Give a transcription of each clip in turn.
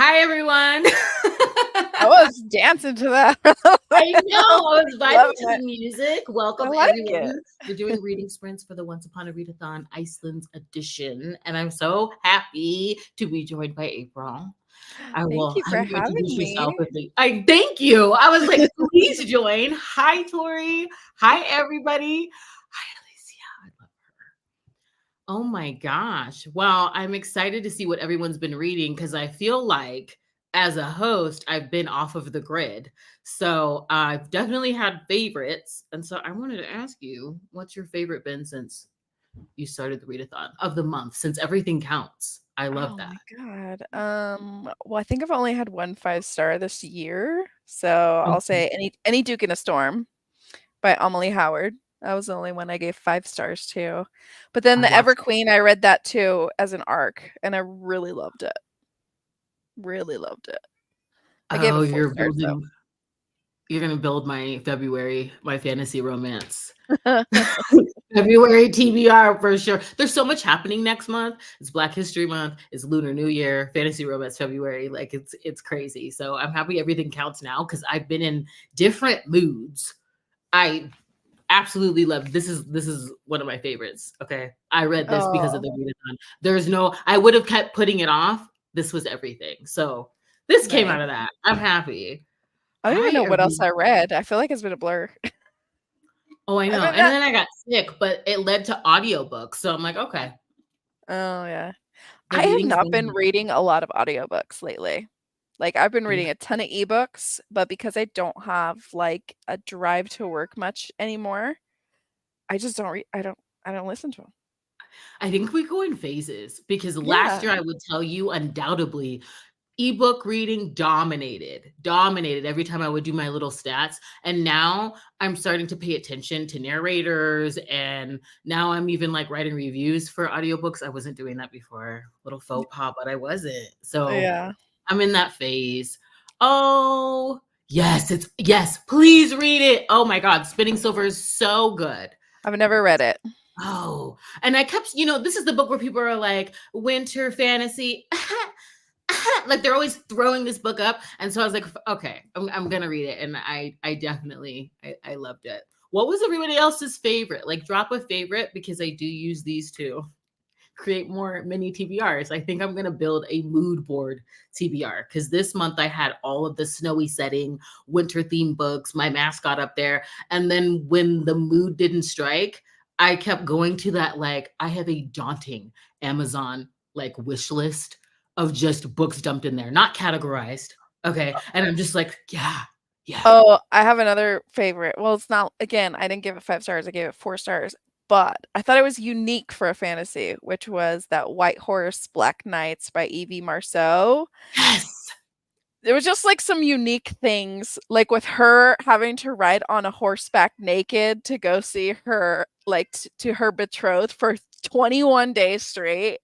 Hi, everyone. I was dancing to that. I know. I was vibing Loving to the it. music. I Welcome, like it. everyone. We're doing reading sprints for the Once Upon a Readathon Icelands edition, and I'm so happy to be joined by April. I Thank will you for have you having introduce yourself me. with me. I thank you. I was like, please join. Hi, Tori. Hi, everybody. Hi, Alicia. I love her. Oh my gosh. Well, I'm excited to see what everyone's been reading because I feel like as a host, I've been off of the grid. So I've definitely had favorites. And so I wanted to ask you, what's your favorite been since you started the readathon of the month, since everything counts? I love Oh that. my God. Well, I think I've only had one 5-star this year. So I'll Okay. say any Duke in a Storm by Amelie Howard. That was the only one I gave 5 stars to. But then I the watched. Ever Queen, I read that too as an arc, and I really loved it. Really loved it. I gave Oh, it 4 stars you're gonna build my February, my fantasy romance. though. February TBR for sure. There's so much happening next month. It's Black History Month. It's Lunar New Year. Fantasy Romance February. Like it's crazy. So I'm happy everything counts now because I've been in different moods. I absolutely love this is one of my favorites. Okay, I read this because of Oh, the readathon. There's no. I would have kept putting it off. This was everything. So this came nice. out of that. I'm happy. I don't even Hi, know what else everyone. I read. I feel like it's been a blur. Oh, I I've know. been And that. then I got sick, but it led to audiobooks. So I'm like, okay, Oh yeah. the I have reading's not been been here. reading a lot of audiobooks lately. Like I've been reading a ton of ebooks, but because I don't have like a drive to work much anymore, I just don't read I don't listen to them. I think we go in phases because last Yeah. year I would tell you undoubtedly ebook reading dominated every time I would do my little stats. And now I'm starting to pay attention to narrators. And now I'm even like writing reviews for audiobooks. I wasn't doing that before. Little faux pas, but I wasn't. So Yeah. I'm in that phase. Oh, yes, please read it. Oh my God, Spinning Silver is so good. I've never read it. Oh, and I kept, this is the book where people are like, winter fantasy. Like they're always throwing this book up. And so I was like, okay, I'm gonna read it. And I definitely I loved it. What was everybody else's favorite? Like drop a favorite because I do use these to create more mini TBRs. I think I'm gonna build a mood board TBR because this month I had all of the snowy setting, winter themed books, my mascot up there. And then when the mood didn't strike, I kept going to that like I have a daunting Amazon like wish list of just books dumped in there, not categorized. Okay. And I'm just like, yeah, yeah. Oh, I have another favorite. Well, it's not again, I didn't give it 5 stars. I gave it 4 stars. But I thought it was unique for a fantasy, which was that White Horse Black Knights by Evie Marceau. Yes. There was just like some unique things, like with her having to ride on a horseback naked to go see her, like to her betrothed for 21 days straight.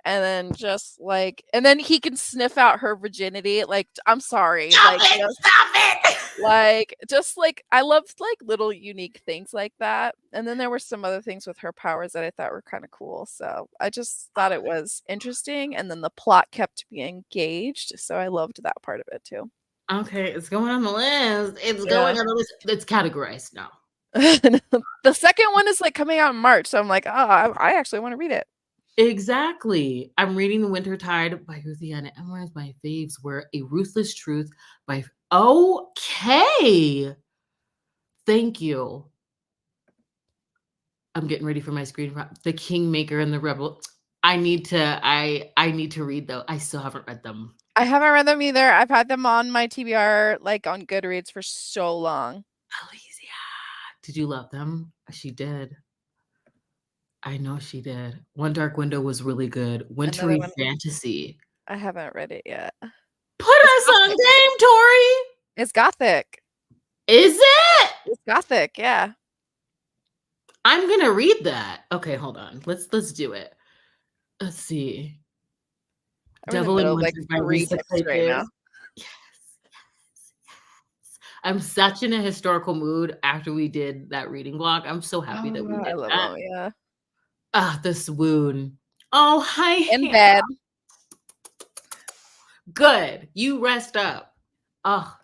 And then just like, and then he can sniff out her virginity. Like, I'm sorry. Stop it. Stop it. Just like, I loved like little unique things like that. And then there were some other things with her powers that I thought were kind of cool. So I just thought it was interesting. And then the plot kept me engaged. So I loved that part of it too. Okay, it's going on the list. It's Yeah. going on the list. It's categorized now. The second one is like coming out in March. So I'm like, oh, I actually want to read it. Exactly. I'm reading The Wintertide by Ruthiana Emmer's. My faves were A Ruthless Truth by. Okay. Thank you. I'm getting ready for my screen. The Kingmaker and the Rebel. I need to read though. I still haven't read them. I haven't read them either. I've had them on my TBR, like on Goodreads for so long. Alicia. Did you love them? She did. I know she did. One Dark Window was really good. Another Wintry one, Fantasy. I haven't read it yet. Put It's us on gothic. game, Tori. It's gothic. Is it? It's gothic, yeah. I'm gonna read that. Okay, hold on. Let's do it. Let's see. I'm in the Devil in middle of like Winter by 3 Lisa books right Kleypas. now. Yes, yes. I'm such in a historical mood after we did that reading block. I'm so happy that we Oh, I did love that. them, yeah. Ah, the swoon. Oh, hi, In Hannah. bed. Good. You rest up. Oh,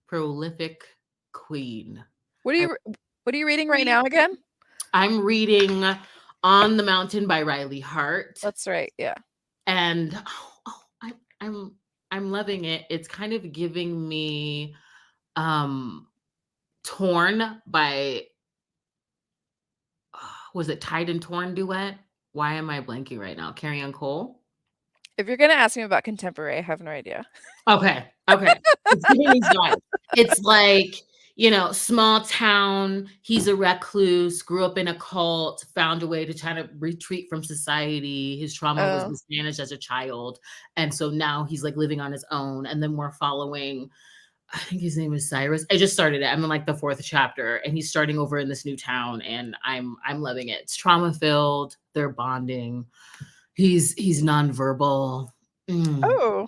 prolific queen. What are I you what are you reading right read now again? I'm reading On the Mountain by Riley Hart. That's right. Yeah. And I'm I'm loving it. It's kind of giving me um Torn by was it Tide and Torn duet? Why am I blanking right now? Carrie Ann Cole? If you're gonna ask me about contemporary, I have no idea. Okay, okay. It's giving these vibes. It's like, small town, he's a recluse, grew up in a cult, found a way to kind of retreat from society. His trauma was Oh. mismanaged as a child. And so now he's like living on his own. And then we're following, I think his name is Cyrus. I just started it. I'm in like the fourth chapter and he's starting over in this new town and I'm loving it. It's trauma filled. They're bonding. He's nonverbal. Mm. Oh.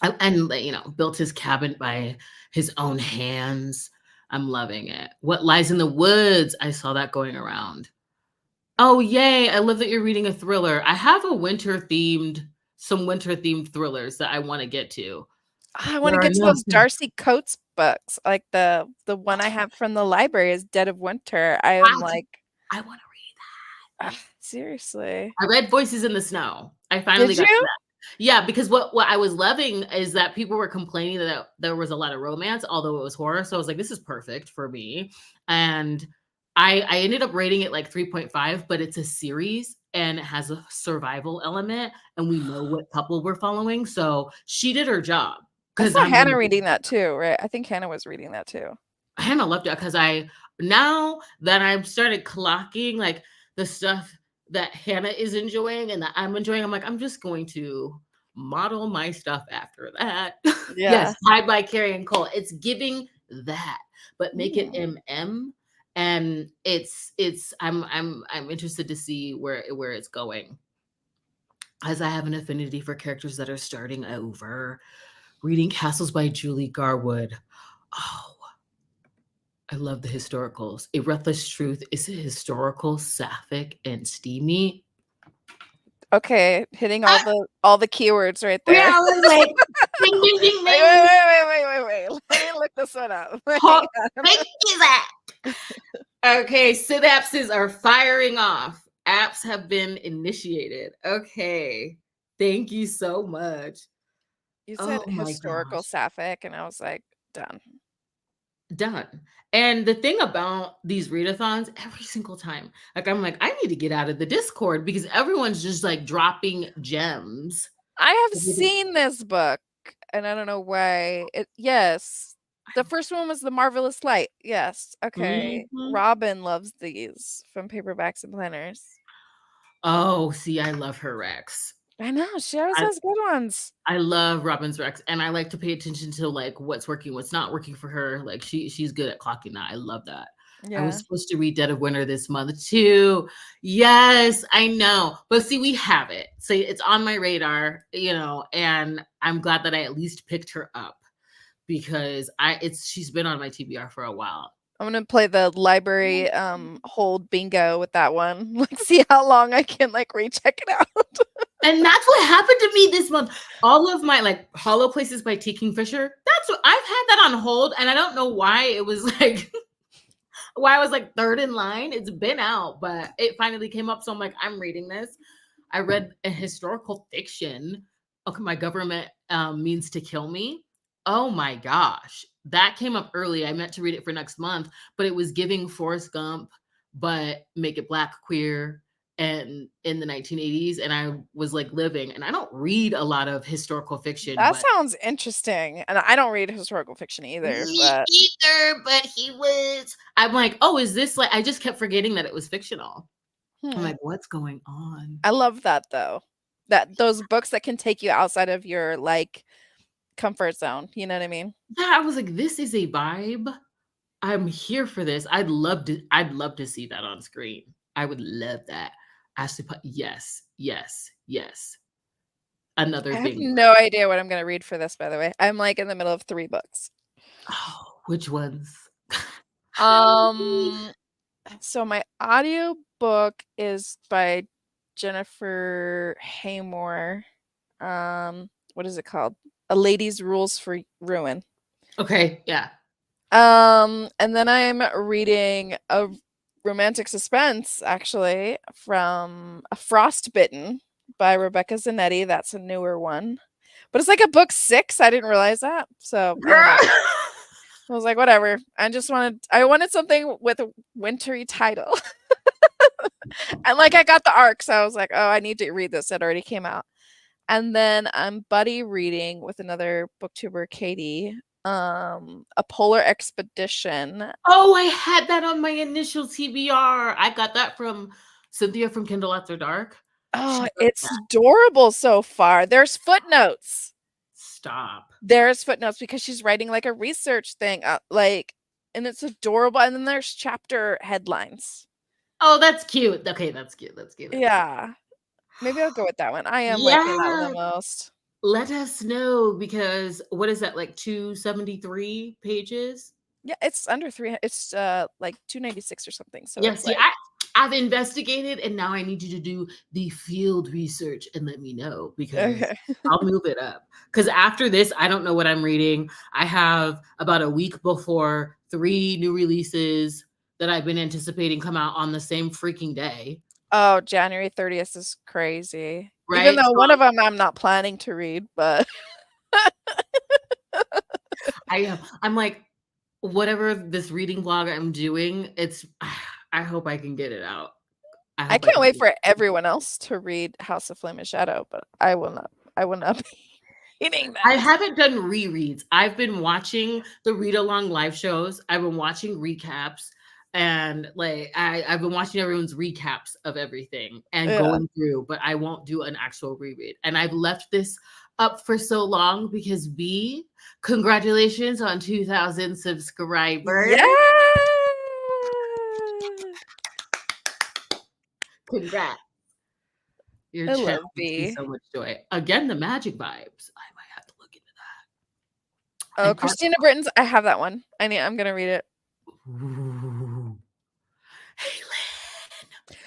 And built his cabin by his own hands. I'm loving it. What Lies in the Woods? I saw that going around. Oh yay! I love that you're reading a thriller. I have some winter themed thrillers that I want to get to. I want There to are get to no. those Darcy Coates books. Like the one I have from the library is Dead of Winter. I am I, like, I want to read seriously. that. I read Voices in the Snow. I finally Did got to you? that. Yeah, because what I was loving is that people were complaining that there was a lot of romance, although it was horror. So I was like, this is perfect for me. And I ended up rating it like 3.5, but it's a series and it has a survival element, and we know what couple we're following. So she did her job I because saw I'm gonna Hannah reading that too, right? I think Hannah was reading that too. Hannah loved it because now that I've started clocking like the stuff that Hannah is enjoying and that I'm enjoying, I'm like, I'm just going to model my stuff after that. Yeah. Yes, Tied by Carrie and Cole. It's giving that, but make it Mm. MM. And I'm interested to see where it's going. As I have an affinity for characters that are starting over. Reading Castles by Julie Garwood. Oh, I love the historicals. A Breathless Truth is historical, sapphic, and steamy. Okay, hitting Ah, all the keywords right yeah, there. I was like, ding, ding, ding, Wait, wait, ding. wait, wait, wait, wait, wait. Let me look this one up. Hang Ho- on. Thank you, that. Okay, synapses are firing off. Apps have been initiated. Okay. Thank you so much. You Oh said my historical gosh. sapphic, and I was like, done. Done. And the thing about these readathons, every single time, like I'm like, I need to get out of the Discord because everyone's just like dropping gems. I have seen this book, and I don't know why. Yes. The first one was The Marvelous Light. Yes. Okay. Mhm. Robin loves these from Paperbacks and Planners. Oh, see, I love her Rex. I know. She always I has good ones. I love Robin's Rex, and I like to pay attention to like what's working, what's not working for her. Like she's good at clocking that. I love that. I was Yeah. supposed to read Dead of Winter this month too. Yes, I know. But see, we have it. So it's on my radar, and I'm glad that I at least picked her up because she's been on my TBR for a while. I'm gonna play the library hold bingo with that one. Like see how long I can like recheck it out. And that's what happened to me this month. All of my like Hollow Places by T. Kingfisher, that's what I've had that on hold, and I don't know why it was like why I was like third in line. It's been out, but it finally came up. So I'm like, I'm reading this. I read a historical fiction. Okay, My Government Means to Kill Me. Oh my gosh. That came up early. I meant to read it for next month, but it was giving Forrest Gump, but make it Black, queer, and in the 1980s. And I was like living, and I don't read a lot of historical fiction, That but sounds interesting. And I don't read historical fiction either, me but either. But he was, I'm like, oh, is this like, I just kept forgetting that it was fictional. I'm hmm. like, what's going on? I love that though. That those books that can take you outside of your like comfort zone. You know what I mean? Yeah, I was like, this is a vibe. I'm here for this. I'd love to see that on screen. I would love that. Yes, yes, yes. Another I have thing. no idea what I'm gonna read for this, by the way. I'm like in the middle of 3 books. Oh, which ones? Um so my audio book is by Jennifer Haymore. What is it called? A Lady's Rules for Ruin. Okay, yeah. And then I'm reading a romantic suspense, actually, from A Frostbitten by Rebecca Zanetti. That's a newer one. But it's like a book 6. I didn't realize that. So I don't know. I was like, whatever. I wanted something with a wintry title. And like I got the arc, so I was like, oh, I need to read this. It already came out. And then I'm buddy reading with another booktuber, Katie, A Polar Expedition. Oh, I had that on my initial TBR. I got that from Cynthia from Kindle After Dark. She Oh, wrote it's that. adorable so far. There's footnotes. Stop. There's footnotes because she's writing like a research thing, and it's adorable. And then there's chapter headlines. Oh, that's cute. Okay, that's cute. That's cute. That's cute. Yeah, maybe I'll go with that one. I am liking that one Yeah. the most. Let us know because what is that, like 273 pages? Yeah, it's under 300. It's like 296 or something. So Yeah, it's see, like I've investigated and now I need you to do the field research and let me know because okay. I'll move it up. Because after this, I don't know what I'm reading. I have about a week before 3 new releases that I've been anticipating come out on the same freaking day. Oh, January 30th is crazy. Even Right? though So one of them I'm not planning to read, but I am. I'm like, whatever this reading vlog I'm doing, it's I hope I can get it out. I I hope I can't can wait get for everyone else to read House of Flame and Shadow, but I will not. I will not be reading I that. haven't done rereads. I've been watching the read along live shows. I've been watching recaps and like I've been watching everyone's recaps of everything and Yeah. going through, but I won't do an actual reread. And I've left this up for so long because B, congratulations on 2,000 subscribers. Yeah. Congrats. Your I channel love gives me B. so much joy. Again, the magic vibes. I might have to look into that. Oh, And art. Christina Britton's. I have that one. I'm gonna read it. Ooh. Hey, Lynn.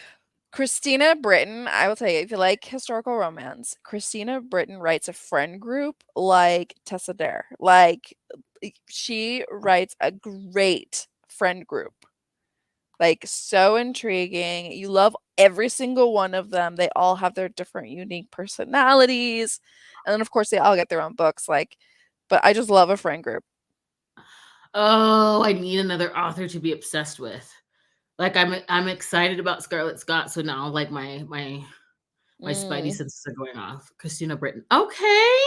Christina Britton, I will tell you, if you like historical romance, Christina Britton writes a friend group like Tessa Dare. Like she writes a great friend group. Like so intriguing. You love every single one of them. They all have their different unique personalities. And then of course they all get their own books but I just love a friend group. Oh, I need another author to be obsessed with. Like I'm excited about Scarlett Scott, so now like my spidey Mm. senses are going off. Christina Britton. Okay.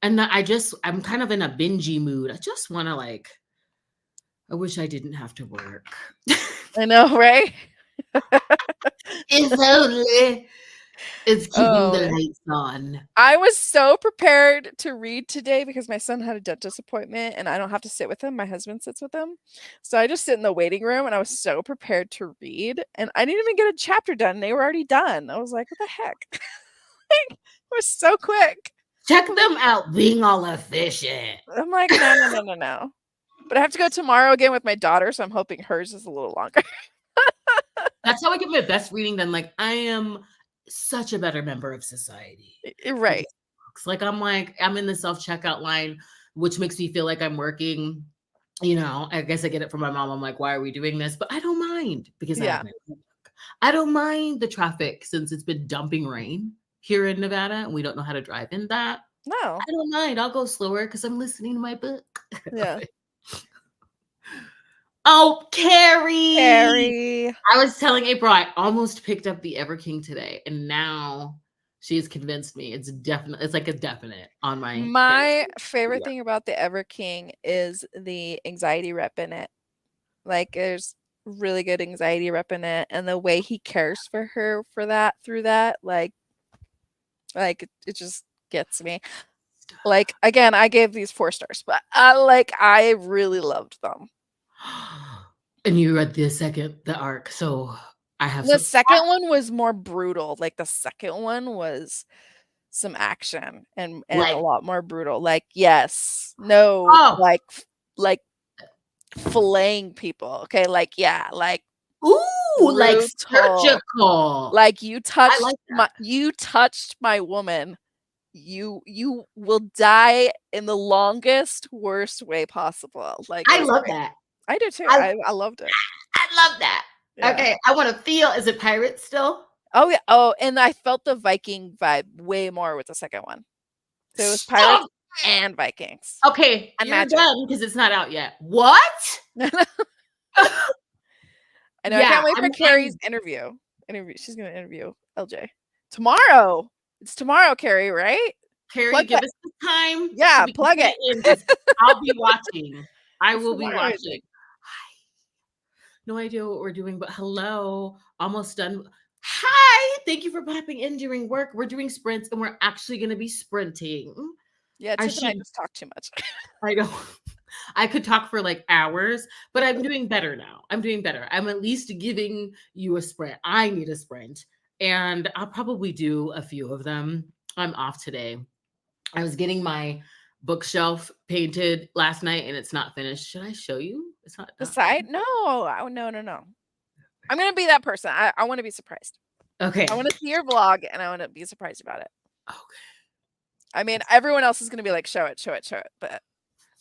And I'm kind of in a bingey mood. I just want to like I wish I didn't have to work. I know, right? If only it's keeping the Oh, lights on. I was so prepared to read today because my son had a dentist appointment and I don't have to sit with him. My husband sits with him. So I just sit in the waiting room and I was so prepared to read. And I didn't even get a chapter done. They were already done. I was like, what the heck? It was so quick. Check them out being all efficient. I'm like, no, no, no, no, no. But I have to go tomorrow again with my daughter. So I'm hoping hers is a little longer. That's how I get my best reading then. Like I am such a better member of society. Right. Like I'm in the self-checkout line, which makes me feel like I'm working. You know, I guess I get it from my mom. I'm like, why are we doing this? But I don't mind because I have Yeah. my book. I don't mind the traffic since it's been dumping rain here in Nevada and we don't know how to drive in that. No. I don't mind. I'll go slower because I'm listening to my book. Yeah. Oh, Carrie. Carrie. I was telling April I almost picked up the Ever King today, and now she's convinced me. It's like a definite on my My fantasy. favorite Yeah. thing about the Ever King is the anxiety rep in it. Like there's really good anxiety rep in it and the way he cares for her for that through that it just gets me. Like again, I gave these 4 stars, but I really loved them. And you read the arc, so I have The some. second one was more brutal. Like the second one was some action and a Like, lot more brutal. Like yes, no, oh, like filleting people. Okay, like yeah, like ooh, like brutal. surgical. Like I like that. you touched my woman. you will die in the longest, worst way possible. Like, I love that. I do too. I I loved it. I love that. Yeah. Okay, I want to feel. Is it pirates still? Oh yeah. Oh, and I felt the Viking vibe way more with the second one. So it was pirates and Vikings Okay, and you're magic. done because it's not out yet. What? I know. I Yeah, can't wait for Carrie's interview. She's gonna interview LJ tomorrow. It's tomorrow, Carrie, right? Carrie, give us the time. Yeah, so we can plug put it. in, 'cause I'll be watching. I It's will be tomorrow, I watching. think. No idea what we're doing, but hello, almost done. Hi, thank you for popping in during work. We're doing sprints, and we're actually going to be sprinting. Yeah, I Tiff and I should. just talk too much. I know. I could talk for like hours, but I'm doing better now. I'm doing better. I'm at least giving you a sprint. I need a sprint, and I'll probably do a few of them. I'm off today. I was getting my bookshelf painted last night, and it's not finished. Should I show you? It's not. The side? No. No. I'm gonna be that person. I want to be surprised. Okay. I want to see your vlog, and I want to be surprised about it. Okay. I mean, everyone else is gonna be like, show it. But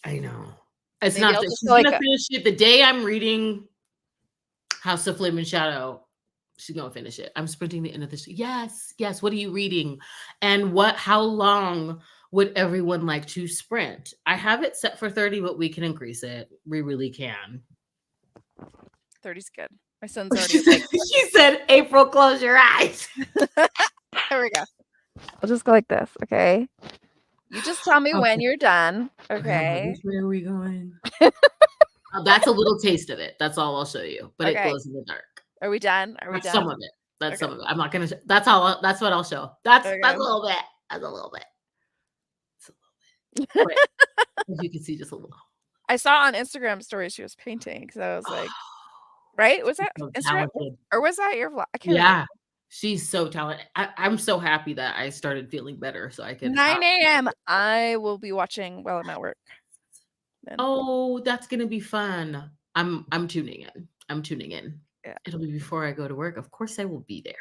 I know. It's maybe not I'll that just she's go gonna like finish it the day I'm reading House of Flame and Shadow. She's gonna finish it. I'm sprinting the end of this. Yes. What are you reading? And how long would everyone like to sprint? I have it set for 30, but we can increase it. We really can. 30's good. My son's already like. She said, April, close your eyes. There we go. I'll just go like this, okay? You just tell me when you're done, okay? Which way are we going? That's a little taste of it. That's all I'll show you. But it glows in the dark. Are we done? That's some of it. That's some of it. I'm not gonna. That's all. That's what I'll show. That's a little bit. That's a little bit. It's a little bit. As you can see, just a little. I saw on Instagram stories she was painting because I was like, right? Was that so Instagram or was that your vlog? I can't Yeah, remember. she's so talented. I'm so happy that I started feeling better, so I can. 9 a.m. I will be watching while I'm at work. Then. Oh, that's gonna be fun. I'm tuning in. I'm tuning in. Yeah. It'll be before I go to work. Of course, I will be there.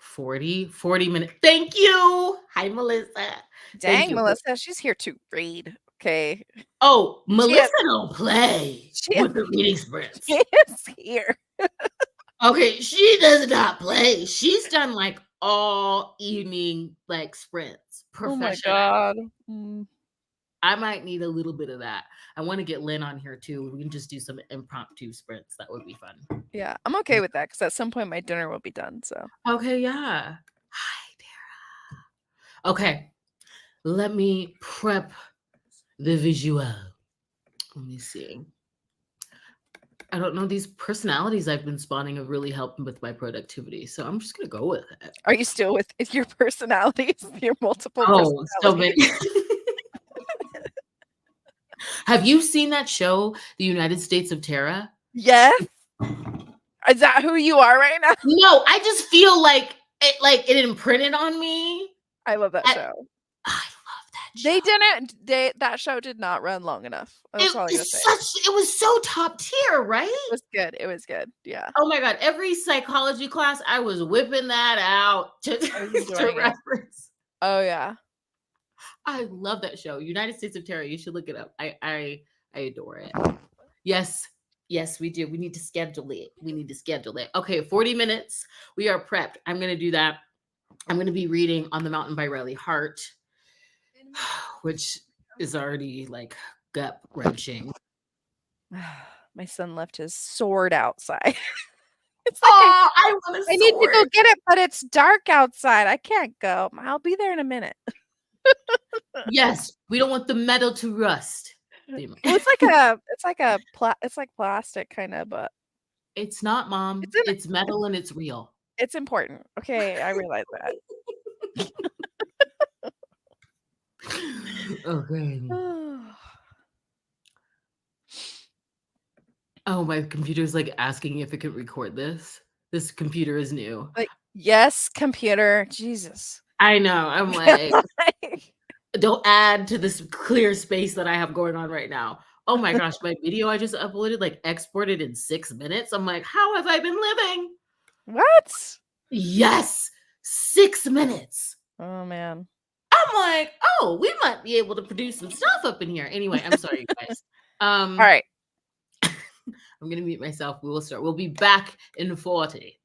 40 minutes. Thank you. Hi, Melissa. Dang, Melissa, she's here to read. Okay. Oh, Melissa don't play with the reading sprints. She is here. Okay, she does not play. She's done like all evening like sprints. Oh my God. I might need a little bit of that. I want to get Lynn on here too. We can just do some impromptu sprints. That would be fun. Yeah, I'm okay with that because at some point my dinner will be done. So okay, yeah. Hi, Dara. Okay, let me prep the visual. Let me see. I don't know. These personalities I've been spawning have really helped with my productivity. So I'm just gonna go with it. Are you still with your personalities? Your multiple personalities? So many. Have you seen that show, The United States of Terra? Yes. Is that who you are right now? No, I just feel like it imprinted on me. I love that show. I love that show. That show did not run long enough. That's all I gotta say. It was so top tier, right? It was good. Yeah. Oh my God. Every psychology class, I was whipping that out to reference. Oh yeah. I love that show. United States of Terror. You should look it up. I adore it. Yes, we do. We need to schedule it. Okay, 40 minutes. We are prepped. I'm going to do that. I'm going to be reading On the Mountain by Riley Hart, which is already like gut wrenching. My son left his sword outside. It's like, I want a sword. I need to go get it, but it's dark outside. I can't go. I'll be there in a minute. Yes, we don't want the metal to rust. It's like plastic kind of, but it's not, Mom. It's metal and it's real. It's important. Okay, I realize that. Okay. Oh, my computer's like asking if it could record this. This computer is new. Like, yes, computer. Jesus. I know. I'm like, don't add to this clear space that I have going on right now. Oh my gosh, my video I just uploaded, like exported in 6 minutes. I'm like, how have I been living? What? Yes, 6 minutes. Oh man. I'm like, oh, we might be able to produce some stuff up in here. Anyway, I'm sorry, you guys. All right. I'm gonna mute myself. We will start. We'll be back in 40.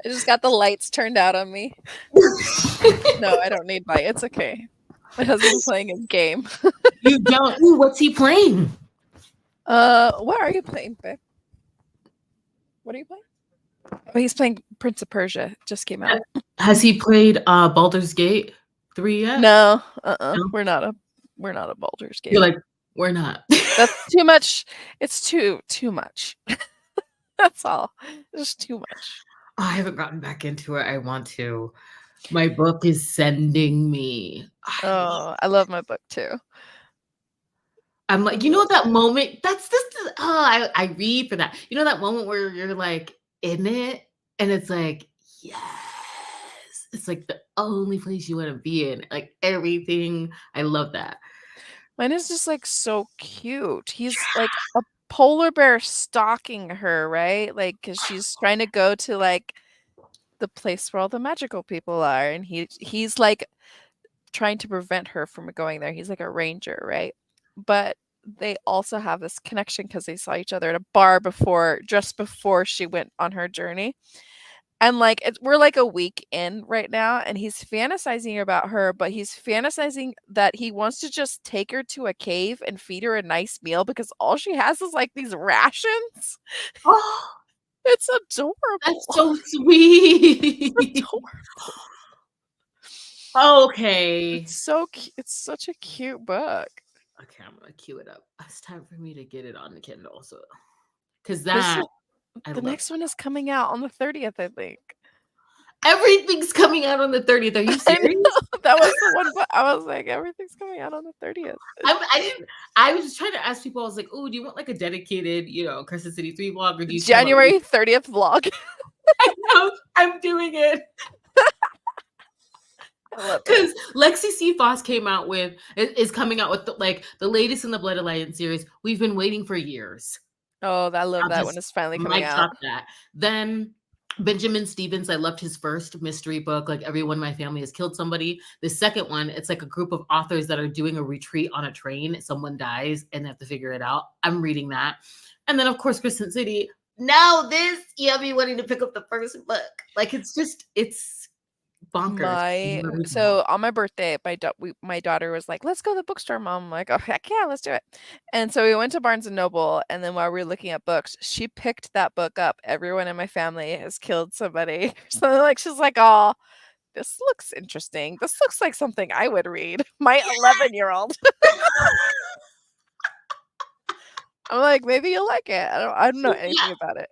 I just got the lights turned out on me. No, I don't need light. It's okay. My husband's playing a game. You don't. Ooh, what's he playing? What are you playing, babe? What are you playing? Oh, he's playing Prince of Persia. It just came out. Has he played Baldur's Gate 3 yet? No, No? we're not a Baldur's Gate. You're like, we're not. That's too much. It's too much. That's all. It's too much. Oh, I haven't gotten back into it. I want to. My book is sending me. I love my book too. I'm like, you know that moment? That's this. I read for that. You know that moment where you're like in it, and it's like, yes, it's like the only place you want to be in. Like everything. I love that. Mine is just like so cute. He's like a polar bear stalking her, right? Like, because she's trying to go to like the place where all the magical people are, and he's like trying to prevent her from going there. He's like a ranger, right? But they also have this connection because they saw each other at a bar just before she went on her journey. And like we're like a week in right now, and he's fantasizing about her, but he's fantasizing that he wants to just take her to a cave and feed her a nice meal because all she has is like these rations. Oh, It's adorable. that's so sweet. It's adorable. Okay. It's such a cute book. Okay, I'm gonna cue it up. It's time for me to get it on the Kindle, so because that The next one is coming out on the 30th, I think. Everything's coming out on the 30th. Are you serious? That was the one, but I was like, everything's coming out on the 30th. I was just trying to ask people. I was like, "Oh, do you want like a dedicated, Crescent City 3 vlog, or do you January 30th vlog?" I know, I'm doing it. Because Lexi C. Foss is coming out with the latest in the Blood Alliance series. We've been waiting for years. Oh, I love that one. It's finally coming out. That. Then Benjamin Stevens, I loved his first mystery book, like Everyone in My Family Has Killed Somebody. The second one, it's like a group of authors that are doing a retreat on a train. Someone dies and they have to figure it out. I'm reading that. And then, of course, Crescent City. Now this, you have me wanting to pick up the first book. Like, it's bonkers. So on my birthday, my daughter was like, "Let's go to the bookstore, Mom." I'm like, "Oh heck yeah, let's do it." And so we went to Barnes and Noble, and then while we were looking at books, she picked that book up. Everyone in my family has killed somebody. So like she's like, "Oh, this looks interesting. This looks like something I would read." My 11-year-old. I'm like, maybe you'll like it. I don't know anything about it.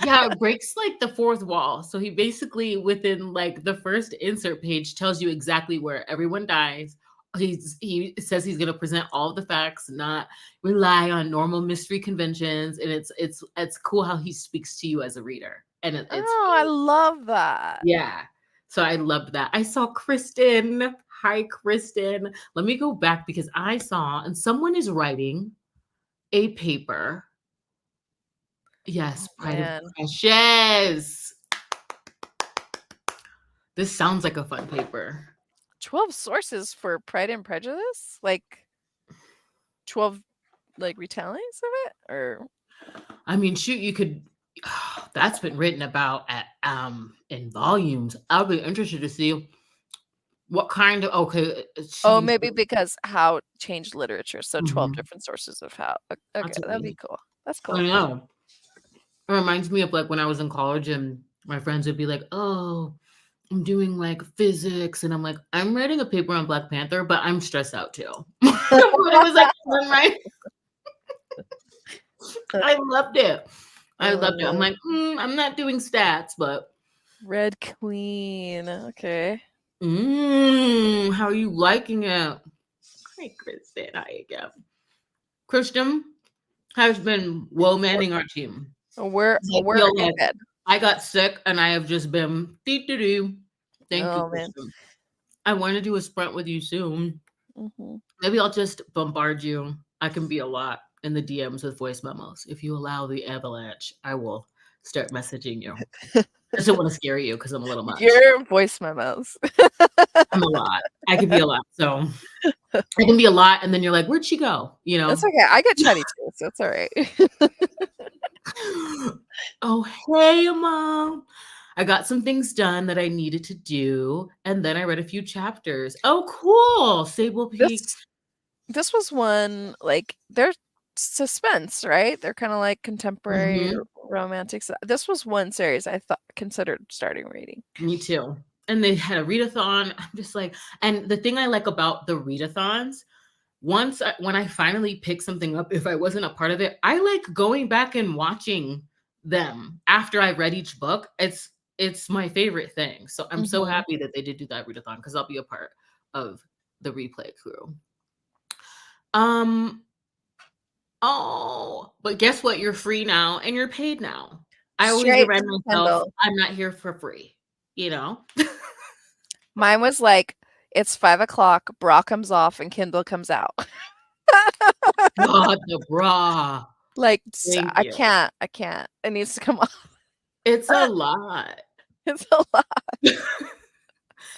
Yeah, it breaks like the fourth wall. So he basically, within like the first insert page, tells you exactly where everyone dies. He says he's going to present all the facts, not rely on normal mystery conventions, and it's cool how he speaks to you as a reader. And I love that. Yeah, so I loved that. I saw Kristen. Hi, Kristen. Let me go back because I saw, and someone is writing a paper. Yes, Pride and Precious. This sounds like a fun paper. 12 sources for Pride and Prejudice? Like 12 like retellings of it? Or I mean, shoot, you could that's been written about in volumes. I'll be interested to see what kind of maybe because how changed literature. So 12 different sources of how. Okay, that'd be cool. That's cool. I know. It reminds me of like when I was in college and my friends would be like, "Oh, I'm doing like physics," and I'm like, "I'm writing a paper on Black Panther, but I'm stressed out too." It was like fun, right? I loved it. I'm like, I'm not doing stats, but Red Queen. Okay. How are you liking it? Hi, Kristen. Hi again. Christian has been manning our team. Where are dead? I got sick and I have just been Thank you, man. Kristen. I want to do a sprint with you soon. Maybe I'll just bombard you. I can be a lot in the DMs with voice memos. If you allow the avalanche, I will start messaging you. I just don't want to scare you because I'm a little much. Your voice memos. I'm a lot. I can be a lot. So I can be a lot, and then you're like, "Where'd she go?" That's okay. I get chatty too, so it's all right. Oh, hey, Mom. I got some things done that I needed to do, and then I read a few chapters. Oh, cool. Sable Peak. This was one, like, they're suspense, right? They're kind of like contemporary Mhm. romantic. This was one series I thought considered starting reading. Me too. And they had a readathon. I'm just like, and the thing I like about the readathons, when I finally pick something up, if I wasn't a part of it, I like going back and watching them after I've read each book. It's my favorite thing. So I'm so Mhm. happy that they did do that readathon because I'll be a part of the replay crew. Um, oh, but guess what? You're free now and you're paid now. I always Straight remind to myself Kindle. I'm not here for free, you know? Mine was like, it's 5 o'clock, bra comes off, and Kindle comes out. God, the bra. Like, Thank I you. can't. I can't. It needs to come off. It's a lot. It's a lot.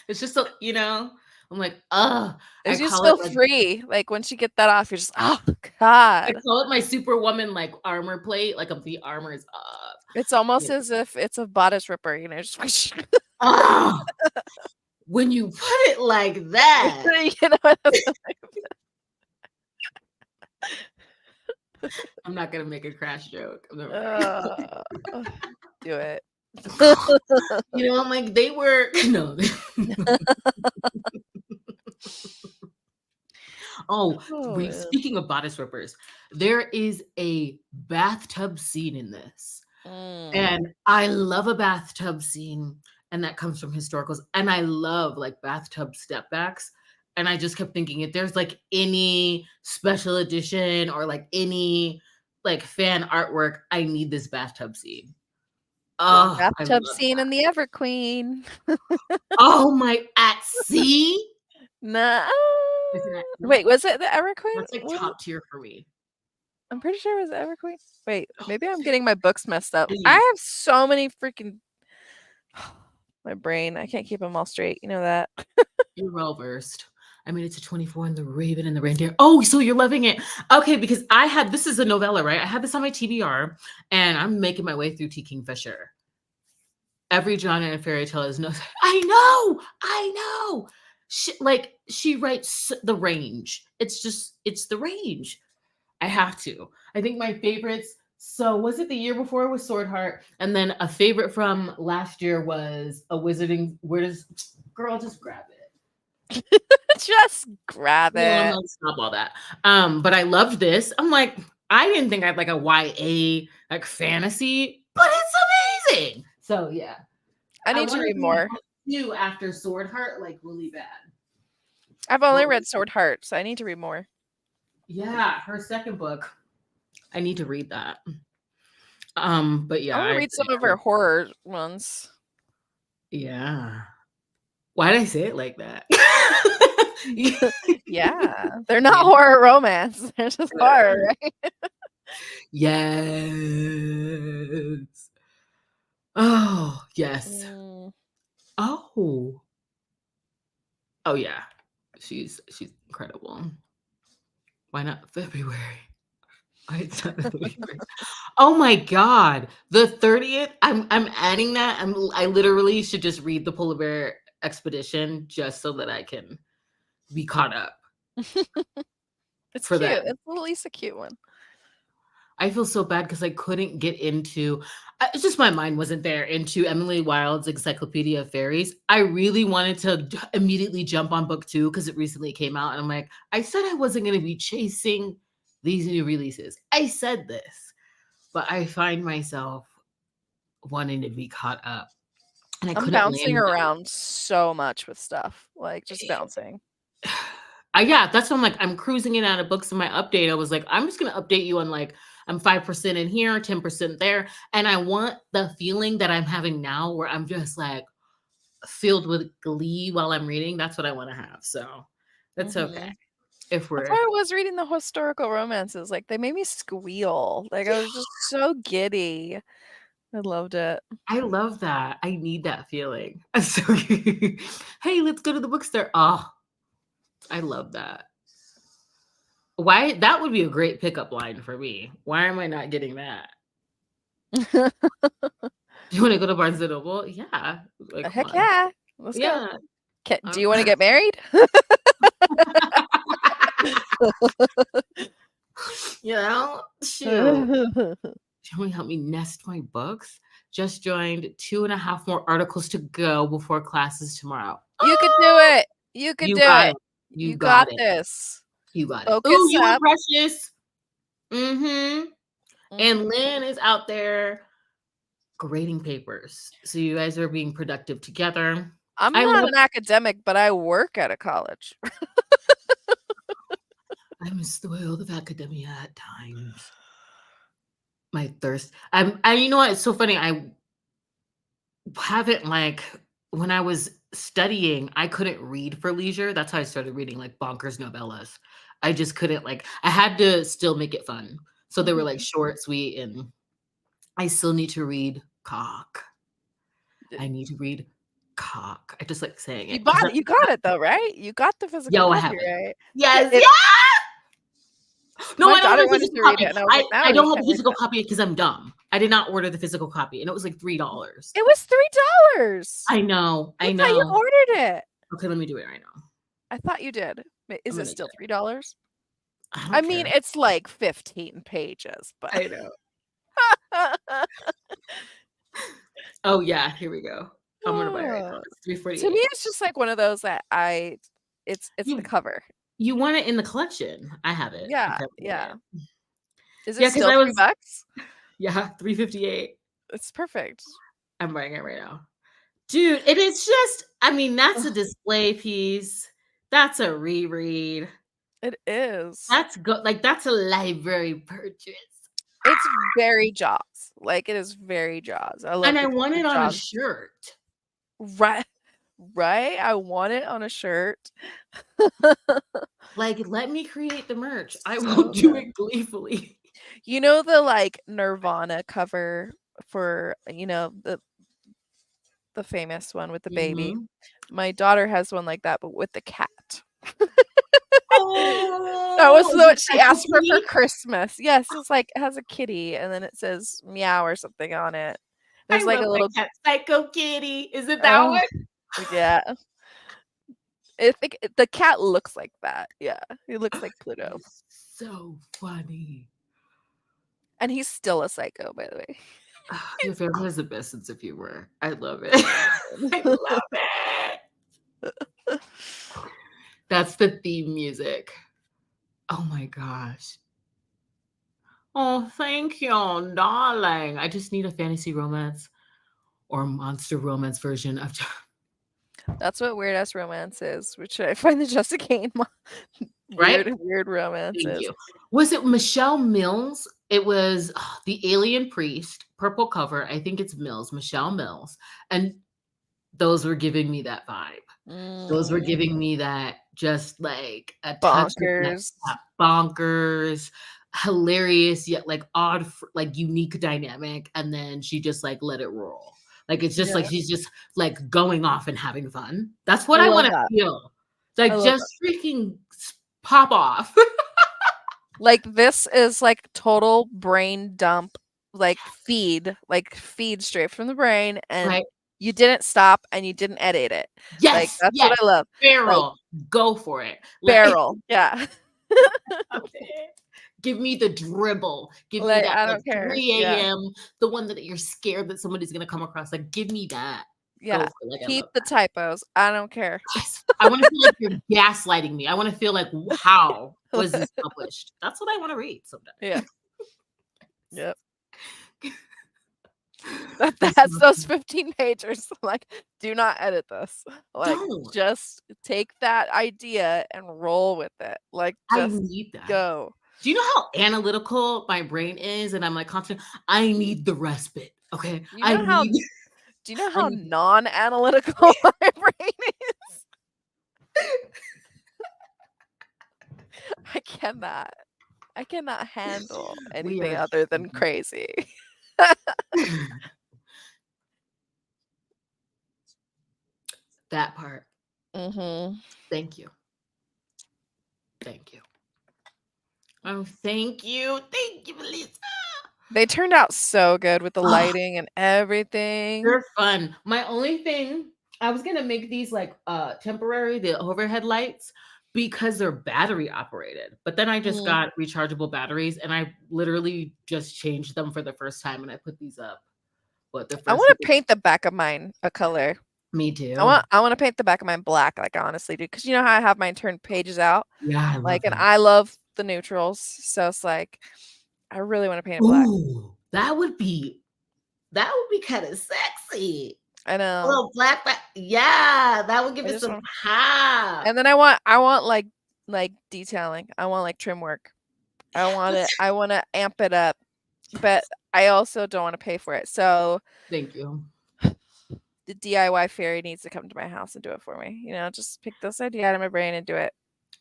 It's just a, you know, I'm like, I Is you call it still like free? Like, once you get that off, you're just, oh I God. call it my superwoman like armor plate. Like the armor is up. It's almost You know? as if it's a bodice ripper, just Ah, when you put it like that. you know what I'm I'm not gonna make a crash joke. I'm not uh, do it. you know, I'm like, they were no. Oh, Oh, man. speaking of bodice rippers, there is a bathtub scene in this. Mm. And I love a bathtub scene, and that comes from historicals. And I love like bathtub step backs. And I just kept thinking if there's like any special edition or like any like fan artwork, I need this bathtub scene. The Oh, I bathtub love scene in that. the Everqueen. Oh my at sea. Nah. Isn't that Wait, was it the Everqueen? that's like Was it? top tier for me. I'm pretty sure it was the Everqueen. Wait, maybe I'm getting my books messed up. I Please. have so many freaking my brain. I can't keep them all straight. You know that. You're well versed. I mean, it's a 24 and the Raven and the Reindeer. Oh, so you're loving it. Okay, because this is a novella, right? I had this on my TBR and I'm making my way through T. Kingfisher. Every genre and fairy tale is no. I know. She writes the range. It's the range. I have to. I think my favorites. So was it the year before was Sword Heart, and then a favorite from last year was a Wizarding. Where does girl just grab it? Just grab No, I'm it. not stop all that. But I loved this. I'm like, I didn't think I'd like a YA like fantasy, but it's amazing. So yeah, I I need to want to read read more. book 2 after Sword Heart, like really bad. I've only What read was Sword Heart, so I need to read more. yeah, her second book. I need to read that. But I yeah, want to read some of her horror ones. yeah. Why did I say it like that? Yeah, they're not Yeah. horror romance. They're just horror, right? Yes. Oh, yes. Mm. Oh. Oh yeah. She's incredible. Why not February? Why it's not February? Oh my god. The 30th. I'm adding that. I literally should just read the Polar Bear Expedition just so that I can be caught up It's for cute. that. It's at least a cute one. I feel so bad because I couldn't get into it's just my mind wasn't there into Emily Wilde's Encyclopedia of Fairies. I really wanted to immediately jump on book 2 because it recently came out. And I'm like, I said I wasn't going to be chasing these new releases. I said this, but I find myself wanting to be caught up. And I I'm couldn't land bouncing in that. around so much with stuff, like just bouncing. Yeah, that's what I'm like. I'm cruising in out of books in my update. I was like, I'm just gonna update you on like I'm 5% in here, 10% there. And I want the feeling that I'm having now where I'm just like filled with glee while I'm reading. That's what I want to have. So that's okay. Mhm. If That's we're why I was reading the historical romances. Like they made me squeal. Like I was just so giddy. I loved it. I love that. I need that feeling. So hey, let's go to the bookstore. Oh, I love that. Why that would be a great pickup line for me. Why am I not getting that? Do you want to go to Barnes and Noble? Yeah. Like, come Heck on. yeah. Let's go. Yeah. Do you want to get married? You know, shoot. Can you help me nest my books? Just joined 2.5 more articles to go before classes tomorrow. You could do Oh, it. You could you do got it. it. You You got got it. this. You got it. Ooh, Focus you and up. Precious. Mm-hmm. And Mhm. Lynn is out there grading papers. So you guys are being productive together. I'm I not love an academic, but I work at a college. I miss the world of academia at times. My thirst. I you know what? It's so funny. I haven't like when I was studying, I couldn't read for leisure. That's how I started reading like bonkers novellas. I just couldn't like I had to still make it fun. So they were like Mhm. short, sweet, and I still need to read cock. D I need to read cock. I just like saying You it because got you got it though, right? You got the physical yo, I copy, have it. right? Yes, It yeah. No, My I don't daughter have a wanted physical to read it, copy. and I was I like, "No, I you don't have a can't read physical that." copy because I'm dumb. I did not order the physical copy, and it was like $3. It was $3. I know, I I thought you know. ordered it. Okay, let me do it right now. I thought you did. I'm Is it gonna get still it. $3? I I don't mean, care. it's like 15 pages, but I know. Oh yeah, here we go. I'm gonna buy it right now. Oh, It's three forty to me, eight. it's just like one of those that it's the You cover. you want it in the collection? I have it. I Yeah, can't get yeah. it. Is it Yeah, because still I 3 was bucks? 358. It's perfect. I'm buying it right now. Dude, it is just I mean, that's a display piece. That's a reread. It is. That's good. Like that's a library purchase. It's very Jaws. Like, it is very Jaws. I And love I want the it on a Jaws. shirt. Right, right? I want it on a shirt. Like, let me create the merch. I will So do good. it gleefully. You know the, like, Nirvana cover for, the famous one with the baby? Mhm. My daughter has one like that, but with the cat. That was Oh, is it what she Psycho asked for Kitty? Christmas. Yes, it's like it has a kitty, and then it says meow or something on it. I There's like love a my little cat, Psycho Kitty. Is it that oh, one? yeah. I think the cat looks like that. Yeah, he looks like That Pluto, is so funny. and he's still a psycho, by the way. Your family has the best sense of humor. I love it. I love it. That's the theme music. Oh my gosh. Oh, thank you, darling. I just need a fantasy romance or monster romance version of That's what weird ass romance is, which I find the Jessica Kane right? weird romance Thank is. you. Was it Michelle Mills? It was The Alien Priest, purple cover. I think it's Mills, Michelle Mills. And those were giving me that vibe. Those were Mm, giving me that just like a touch of bonkers. that bonkers, hilarious yet like odd, like unique dynamic. And then she just like let it roll. Like it's just like Yeah, she's just like going off and having fun. That's I what I love want to that. feel. I Like love just that. freaking pop off. Like, this is, like, total brain dump, like, feed straight from the brain, and Right? you didn't stop, and you didn't edit it. Like, Yes, that's what yes. I love. Like, Barrel. Go for it. Like barrel, yeah. give me the dribble. Give me Like, that I like don't care. 3 Yeah, a.m. The one that you're scared that somebody's gonna come across. Like, give me that. Go yeah. for it. Like, I Keep love the that. typos. I don't care. Yes. I want to feel like you're gaslighting me. I want to feel like, how was this published? That's what I want to read sometime. Yeah, yep. This That's must those 15 pagers. Like, do not edit this. Like, don't. just take that idea and roll with it. Like, I just need that. go. Do you know how analytical my brain is? And I'm like constant. I need the respite. Okay. You I know how need. Do you know I how need. non-analytical my brain is? I cannot. I cannot handle We anything are other than crazy. that part. Mhm. Thank you. Thank you. Oh, thank you. Thank you, Melissa. They turned out so good with the Oh, lighting and everything. they're fun. My only thing, I was gonna make these like temporary, the overhead lights, because they're battery operated. But then I just Mm. got rechargeable batteries and I literally just changed them for the first time and I put these up. What the I first want week to paint the back of mine a color. me I too. want I want to paint the back of mine black, like I honestly do, because you know how I have mine turned pages out, Yeah, I like, love and that. I love the neutrals, so it's like I really want to paint it black. Ooh, that would be kind of sexy. I A know. little black back. Yeah, that would give I it just some want, pop. and then I want like detailing. I want like trim work. I want to amp it up, but I also don't want to pay for it. So Thank you. the DIY fairy needs to come to my house and do it for me. Just pick this idea out of my brain and do it.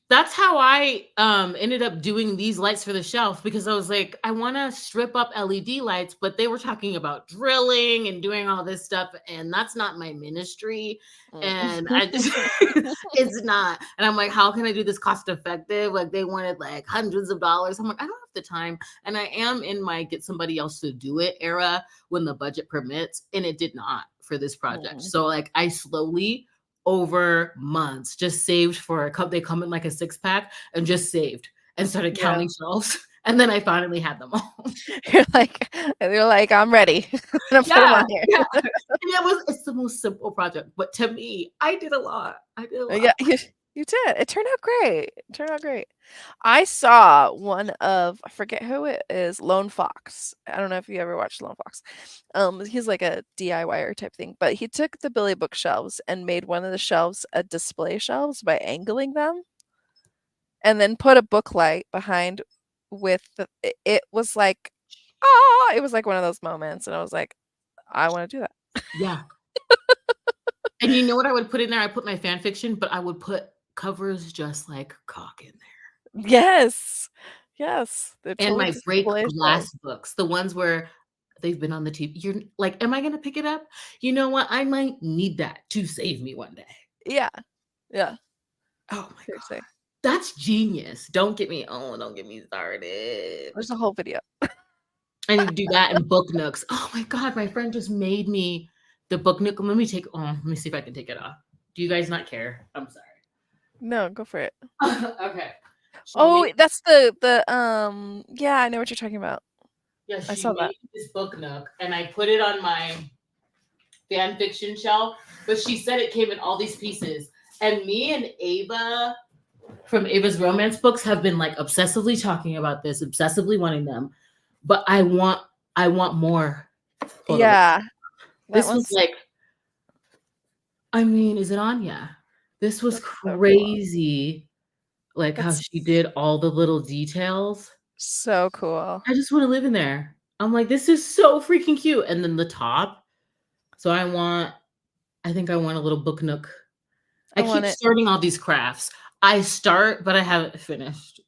That's how I ended up doing these lights for the shelf because I was like, I want to strip up LED lights, but they were talking about drilling and doing all this stuff, and that's not my ministry. And I Mm. just it's not. And I'm like, how can I do this cost effective? Like they wanted like hundreds of dollars. I'm like, I don't have the time. And I am in my get somebody else to do it era when the budget permits, and it did not for this project. Mm. So like I slowly over months, just saved for a cup. They come in like a 6-pack and just saved and started Yeah. counting shelves. And then I finally had them all. You're like, I'm ready. I'm gonna put them Yeah, on here. yeah. And it's the most simple project. But to me, I did a lot. I did a Yeah, lot. you did. It turned out great. It turned out great. I saw one of, I forget who it is, Lone Fox. I don't know if you ever watched Lone Fox. He's like a DIYer type thing, but he took the Billy bookshelves and made one of the shelves a display shelves by angling them, and then put a book light behind with it was like, it was like one of those moments, and I was like, I want to do that. Yeah. And you know what I would put in there? I put my fan fiction, but I would put covers just like cock in there. Yes. Yes. They're And totally my break display glass shelves. books, the ones where they've been on the TV. You're like, am I gonna pick it up? You know what? I might need that to save me one day. Yeah. Yeah. Oh my god. Seriously. That's genius. Don't get me started. There's a whole video. I need to do that in book nooks. Oh my god, my friend just made me the book nook. Let me see if I can take it off. Do you guys not care? I'm sorry. No, go for it. Okay. She Oh, made that's the yeah, I know what you're talking about. yeah, I she saw that. made this book nook and I put it on my fan fiction shelf, but she said it came in all these pieces. And me and Ava from Ava's romance books have been like obsessively talking about this, obsessively wanting them. But I want more. Hold on. Yeah. That This was one's like, I mean, is it on? Yeah. This was that's so cool. crazy. Like how That's she did all the little details. so cool. I just want to live in there. I'm like, this is so freaking cute. And then the top. So I think I want a little book nook. I I want keep it. starting all these crafts. I start, but I haven't finished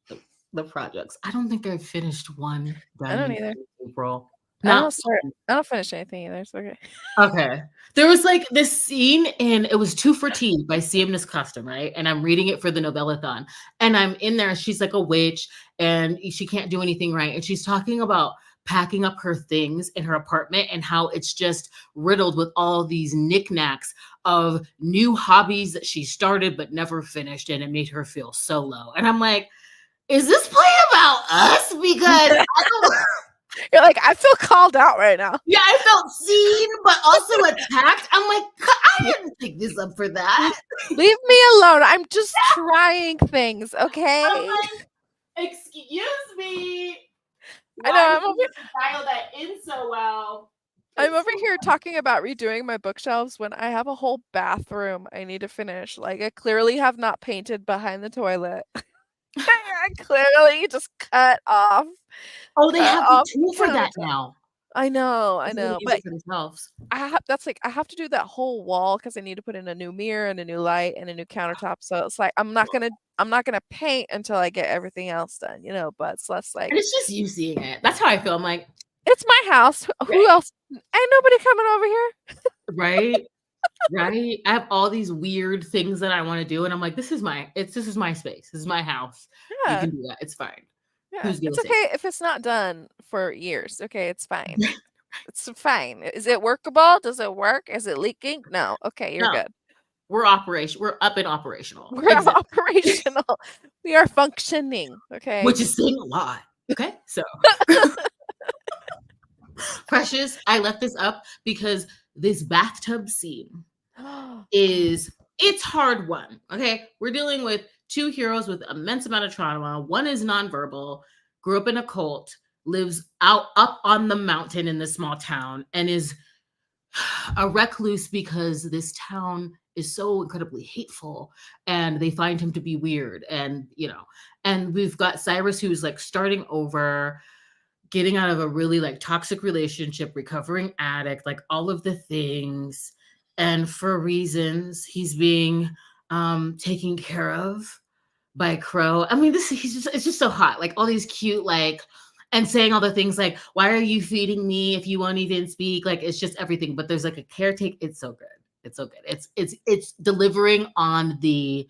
the projects. I don't think I've finished one I don't diamond either. in April. I Not don't start I don't finish anything either. It's okay. okay. There was like this scene in it was Two for Tea by CM Custom, right? And I'm reading it for the Novellathon. And I'm in there, she's like a witch and she can't do anything right. And she's talking about packing up her things in her apartment and how it's just riddled with all these knickknacks of new hobbies that she started but never finished. And it made her feel so low. And I'm like, is this play about us? Because I don't You're like, I feel called out right now. yeah, I felt seen, but also attacked. I'm like, I didn't pick this up for that. Leave me alone. I'm just trying things, I'm okay? like, excuse me. I know Why did I'm over you dial that in so well? I'm It's over so here talking about redoing my bookshelves when I have a whole bathroom I need to finish. Like I clearly have not painted behind the toilet. I clearly just oh, they cut have the off the tool for that countertop. now. I They're gonna know, use but it for themselves. that's like I have to do that whole wall because I need to put in a new mirror and a new light and a new countertop. So it's like I'm not gonna paint until I get everything else done, but it's less like And it's just you seeing it. That's how I feel. I'm like, it's my house. Who right, else? Ain't nobody coming over here. right, right. I have all these weird things that I want to do, and I'm like, this is my space. This is my house. You Yeah. can do that. It's fine. Yeah, Who's gonna it's save okay if it's not done for years. Okay, it's fine. It's fine. Is it workable? Does it work? Is it leaking? No. Okay, you're No, good. we're up and operational. We're Exactly. operational. We are functioning. Okay. Which is saying a lot. Okay. So Precious, I left this up because this bathtub scene it's hard one. Okay. We're dealing with two heroes with immense amount of trauma. One is nonverbal, grew up in a cult, lives out up on the mountain in this small town, and is a recluse because this town is so incredibly hateful and they find him to be weird. And and we've got Cyrus who's like starting over, getting out of a really like toxic relationship, recovering addict, like all of the things. And for reasons, he's being taken care of by Crow. I mean, it's just so hot. Like all these cute, like, and saying all the things like, why are you feeding me if you won't even speak? Like it's just everything. But there's like a caretaker. It's so good. It's so good. It's delivering on the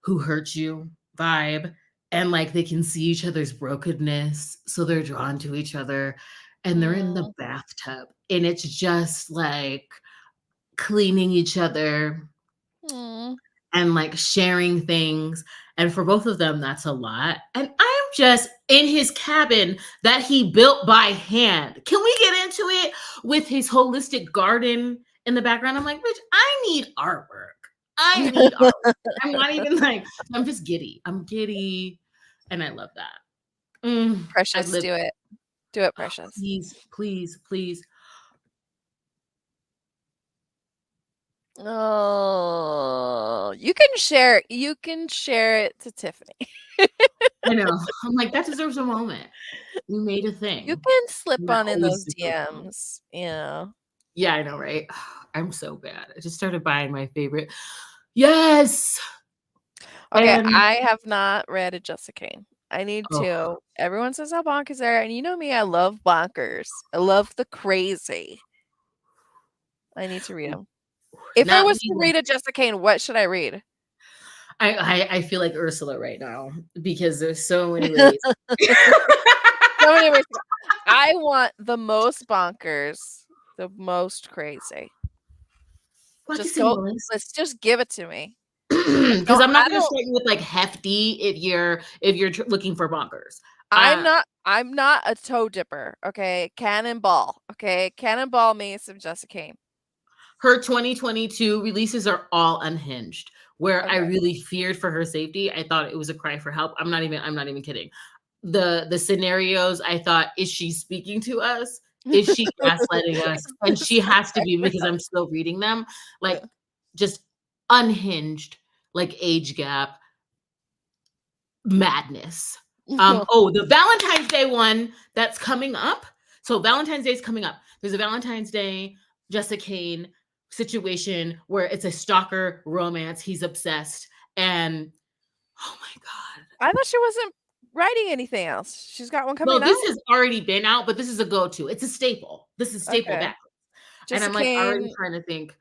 who hurt you vibe. And like they can see each other's brokenness. So they're drawn to each other. And they're in the Mm, bathtub. And it's just like cleaning each other mm. and like sharing things. And for both of them, that's a lot. And I'm just in his cabin that he built by hand. Can we get into it with his holistic garden in the background? I'm like, bitch, I need artwork. I need artwork. I'm not even like, I'm just giddy. I'm giddy. And I love that. I Precious, live, do it. Do it, Precious. please, please, please. Oh, you can share. You can share it to Tiffany. I know. I'm like, that deserves a moment. You made a You thing. can slip And that on in always those deserves a moment. DMs. Yeah. Yeah, I know, right? I'm so bad. I just started buying my favorite. Yes. Okay, And I have not read a Jessica Kane. I need oh, to. Everyone says how bonkers are, and you know me, I love bonkers. I love the crazy. I need to read them. If I not was me. to read a Jessica Kane, what should I read? I feel like Ursula right now because there's so many ways. So many ways to go. I want the most bonkers, the most crazy. What Just is in go. the list? Let's just give it to me. Because I'm not I going to don't. start you with like hefty if you're looking for bonkers. I'm Uh, not. I'm not a toe dipper. Okay, cannonball. Okay, cannonball me some Jessica Kane. her 2022 releases are all unhinged. Where I Okay. really feared for her safety, I thought it was a cry for help. I'm not even kidding. The scenarios, I thought, is she speaking to us? Is she gaslighting us? And she has to be because I'm still reading them. Like just unhinged, like age gap madness. Oh, the Valentine's Day one that's coming up. So Valentine's Day is coming up. There's a Valentine's Day Jessica Kane situation where it's a stalker romance. He's obsessed. And oh my God. I thought she wasn't writing anything else. She's got one No, coming out. this has already been out, but this is a go-to. It's a staple. This is staple Okay. back. And I'm Jessica like already Kane. trying to think.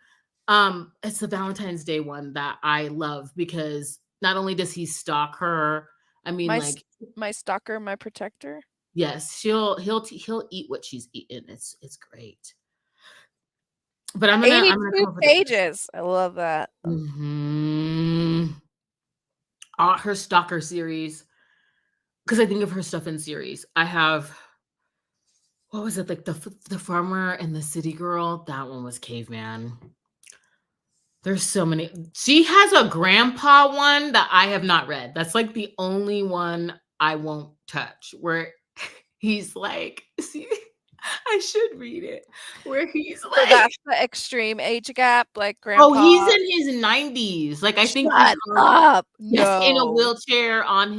It's the Valentine's Day one that I love because not only does he stalk her, I mean, My like, my stalker, my protector. yes, he'll eat what she's eaten. It's great. But I'm gonna 82 come up with it. pages. I love that. Mhm. Her stalker series, because I think of her stuff in series. I have what was it like the farmer and the city girl? That one was caveman. There's so many. She has a grandpa one that I have not read. That's like the only one I won't touch. Where he's like, see, I should read it. Where he's So like, that's the extreme age gap, like oh, grandpa. he's in his 90s. Like I think Shut because up. yes, in a No. wheelchair on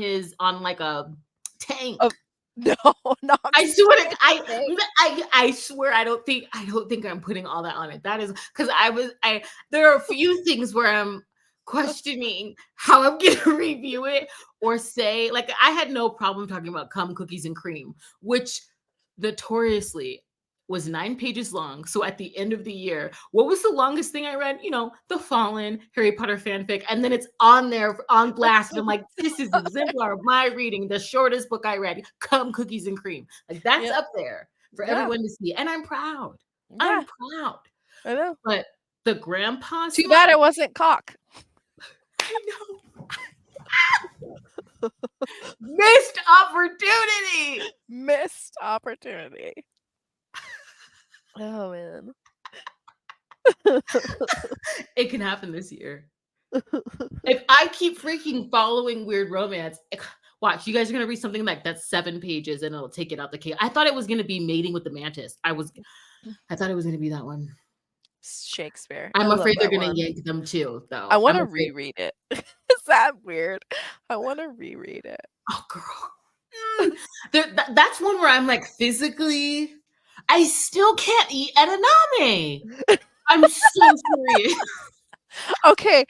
like a tank. Oh, no, not I swear to tank. I swear I don't think I'm putting all that on it. That is because I there are a few things where I'm questioning how I'm gonna review it or say like I had no problem talking about cum cookies and cream, which notoriously was 9 pages long. So at the end of the year, what was the longest thing I read? The Fallen, Harry Potter fanfic. And then it's on there on blast. And I'm like, this is exemplar of my reading, the shortest book I read, Come Cookies and Cream. Like that's Yep. up there for Yeah. everyone to see. And I'm proud. Yeah. I'm proud. I know. But the grandpa Too bad side, it wasn't cock. I know. Missed opportunity. Missed opportunity. Oh man. It can happen this year. If I keep freaking following weird romance, watch, you guys are gonna read something like that's 7 pages and it'll take it out the cake. I thought it was gonna be Mating with the Mantis. I thought it was gonna be that one. Shakespeare. I'm I love afraid they're that gonna one. yank them too, though. I want I'm to afraid. reread it. Is that weird? I want to reread it. Oh, girl. That's one where I'm like physically, I still can't eat edamame. I'm so serious. Okay,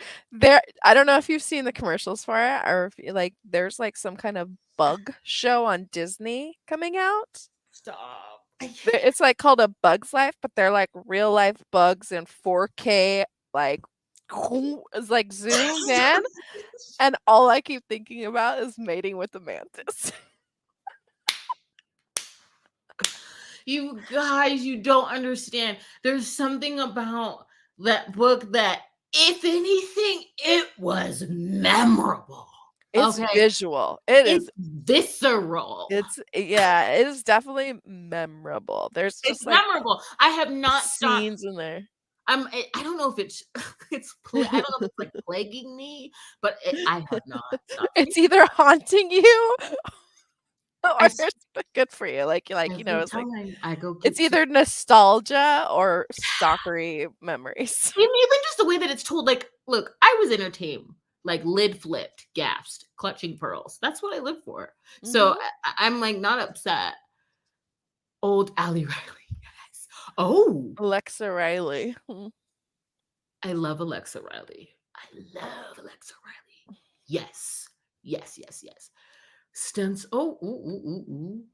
I don't know if you've seen the commercials for it or if like there's like some kind of bug show on Disney coming out. Stop. It's like called A Bug's Life, but they're like real life bugs in 4K, like it's like zoomed in, and all I keep thinking about is mating with the mantis. You guys, you don't understand. There's something about that book that, if anything, it was memorable. It's Okay. visual. It It's is. visceral. Yeah, it is definitely memorable. There's It's just like memorable. I have not stopped. scenes in there. I don't know if it's I don't know if it's like plaguing me, but I have not stopped. It's either haunting you or I it's good for you. Like every it's like time I go get it's either nostalgia or stalkery memories. even just the way that it's told. Like, look, I was entertained, like lid flipped, gasped, clutching pearls. That's what I live for. So I'm like not upset. Old Allie Riley, yes. Oh, Alexa Riley. I love Alexa Riley. I love Alexa Riley. Yes, yes, yes, yes. Stunts. Oh, ooh, ooh, ooh, ooh.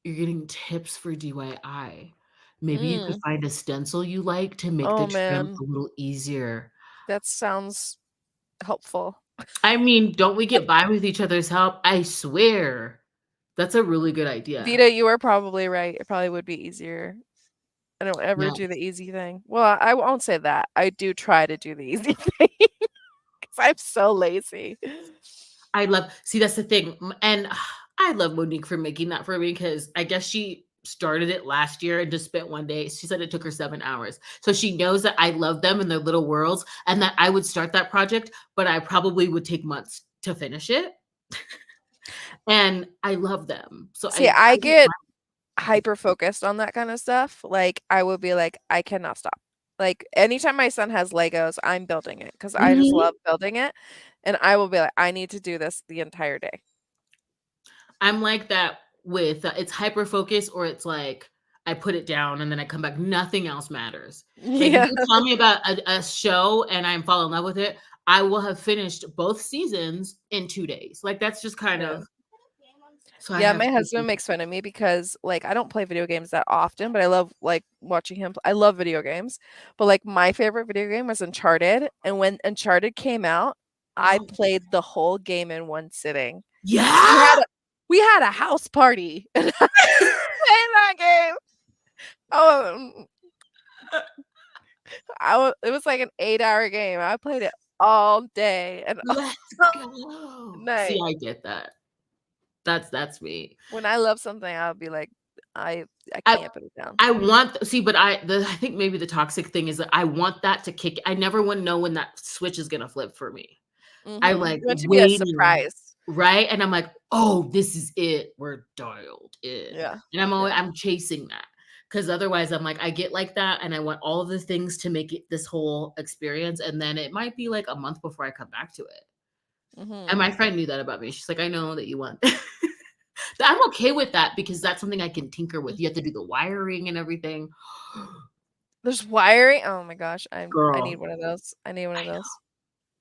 You're getting tips for DIY. Maybe you could find a stencil you like to make the Oh trim man, a little easier. that sounds helpful. I mean, don't we get by with each other's help? I swear. That's a really good idea. Vita, you are probably right. It probably would be easier. I don't ever do the Yes. easy thing. Well, I won't say that. I do try to do the easy thing because I'm so lazy. See, that's the thing. And I love Monique for making that for me, because I guess she started it last year and just spent one day. She said it took her 7 hours. So she knows that I love them and their little worlds, and that I would start that project, but I probably would take months to finish it. And I love them. So See, I get hyper focused on that kind of stuff. Like I will be like, I cannot stop. Like anytime my son has Legos, I'm building it because I just love building it. And I will be like, I need to do this the entire day. I'm like that with it's hyper focus, or it's like I put it down and then I come back. Nothing else matters. Like if Yeah. you tell me about a show and I fall in love with it, I will have finished both seasons in 2 days. Like that's just kind Yeah. of. So I Yeah, have my husband makes fun of me because like I don't play video games that often, but I love like watching him. I love video games, but like my favorite video game was Uncharted, and when Uncharted came out, I played the whole game in one sitting. Yeah. We had a house party and I played that game. Oh, it was like an 8-hour game. I played it all day and Let's all go. See, night. I get that. That's me. When I love something, I'll be like, I I can't put it down. I want see, but I think maybe the toxic thing is that I want that to kick. I never want to know when that switch is gonna flip for me. I'm You like want it to be a waiting, surprise. right? And I'm like, oh, this is it. We're dialed in. Yeah. And I'm chasing that. Because otherwise I'm like, I get like that and I want all of the things to make it this whole experience. And then it might be like a month before I come back to it. And my friend knew that about me. She's like, I know that you want. I'm okay with that because that's something I can tinker with. You have to do the wiring and everything. There's wiring. Oh my gosh, I need Girl, one of those. I need one of those.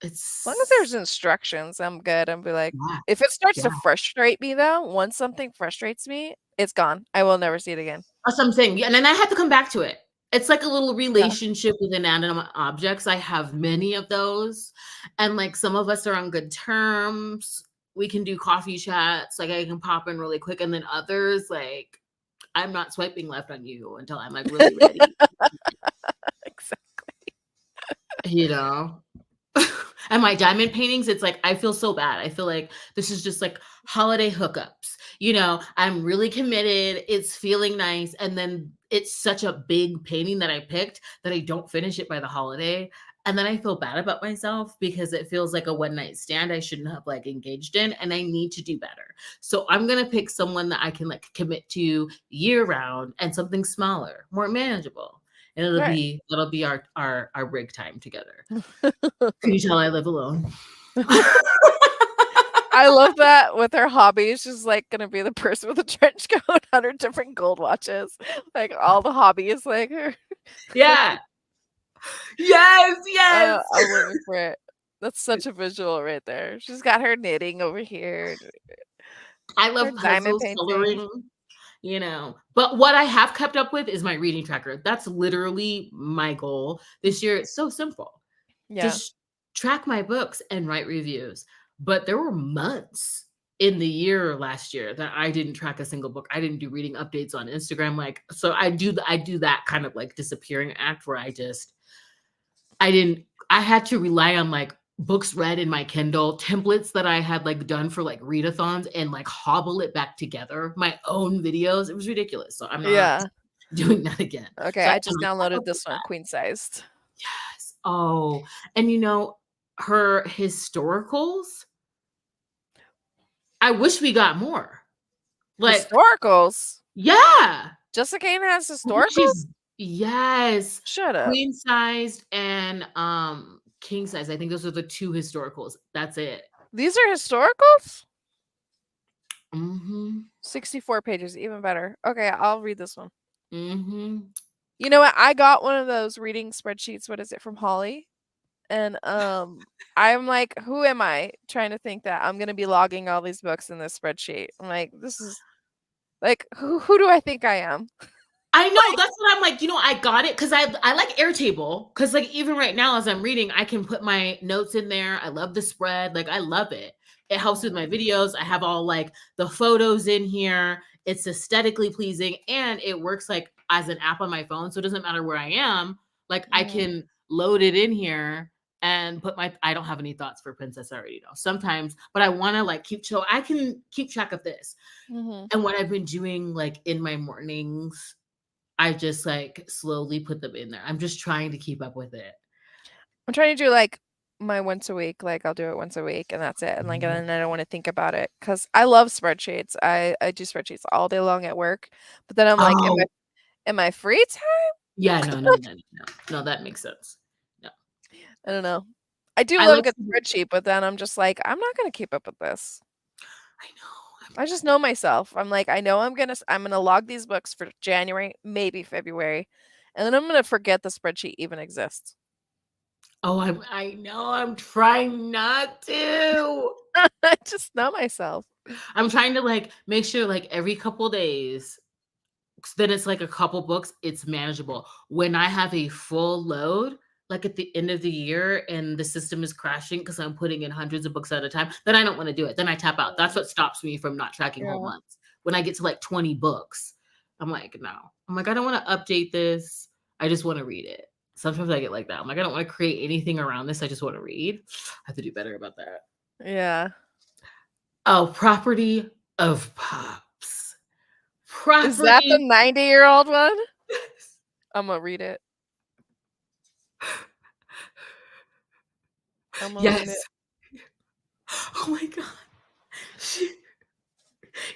it's As long as there's instructions, I'm good. I'll be like, yeah, if it starts to yeah. frustrate me though, once something frustrates me, It's gone. I will never see it again. That's what I'm saying. Yeah, and then I have to come back to it. It's like a little Yeah. relationship with inanimate objects. I have many of those. And like some of us are on good terms. We can do coffee chats. Like I can pop in really quick. And then others, like, I'm not swiping left on you until I'm like really ready, Exactly. you know? And my diamond paintings, it's like I feel so bad. I feel like this is just like holiday hookups. I'm really committed. It's feeling nice. And then it's such a big painting that I picked that I don't finish it by the holiday. And then I feel bad about myself because it feels like a one night stand I shouldn't have like engaged in. And I need to do better. So I'm going to pick someone that I can like commit to year round and something smaller, more manageable. And Right. that'll be our break time together. Can you tell I live alone? I love that with her hobbies. She's like gonna be the person with a trench coat, 100 different gold watches. Like all the hobbies, like her. Yeah. Yes, yes. I'm living for it. That's such a visual right there. She's got her knitting over here, I her love diamond puzzles, paintings. coloring. But what I have kept up with is my reading tracker. That's literally my goal this year. It's so simple. Yeah. Just track my books and write reviews. But there were months in the year last year that I didn't track a single book. I didn't do reading updates on Instagram. Like, so I do that kind of like disappearing act where I had to rely on like books read in my Kindle, templates that I had like done for like readathons and like hobble it back together, my own videos. It was ridiculous. So I'm not Yeah. doing that again. Okay, So I I just can kept downloaded up with this one, that. queen sized. Yes. Oh, and her historicals, I wish we got more. Like, Historicals. yeah. Jessica Kane has I think historicals? yes. Shut up. Queen sized and king size. I think those are the two historicals. That's it. These are historicals? Mm-hmm. 64 pages, even better. Okay, I'll read this one. Mm-hmm. You know what? I got one of those reading spreadsheets. What is it from Holly? And I'm like, who am I trying to think that I'm gonna be logging all these books in this spreadsheet? I'm like, this is like who do I think I am? I know, that's what I'm like, I got it because I like Airtable because like even right now as I'm reading, I can put my notes in there. I love the spread, like I love it. It helps with my videos. I have all like the photos in here. It's aesthetically pleasing and it works like as an app on my phone. So it doesn't matter where I am. Like I Mhm. can load it in here and I don't have any thoughts for Princess. I already know sometimes, but I want to like so I can keep track of this. Mhm. And what I've been doing like in my mornings I just, like, slowly put them in there. I'm just trying to keep up with it. I'm trying to do like my once a week. Like I'll do it once a week and that's it. And like Mhm. and then I don't want to think about it because I love spreadsheets. I do spreadsheets all day long at work. But then I'm like, Oh, in my free yeah, time? no, no, no, no, no. No, that makes sense. No. I don't know. I do I love a like good to do spreadsheet, but then I'm just like, I'm not gonna keep up with this. I know. I just know myself. I'm like, I know I'm gonna log these books for January, maybe February, and then I'm gonna forget the spreadsheet even exists. I know, I'm trying not to. I just know myself. I'm trying to, like, make sure, like, every couple days, then it's, like, a couple books, it's manageable. When I have a full load, like, at the end of the year and the system is crashing because 'cause I'm putting in hundreds of books at a time, then I don't wanna do it, then I tap out. That's what stops me from not tracking whole Yeah. months. When I get to, like, 20 books, I'm like, "No." I'm like, "I don't wanna update this, I just wanna read it." Sometimes I get like that. I'm like, "I don't wanna create anything around this, I just wanna read." I have to do better about that. Yeah. Oh, Property of Pops. Is that the Property 90-year-old one? I'm gonna read it. I'm gonna read Yes. it. Oh my god.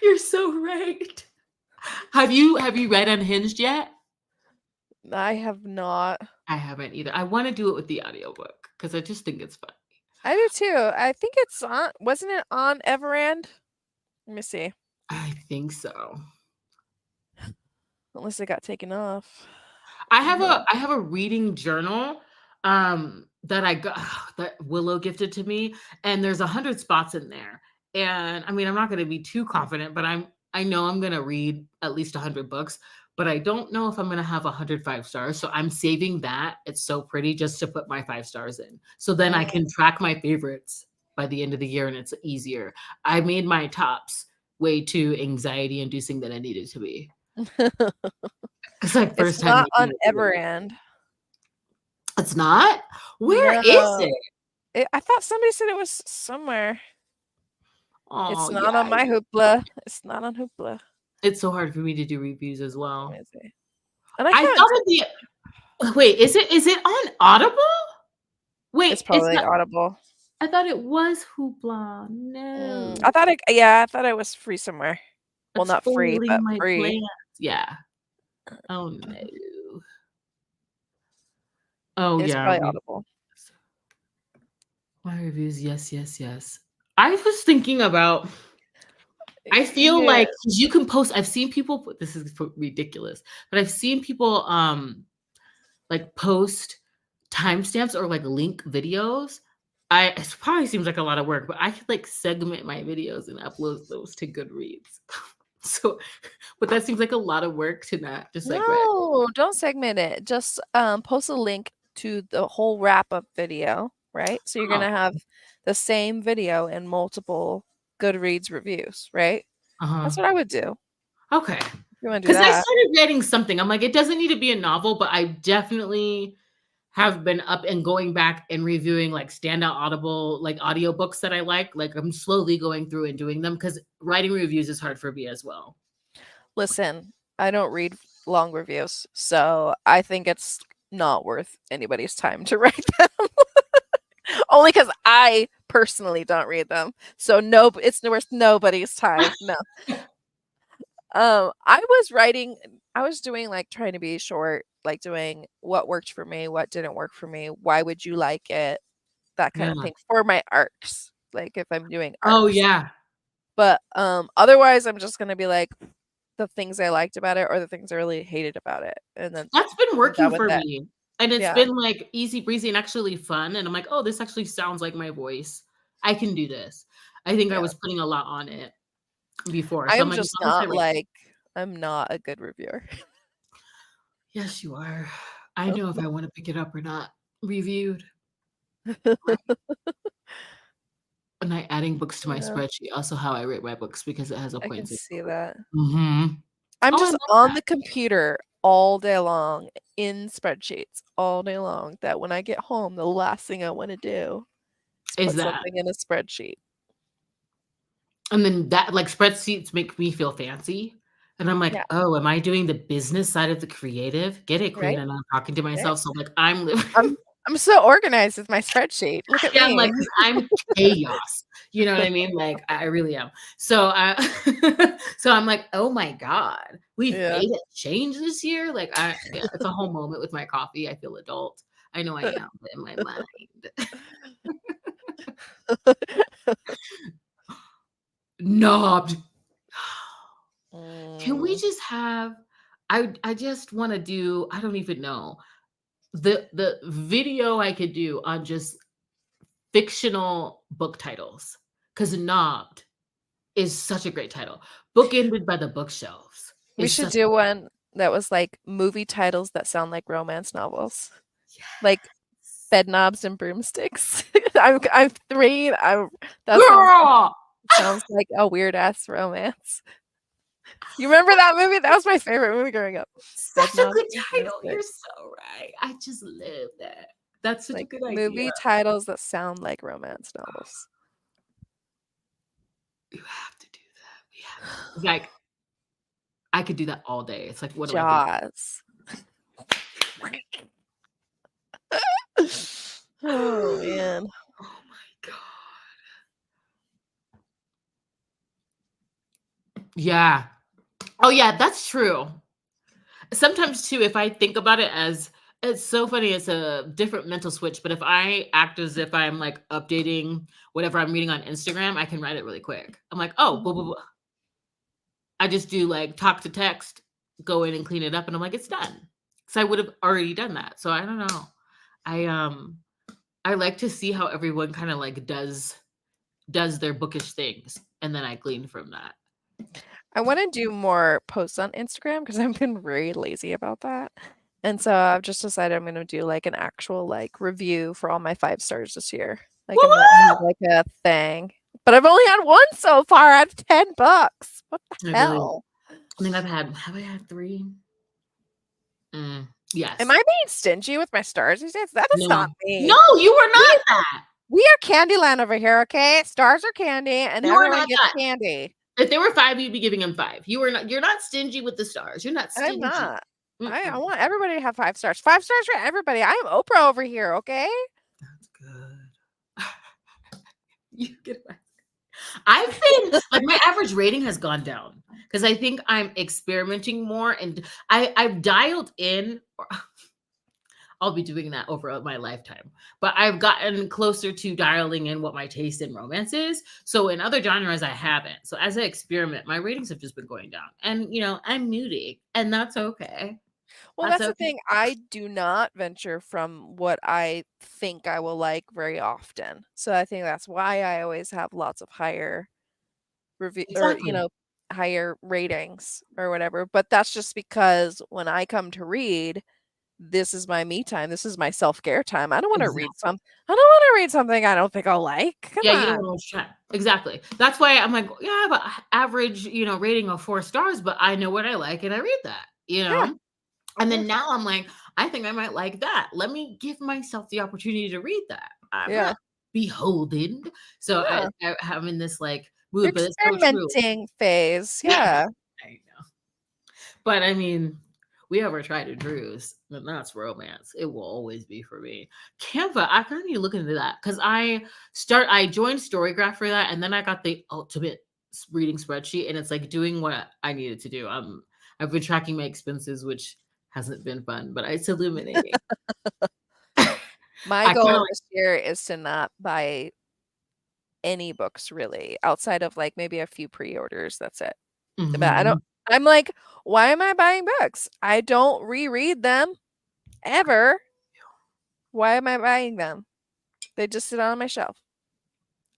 You're so right. Have you read Unhinged yet? I have not. I haven't either. I wanna do it with the audiobook because I just think it's fun. I do too. I think it's on. Wasn't it on Everand? Let me see. I think so. Unless it got taken off. I have a reading journal, that I got that Willow gifted to me, and there's 100 spots in there, and, I mean, I'm not gonna be too confident, but I know I'm gonna read at least 100 books, but I don't know if I'm gonna have 105 stars. So I'm saving that. It's so pretty just to put my 5 stars in. So then I can track my favorites by the end of the year and it's easier. I made my tops way too anxiety inducing than I needed to be. It's like It's first time not making on it. Everend. It's not? Where is No. it? I thought somebody said it was somewhere. Oh It's yeah. not on my Hoopla. It's not on Hoopla. It's so hard for me to do reviews as well. Let me see. And I I haven't thought wait, is it on Audible? It's Wait, it's probably not. Audible. I thought it was Hoopla. No. I thought it was free somewhere. Well, It's not free, spoiling but my free. plans. Yeah. Oh no. Oh It's yeah. probably Audible. My reviews. Yes, yes, yes. I was thinking about. I feel Yeah. like you can post. I've seen people put. This is ridiculous, but I've seen people like post timestamps or like link videos. It probably seems like a lot of work, but I could like segment my videos and upload those to Goodreads. So, but that seems like a lot of work to not just like write. No, don't segment it. Just post a link to the whole wrap-up video, right? So you're Oh, gonna have the same video in multiple Goodreads reviews, right? uh-huh. That's what I would do. Okay. If you want to do Because I that. started writing something. I'm like, it doesn't need to be a novel, but I definitely have been up and going back and reviewing like standout audible like audiobooks that I like. Like I'm slowly going through and doing them because writing reviews is hard for me as well. Listen, I don't read long reviews, so I think it's not worth anybody's time to write them. Only because I personally don't read them. So no, it's worth nobody's time. No. I was doing like trying to be short, like doing what worked for me, what didn't work for me, why would you like it, that kind Yeah. of thing for my arcs. Like if I'm doing Oh arcs. yeah. But otherwise I'm just gonna be like the things I liked about it or the things I really hated about it. And then That's been I'm done working with for that. me. And it's Yeah. been like easy breezy and actually fun. And I'm like, oh, this actually sounds like my voice. I can do this. I think I Yeah. was putting a lot on it before. So I'm I'm like, as just long as I not like, like I'm not a good reviewer. yes, you are. I know if I want to pick it up or not. Reviewed. And I adding books to my Yeah, spreadsheet. Also, how I rate my books because it has a I can point see system. that. Mm-hmm. I'm Oh, I just love on that. the computer all day long in spreadsheets all day long that when I get home, the last thing I want to do is Is put that. something in a spreadsheet. And then that like spreadsheets make me feel fancy. And I'm like, Yeah, oh, am I doing the business side of the creative? Get it, Queen. right? And I'm talking to Right? myself. So I'm like, I'm living. I'm so organized with my spreadsheet. Look at Yeah, I'm like, me. 'cause I'm chaos. You know what I mean? Like, I really am. So so I'm like, oh my God, we've Yeah. made a change this year. Like, yeah, it's a whole moment with my coffee. I feel adult. I know I am, but in my mind. Knobbed. Can we Mm, just have I just want to do, I don't even know. The video I could do on just fictional book titles. Cuz Knobbed is such a great title. Bookended by the Bookshelves we is should such do one that was like movie titles that sound like romance novels. Like Bed Knobs and Broomsticks. I'm three. That girl. sounds like a weird ass romance. You remember that movie? That was my favorite movie growing up. Bed Such a Knobs good and title. You're Broomsticks. so right. I just love that. That's such a Like good idea. movie titles that sound like romance novels. You have to do that. Yeah. Like I could do that all day. It's like one of my favorite. Jaws. Oh man. Oh my god. Yeah. Oh yeah, that's true. Sometimes too, if I think about it as it's so funny, it's a different mental switch, but if I act as if I'm like updating whatever I'm reading on Instagram, I can write it really quick. I'm like, oh, blah, blah, blah. I just do like talk to text, go in and clean it up, and I'm like, it's done. So I would have already done that. So I don't know. I like to see how everyone kind of like does their bookish things, and then I glean from that. I want to do more posts on Instagram because I've been very lazy about that. And so I've just decided I'm going to do like an actual like review for all my 5 stars this year. Like I'm going to have Woo-woo! like a thing. But I've only had one so far out of 10 books. What the I believe. hell? I think have I had 3? Mm, Am yes. I being stingy with my stars these days? That is No. not me. No, you were We not that. we are Candyland over here, okay? Stars are candy and You were everyone not gets that. candy. If there were 5, you'd be giving him 5. You're not stingy with the stars. You're not I'm stingy. not. I Mm-mm. want everybody to have 5 stars. 5 stars for everybody. I am Oprah over here, okay? That's good. You get my I've been like my average rating has gone down because I think I'm experimenting more and I've dialed in. I'll be doing that over my lifetime, but I've gotten closer to dialing in what my taste in romance is. So in other genres, I haven't. So as I experiment, my ratings have just been going down, and I'm muting, and that's okay. Well, That's that's the okay. thing. I do not venture from what I think I will like very often. So I think that's why I always have lots of higher review or, Exactly. higher ratings or whatever. But that's just because when I come to read, this is my me time. This is my self-care time. Exactly. I don't want to read something I don't think I'll like. Come Yeah, you don't on. want to try. Exactly. That's why I'm like, yeah, I have an average, rating of 4 stars, but I know what I like and I read that. Yeah. And Yeah. then now I'm like, I think I might like that. Let me give myself the opportunity to read that. I'm Yeah. not beholden. So Yeah. I'm in this like Your mood, but it's so true. experimenting phase. Yeah. I know. But I mean, we ever try to Drews, then that's romance. It will always be for me. Canva, I kind of need to look into that because I joined Storygraph for that, and then I got the ultimate reading spreadsheet, and it's like doing what I needed to do. I've been tracking my expenses, which hasn't been fun, but it's illuminating. My I kind of goal like, this year is to not buy any books really outside of like maybe a few pre-orders. That's it. But mhm. I'm like, why am I buying books? I don't reread them ever. Why am I buying them? They just sit on my shelf.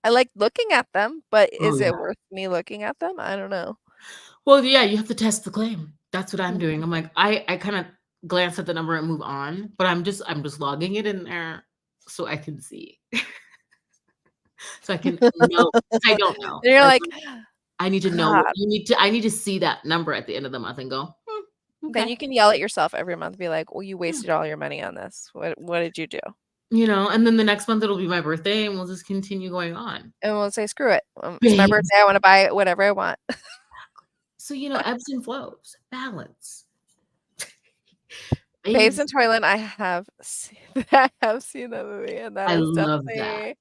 I like looking at them, but Oh is yeah. it worth me looking at them? I don't know. Well, yeah, you have to test the claim. That's what I'm Mhm. doing. I'm like, I kind of glance at the number and move on, but I'm just logging it in there so I can see. So I can know, 'cause I don't know. And you're Like, like, I need to know what God. I need to see that number at the end of the month and go, Then okay. you can yell at yourself every month, be like, well, you Yeah. wasted all your money on this. What did you do? And then the next month it'll be my birthday and we'll just continue going on. And we'll say, screw it. It's my Babes. birthday. I want to buy whatever I want. So, ebbs and flows, balance. Babes Babes, in Toyland, I have seen that movie, and that I is love that. definitely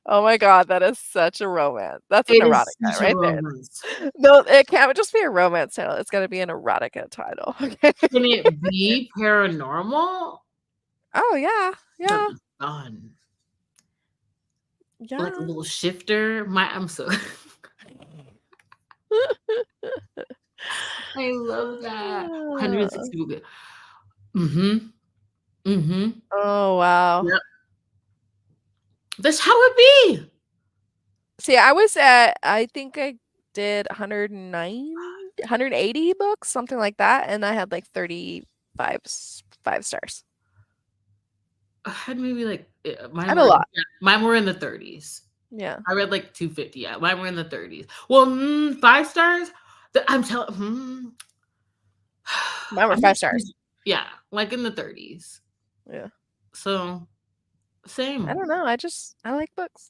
oh my God, that is such a romance. That's an It is erotica such a right there. romance. No, it can't just be a romance title. It's gotta be an erotica title. Okay. Can it be paranormal? Oh yeah, That'd yeah, be fun. Like a yeah. little shifter. I'm so I love that. 160 good. Mhm. Mhm. Oh wow. Yep. That's how it be. See, I think I did 109, 180 books, something like that, and I had like 35 5 stars. I had maybe like I had a lot. mine were in the 30s. Yeah. I read like 250. Yeah, mine were in the 30s. Well, 5 stars. I'm telling. Mine were I'm 5 just stars. yeah, like in the 30s. Yeah. So I same, don't know. I like books.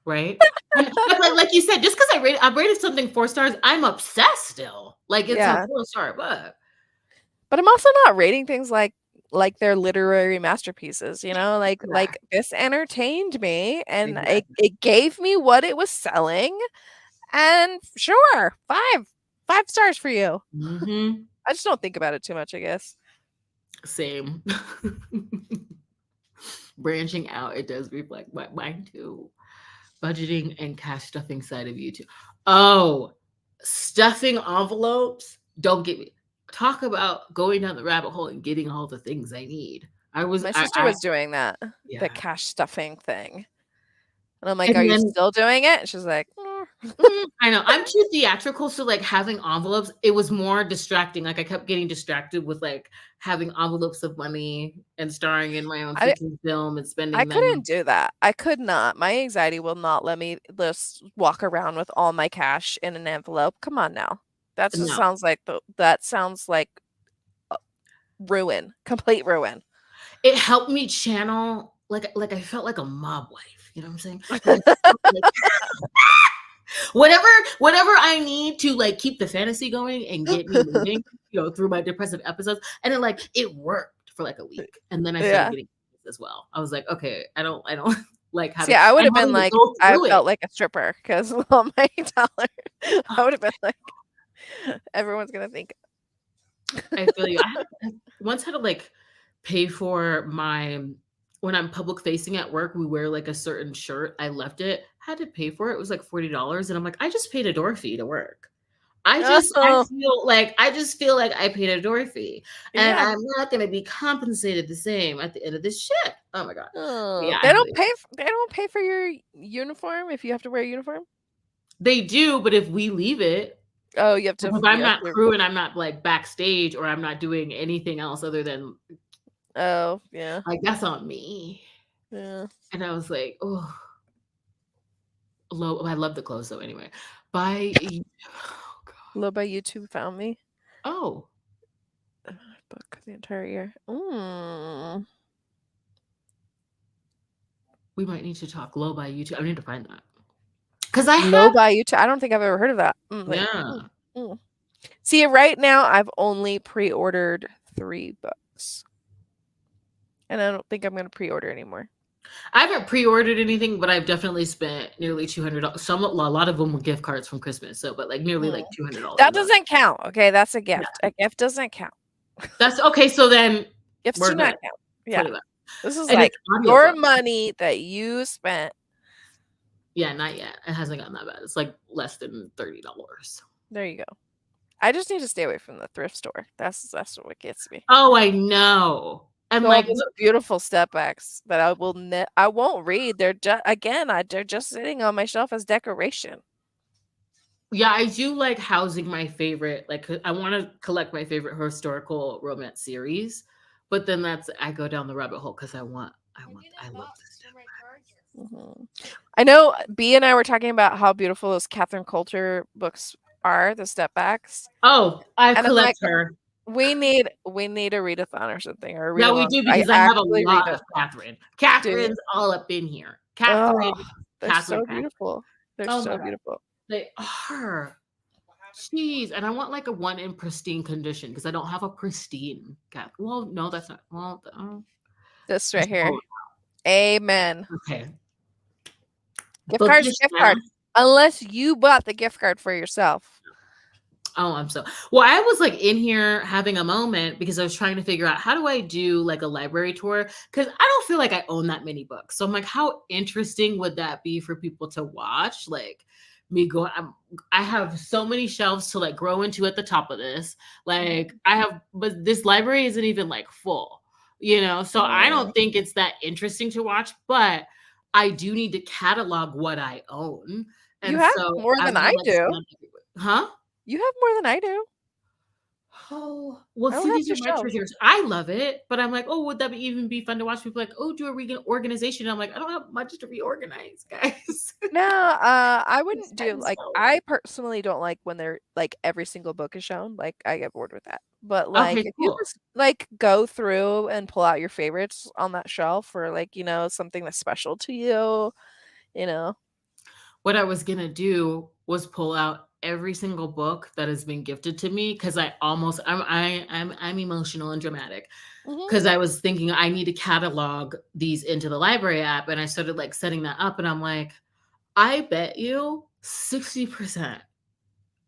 right? And but like you said, just because I rated something 4 stars, I'm obsessed still. Like it's a Yeah. 4-star book. But I'm also not rating things like they're literary masterpieces, like Correct. this entertained me and Exactly. it gave me what it was selling and sure, 5 stars for you. Mhm. I just don't think about it too much, I guess. Same. Branching out, it does reflect mine too. Budgeting and cash stuffing side of you too. Oh, stuffing envelopes. Don't get me. Talk about going down the rabbit hole and getting all the things I need. My sister was doing that, the Yeah. cash stuffing thing. And I'm like, "Are And you then still doing it?" And she's like, "Mm." I know. I'm too theatrical, so, like, having envelopes, it was more distracting, like, I kept getting distracted with, like, having envelopes of money and starring in my own I feature film and I spending them. couldn't do that. I could not. My anxiety will not let me just walk around with all my cash in an envelope. Come on now. No. That sounds like uh, ruin, complete ruin. It helped me channel like, I felt like a mob wife, you know what I'm saying? Like, I felt like whatever whatever I need to, like, keep the fantasy going and get me moving, through my depressive episodes, and then, like, it worked for, like, a week, and then I started Yeah. getting as well. I was like, "Okay, I don't like See, having I would and have been having to like, go I through it." felt like a stripper because all my dollars. I would have been like, everyone's gonna think. I feel you. I once had to, like, pay for my when I'm public facing at work, we wear, like, a certain shirt. I left it, had to pay for it. It was, like, $40, and I'm like, "I just paid a door fee to work." Oh, I just feel like I paid a door fee, and yeah. I'm not gonna be compensated the same at the end of this shit. Oh my god. Oh, Yeah, I feel you. they don't pay for your uniform if you have to wear a uniform? They do, but if we leave it, Oh, like, if you I'm have not to. crew and I'm not, like, backstage or I'm not doing anything else other than Oh, yeah. like, that's on me. Yeah. And I was like, "Oh, low." I love the clothes though anyway. Buy oh god. Low by YouTube found me. Oh, Book the entire year. Mm. we might need to talk low by YouTube. I need to find that. 'Cause I Low have by YouTube. I don't think I've ever heard of that. Wait. yeah. Mm. See, right now I've only pre-ordered 3 books. And I don't think I'm gonna pre-order anymore. I haven't pre-ordered anything, but I've definitely spent nearly $200. A lot of them were gift cards from Christmas, so but, like, nearly, Mm. like, $200 That on doesn't count, okay? That's a yeah. gift. A gift doesn't count. That's okay, so then Gifts we're do not good. count. Yeah. 20 bucks. This is And it's like your audiobook. money that you spent. Yeah, not yet. It hasn't gotten that bad. It's, like, less than $30. There you go. I just need to stay away from the thrift store. That's what gets me. Oh, I know. And, All like, those beautiful step backs that I won't read. They're just sitting on my shelf as decoration. yeah, I do like housing my favorite, like, I wanna collect my favorite historical romance series, but then I go down the rabbit hole because I love this stuff. Mhm. I know B and I were talking about how beautiful those Catherine Coulter books are, the step backs, Oh, I and I'm like, collect her. we need a readathon or something or a read Yeah, we along. do I because I have a actually read lot it. of Catherine. Do Catherine's all up in here. Oh, Catherine, they're Catherine, so Catherine. beautiful. They're Oh so my god, beautiful. they are. Jeez, and I want, like, a one in pristine condition because I don't have a pristine cat. Well, no, that's not well, This right just here. oh, Amen. okay. Gift cards, Bookish gift card. ass. Unless you bought the gift card for yourself. Oh, I'm so well, I was, like, in here having a moment because I was trying to figure out how do I do, like, a library tour because I don't feel like I own that many books. So I'm like, how interesting would that be for people to watch? Like, me going I have so many shelves to, like, grow into at the top of this. Like, I have but this library isn't even, like, full, So I Mm. don't think it's that interesting to watch, but I do need to catalog what I own, You and have so more I than wanna, I like, do. scan everywhere. Huh? You have more than I do. Oh, well, I don't see, have these 2 are my shelves. treasures. I love it, but I'm like, oh, would that even be fun to watch? People like, oh, do a organization. I'm like, I don't have much to reorganize, guys. No, I It's wouldn't set do in like stone. I personally don't like when they're like every single book is shown. Like I get bored with that. But like Okay, if you cool. just like go through and pull out your favorites on that shelf for like, something that's special to you, you know. What I was gonna do was pull out every single book that has been gifted to me because I'm emotional and dramatic. Mhm. Because I was thinking I need to catalog these into the library app, and I started like setting that up, and I'm like, I bet you 60%.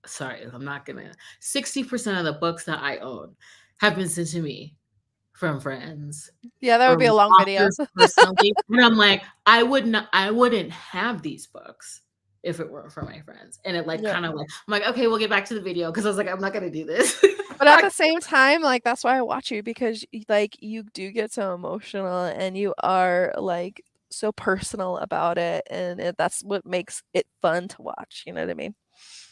Sorry, I'm not gonna 60% of the books that I own have been sent to me from friends Yeah, that would or be a long video. authors personally, and I'm like, I wouldn't have these books if it weren't for my friends, and it, like, Yeah. kinda like I'm like, "Okay, we'll get back to the video because I was like, "I'm not gonna do this." But at the same time, like that's why I watch you because like you do get so emotional and you are like so personal about it, and that's what makes it fun to watch. You know what I mean?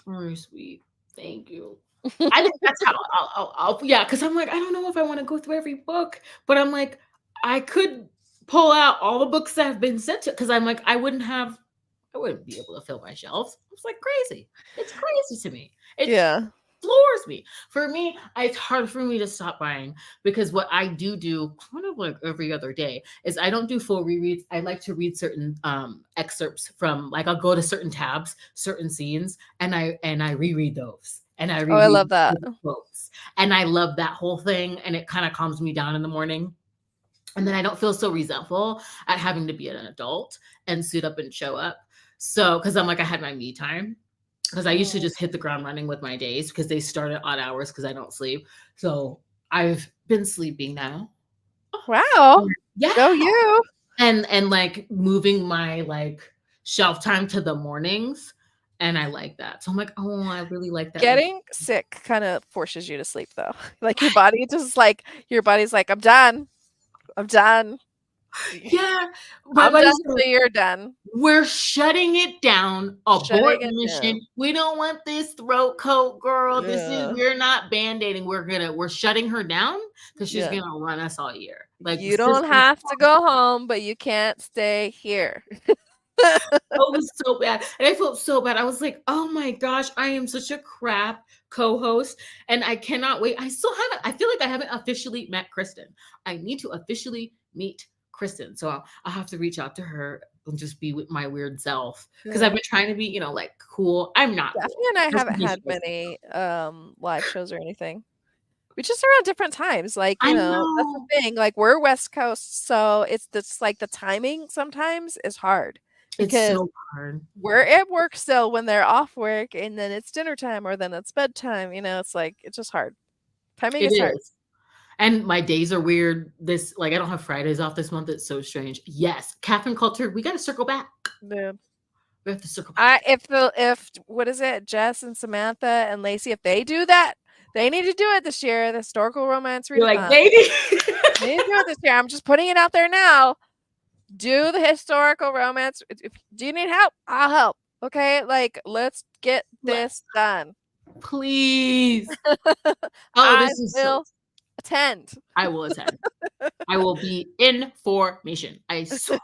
Very sweet. Thank you. I think that's how yeah, because I'm like, I don't know if I want to go through every book, but I'm like, I could pull out all the books that have been sent to, because I'm like, I wouldn't be able to fill my shelves. It's like crazy. It's crazy to me. It Yeah. floors me. For me, it's hard for me to stop buying, because what I do kind of like every other day is I don't do full rereads. I like to read certain excerpts from, like, I'll go to certain tabs, certain scenes, and I reread those. And I Oh, I reread love that. the quotes. And I love that whole thing. And it kind of calms me down in the morning. And then I don't feel so resentful at having to be an adult and suit up and show up. So, because I'm like, I had my me time, because I used to Mm. just hit the ground running with my days, because they start at odd hours because I don't sleep. So I've been sleeping now. Wow. Yeah. Go you. And like moving my like shelf time to the mornings. And I like that. So I'm like, oh, I really like that. Getting sick kind of forces you to sleep though. Like your body just like your body's like, I'm done. I'm done. Yeah. My I'm done body's till you're done. we're shutting it down. Abort Shutting it mission. down. We don't want this throat coat, girl. Yeah. We're not band-aiding. We're shutting her down, because she's Yeah. gonna run us all year. Like the You don't system. have to go home, but you can't stay here. Oh, it was so bad. And I felt so bad. I was like, oh my gosh, I am such a crap co-host. And I cannot wait. I feel like I haven't officially met Kristen. I need to officially meet Kristen. So I'll have to reach out to her and just be with my weird self. Because Yeah. I've been trying to be, like cool. I'm not Daphne cool. and I Kristen haven't thinks had she is cool. many live shows or anything. We just around different times. Like, I that's the know. thing. Like we're West Coast, so it's this like the timing sometimes is hard It's because so hard. we're at work still when they're off work and then it's dinner time or then it's bedtime. It's like it's just hard. Timing It is hard. is. And my days are weird. Like, I don't have Fridays off this month. It's so strange. Yes, Catherine Culture. We got to circle back. Dude. We have to circle back. If what is it, Jess and Samantha and Lacey, if they do that, they need to do it this year. The historical romance You're like, readathon. baby. They need to do it this year. I'm just putting it out there now. Do the historical romance. Do you need help? I'll help. Okay, like let's get this done. Please. Oh, I this is so. will attend. I will attend. I will be information. I swear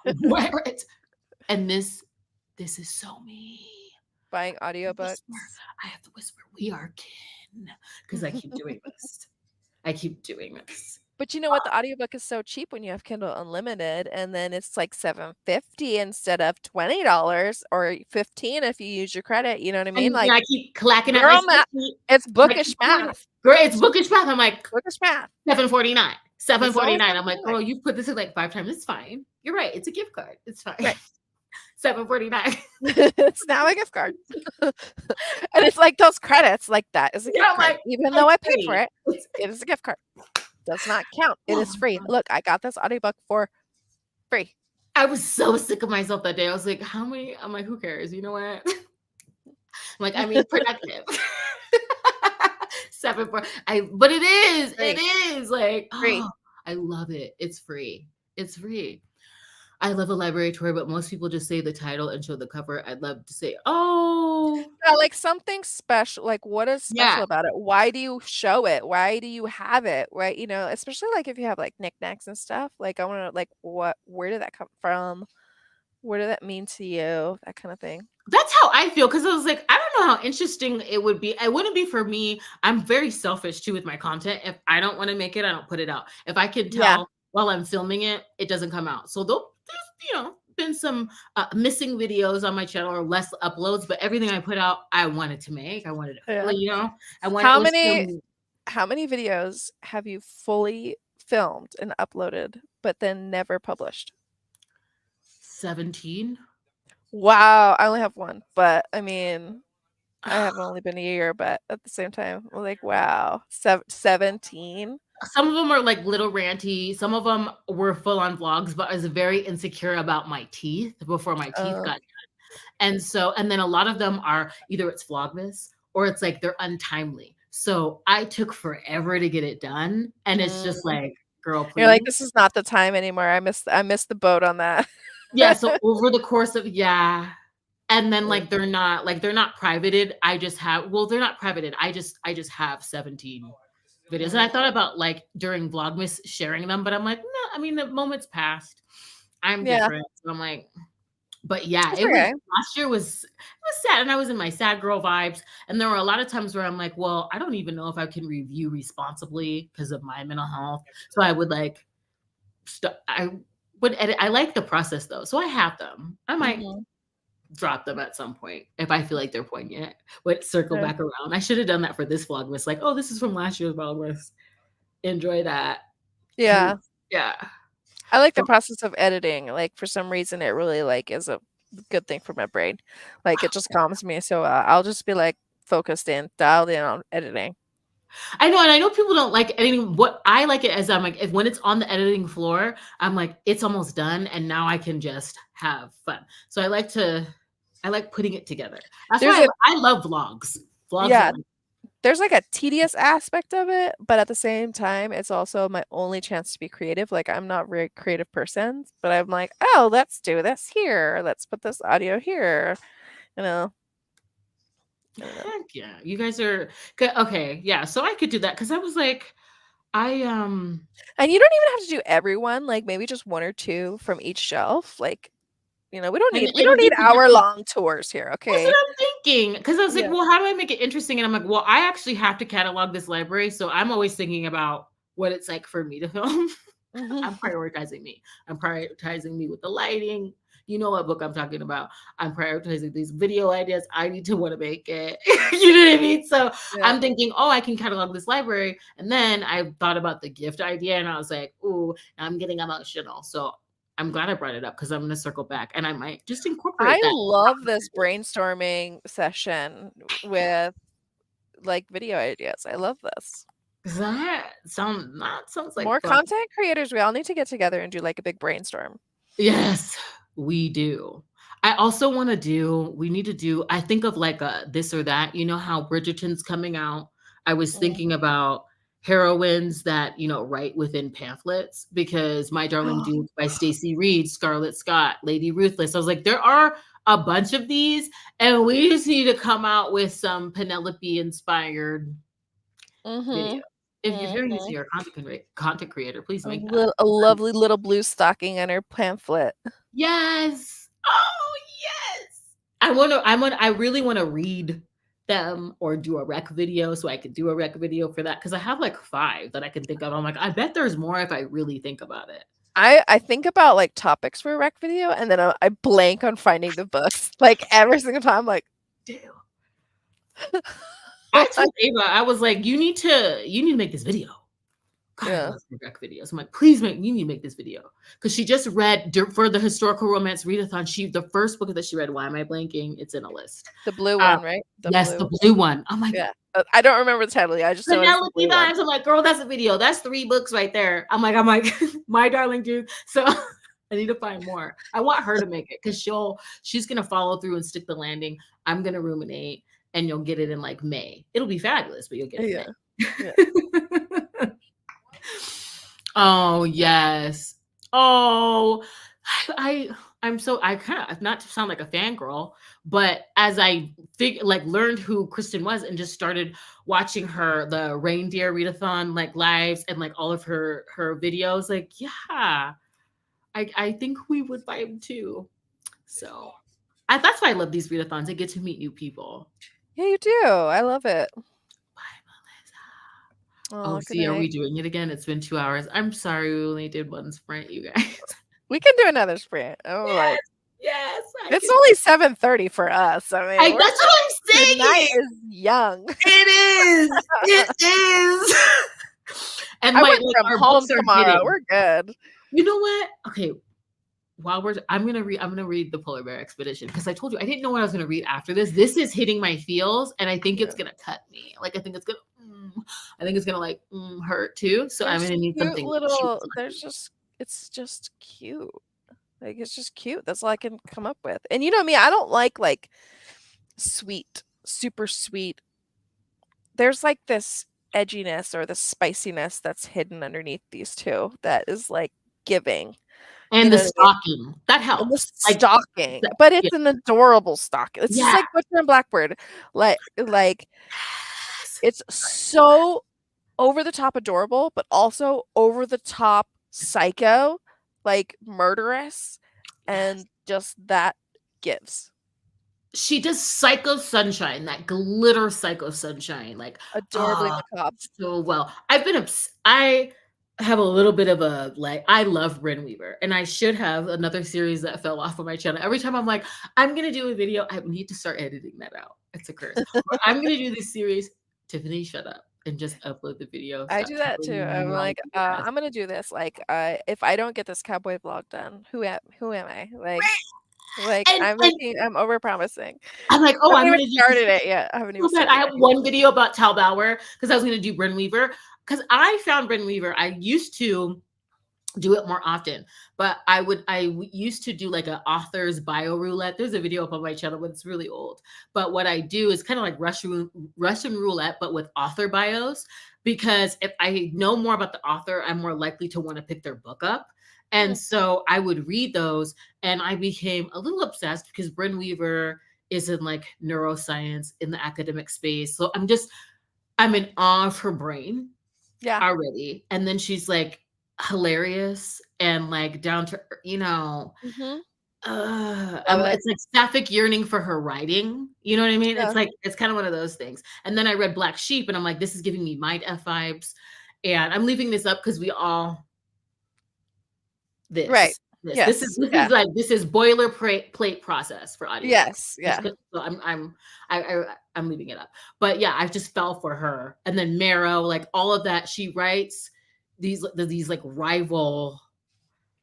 it. And this is so me. Buying audiobooks. Whisper. I have to whisper. We are kin, because I keep doing this. I keep doing this. But you know what? The audiobook is so cheap when you have Kindle Unlimited, and then it's like $7.50 instead of $20 or 15 if you use your credit. You know what I mean? And Like, I keep clacking at my girl math. spreadsheet. It's I bookish keep doing it. math. Girl, it's bookish math. I'm like, Bookish math. $7.49. It's only $7.49. I'm like, $7.49. girl, you've put this in like 5 times. It's fine. You're right. It's a gift card. It's fine. Right. $7.49. It's now a gift card. And it's like those credits, like that is a gift Yeah, card. like, Even though I paid free. for it, it is a gift card. Does not count. It is free. Look, I got this audiobook for free. I was so sick of myself that day. I was like, how many? I'm like, who cares? You know what? I'm like, I mean, productive. 7 4. But it is. Free. It is like, Free. oh, I love it. It's free. It's free. I love a library tour, but most people just say the title and show the cover. I'd love to say, oh, Yeah, like something special. Like, what is yeah, special about it? Why do you show it? Why do you have it? Right? Especially like if you have like knickknacks and stuff. Like, I want to like, where did that come from? What did that mean to you? That kind of thing. that's how I feel. Because I was like, I don't know how interesting it would be. It wouldn't be for me. I'm very selfish too with my content. If I don't want to make it, I don't put it out. If I can Yeah. tell while I'm filming it, it doesn't come out. So there's been some missing videos on my channel or less uploads, but everything I put out, I wanted to make. I wanted to, I wanted. How many videos have you fully filmed and uploaded, but then never published? 17. Wow, I only have one, but I mean, I haven't only been a year, but at the same time, I'm like, wow, 17. Some of them are like little ranty. Some of them were full on vlogs, but I was very insecure about my teeth before my teeth got done. And then a lot of them are either it's vlogmas or it's like they're untimely. So I took forever to get it done. And it's just like, girl, please. You're like, this is not the time anymore. I missed the boat on that. Yeah, so over the course of and then Yeah. they're not privated. I just have they're not privated. I just have 17 videos. And I Mhm. thought about like during Vlogmas sharing them, but I'm like, no, I mean the moment's passed. I'm Yeah, different. So I'm like, but yeah, it's it was okay. last year was sad and I was in my sad girl vibes. And there were a lot of times where I'm like, well, I don't even know if I can review responsibly because of my mental health. So I would like I would edit. I like the process though. So I have them. I might Mhm. drop them at some point if I feel like they're poignant. But circle Yeah. back around. I should have done that for this vlogmas. Like, oh, this is from last year's vlogmas. Enjoy that. Cause Yeah. yeah. I like the But process of editing. Like for some reason, it really like is a good thing for my brain. Like it just calms me. So I'll just be like focused in, dialed in on editing. I know, and I know people don't like editing. What I like it as I'm like, if when it's on the editing floor, I'm like, it's almost done, and now I can just have fun. So I like putting it together. That's There's why a I love vlogs. Vlogs are yeah, like, there's like a tedious aspect of it, but at the same time, it's also my only chance to be creative. Like I'm not a very creative person, but I'm like, oh, let's do this here. Let's put this audio here. You know, I don't know. heck yeah, you guys are good. Okay, yeah. So I could do that because I was like, I And you don't even have to do everyone. Like maybe just one or two from each shelf. Like and we it'll don't be need the hour different. long tours here. That's what Okay. I'm thinking. Because I was like, Yeah. well, how do I make it interesting? And I'm like, well, I actually have to catalog this library, so I'm always thinking about what it's like for me to film. Mhm. I'm prioritizing me. I'm prioritizing me with the lighting. You know what book I'm talking about. I'm prioritizing these video ideas. I need to want to make it. You know what I mean? So Yeah. I'm thinking, oh, I can catalog this library. And then I thought about the gift idea and I was like, ooh, I'm getting emotional. So I'm glad I brought it up because I'm going to circle back and I might just I incorporate that. love this brainstorming session with like video ideas. I love this. That sounds like More fun. content creators, we all need to get together and do like a big brainstorm. Yes, we do. I also want to do, we need to do, I think of like a this or that. You know how Bridgerton's coming out? I was Mm. thinking about heroines that, write within pamphlets because My Darling Duke by Stacey Reed, Scarlett Scott, Lady Ruthless. I was like, there are a bunch of these, and we just need to come out with some Penelope inspired video. Mhm. If you're hearing this and Mhm. you're a content creator, please A make that. little, a lovely little blue stocking on her pamphlet. Yes. Oh, yes. I really want to read them or do a rec video so I could do a rec video for that because I have like 5 that I can think of. I'm like, I bet there's more if I really think about it. I think about like topics for a rec video and then I blank on finding the books. Like every single time, like, Damn. I told Ava, I was like, you need to make this video. God, I yeah, love rec videos. I'm like, please you need to make this video. Because she just read for the historical romance readathon. The first book that she read, why am I blanking? It's in a list. the blue Uh, one, right? The yes, the blue. blue one. Oh my God. Yeah. I don't remember the title. Yeah, I just know it's the Penelope blue one. Dimes. I'm like, girl, that's a video. That's 3 books right there. I'm like, My Darling Duke. So I need to find more. I want her to make it because she's gonna follow through and stick the landing. I'm gonna ruminate, and you'll get it in like May. It'll be fabulous, but you'll get it in Yeah. Yeah. May. Oh yes. Oh, I I kind of, not to sound like a fangirl, but as I learned who Kristen was and just started watching the reindeer readathon like lives and like all of her videos, like yeah, I think we would vibe too. So that's why I love these readathons. I get to meet new people. Yeah, you do. I love it. Bye, Melissa. Oh, Oh, good see, are we night. doing it again? It's been 2 hours. I'm sorry we only did one sprint, you guys. We can do another sprint. Oh, Yes, like yes, I it's can. only 7:30 for us. I mean, That's what I'm the night saying. is young. It is. It is. And I my work like from our home books are tomorrow. hitting. We're good. You know what? Okay, I'm gonna read the Polar Bear Expedition because I told you I didn't know what I was gonna read after this. This is hitting my feels, and I think Yeah. it's gonna cut me. Like I think it's gonna like hurt too. So I'm There's gonna need cute something cute. little it's just cute. Like it's just cute. That's all I can come up with. And you know me, I don't like sweet, super sweet. There's like this edginess or the spiciness that's hidden underneath these two that is like giving. You And the know what I mean? stocking, that And the helps. Like, stocking, but yeah. it's an adorable stocking. It's just Yeah. like Butcher and Blackbird. Like Yes. it's so over the top adorable, but also over the top psycho, like murderous, Yes. and just that gives. She does Psycho Sunshine, that glitter Psycho Sunshine, like, Adorably ah, macabre. so well. I have a little bit of a, like, I love Bryn Weaver, and I should have another series that fell off of my channel. Every time I'm like, "I'm gonna do a video," I need to start editing that out. It's a curse. But I'm gonna do this series, Tiffany, shut up, and just upload the video. I Stop do that telling too. me I'm my like, BS. I'm gonna do this. Like, if I don't get this cowboy vlog done, who am I? Like And I'm over promising. I'm like, I "Oh, haven't I'm even gonna do this." started it yet. I haven't even So bad. I started have it. one video about Tal Bauer because I was going to do Bryn Weaver because I found Bryn Weaver. I used to do it more often, but used to do like an author's bio roulette. There's a video up on my channel, but it's really old. But what I do is kind of like Russian roulette, but with author bios, because if I know more about the author, I'm more likely to want to pick their book up. Hmm. And so I would read those, and I became a little obsessed because Bryn Weaver is in like neuroscience in the academic space. So I'm in awe of her brain Yeah. already. And then she's like hilarious and like down to, Hmm. I'm Love it. it's like sapphic yearning for her writing. You know what I mean? It's Yeah. like it's kind of one of those things. And then I read Black Sheep and I'm like, this is giving me Mind F vibes. And I'm leaving this up because we all Right. this. Yes. This is Yeah. like this is boilerplate plate process for audiobooks. Yes. Just Yeah. 'cause so I'm leaving it up. But yeah, I just fell for her. And then Marrow, like all of that, she writes these like rival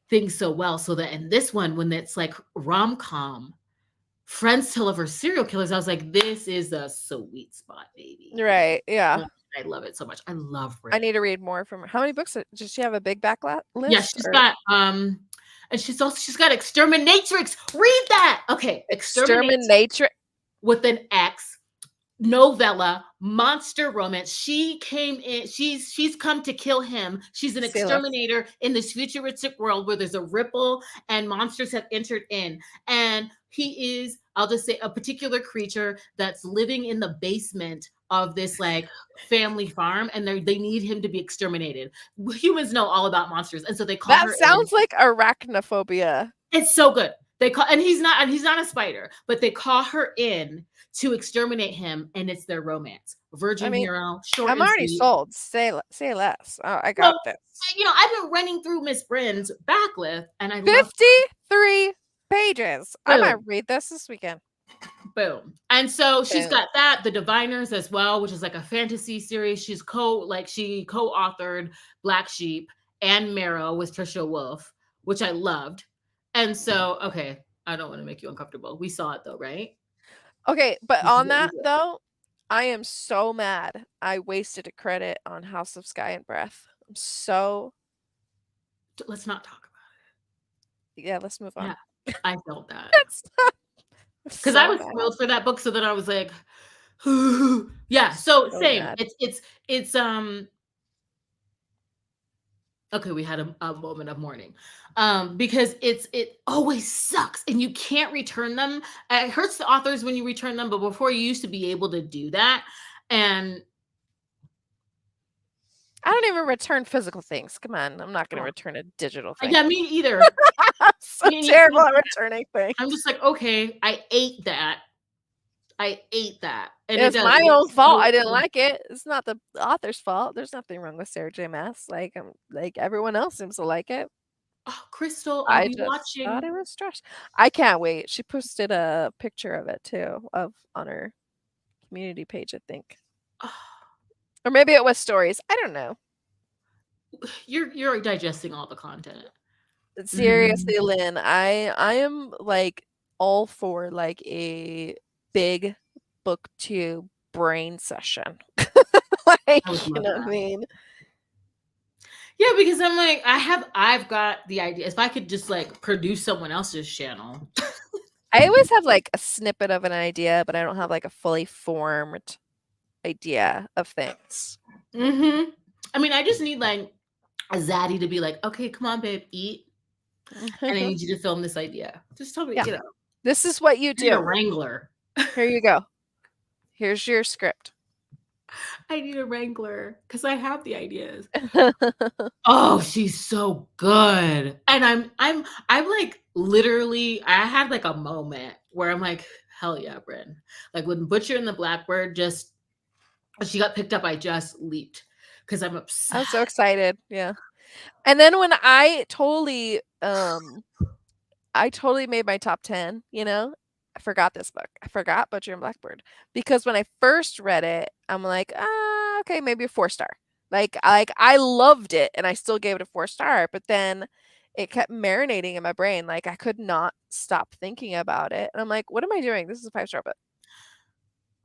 things so well. So that in this one, when it's like rom-com, friends to lovers, serial killers, I was like, this is the sweet spot, baby. Right. Yeah. Oh, I love it so much. I love I Bryn. need to read more from her. How many books does she have? A big backlot Yeah, list she's or got and she's got Exterminatrix. Read that. Okay, Exterminatrix exterminatrix? with an X, novella, monster romance. She came in, she's come to kill him. She's an Say less. exterminator in this futuristic world where there's a ripple and monsters have entered in. And he is, I'll just say, a particular creature that's living in the basement of this like family farm, and they need him to be exterminated. Humans know all about monsters, and so they call That her in. sounds like arachnophobia. It's so good. They call, and he's not a spider, but they call her in to exterminate him, and it's their romance. I Virgin mean, hero, short I'm and already sweet. sold. Say less. Oh, I got Well, this. I've been running through Miss Bryn's backlist, and I love 53 pages. I might boom, read this weekend. boom. And so she's Boom. got that, The Diviners as well, which is like a fantasy series. She co-authored Black Sheep and Marrow with Trisha Wolfe, which I loved. And so, okay, I don't want to make you uncomfortable. We saw it though, right? Okay, but This is on what we that did. though, I am so mad I wasted a credit on House of Sky and Breath. I'm so Let's not talk about yeah, let's move it. on. Yeah, I felt that That's because I so was mad. thrilled for that book. So then I was like, yeah. So So same. mad. It's okay. We had a moment of mourning, because it always sucks, and you can't return them. It hurts the authors when you return them, but before you used to be able to do that, and I don't even return physical things. Come on, I'm not gonna oh, return a digital thing. yeah, me either. I'm so Me terrible at either. returning I'm things. just like, okay, I ate that. I ate that, and it It's does. my It own is fault. so I didn't good. like it. It's not the author's fault. There's nothing wrong with Sarah J. Maas. Like everyone else seems to like it. Oh, Crystal, I'll I be just thought watching. it was trash. I can't wait. She posted a picture of it too, of on her community page, I think. Or maybe it was stories. I don't know. You're digesting all the content. Mhm. Seriously, Lynn, I am like all for like a big booktube brain session. I would Like, you love know what I that. mean? Yeah, because I'm like, I've got the idea. If I could just like produce someone else's channel. I always have like a snippet of an idea, but I don't have like a fully formed idea of things. I mean, I just need like a zaddy to be like, okay, come on, babe, eat. and I need you to film this idea. Just tell me, Yeah. This is what you I need a do. wrangler. Here you go. Here's your script. I need a wrangler because I have the ideas. Oh, she's so good. And I'm like literally I had like a moment where I'm like, hell yeah, Bryn. Like when Butcher and the Blackbird just she got picked up, I just leaped because I'm I obsessed. was so excited. Yeah. And then when I totally made my top 10, I forgot this book. I forgot Butcher and Blackbird because when I first read it, I'm like, okay, maybe a 4-star. Like I loved it and I still gave it a 4-star, but then it kept marinating in my brain. Like I could not stop thinking about it. And I'm like, what am I doing? This is a 5-star book.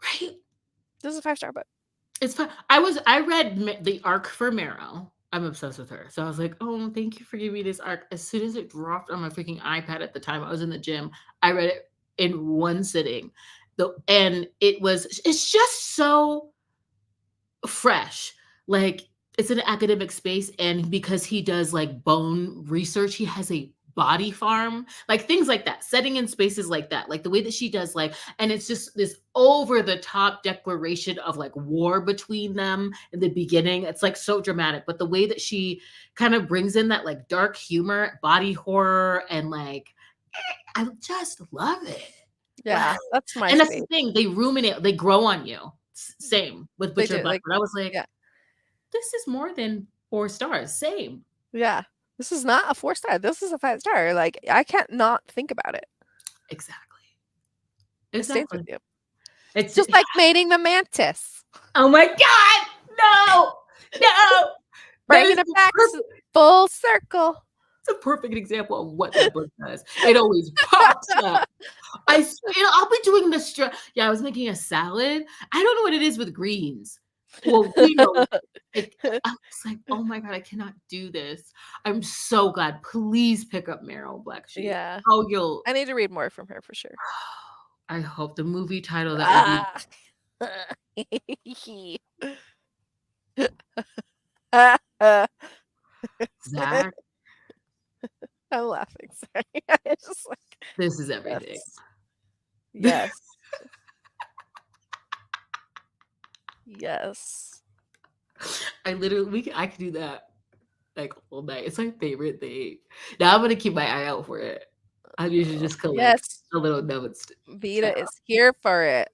Right? This is a 5-star book. It's fun. I read the arc for Marrow. I'm obsessed with her. So I was like, oh, thank you for giving me this arc. As soon as it dropped on my freaking iPad at the time, I was in the gym. I read it in one sitting. And it's just so fresh. Like it's an academic space. And because he does like bone research, he has a body farm, like things like that, setting in spaces like that, like the way that she does, like, and it's just this over the top declaration of like war between them in the beginning. It's like so dramatic, but the way that she kind of brings in that like dark humor, body horror, and like, I just love it. Yeah, that's my And that's space. the thing, they ruminate, they grow on you. Same with They Butcher do. and Like, Blackbird. I was like, yeah. this is more than 4 stars. Same. Yeah. This is not a 4-star. This is a 5-star. Like I can't not think about it. Exactly. It stays with Exactly. you. It's Just like mating the mantis. oh my god, no, no. That is Bringing it back full circle. it's a perfect example of what that book does. It always pops up. I'll be doing this. Yeah, I was making a salad. I don't know what it is with greens. Well, like, I was like, oh my god, I cannot do this. I'm so glad. Please pick up Meryl Black Sheep. Yeah. Oh, you'll. I need to read more from her for sure. I hope the movie title that will be Zach. I'm laughing. Sorry. It's just like This is everything. yes. Yes. Yes. I could do that like all night. It's my favorite thing. Now I'm gonna keep my eye out for it. I usually just collect Yes. the little notes. Vita is here for it.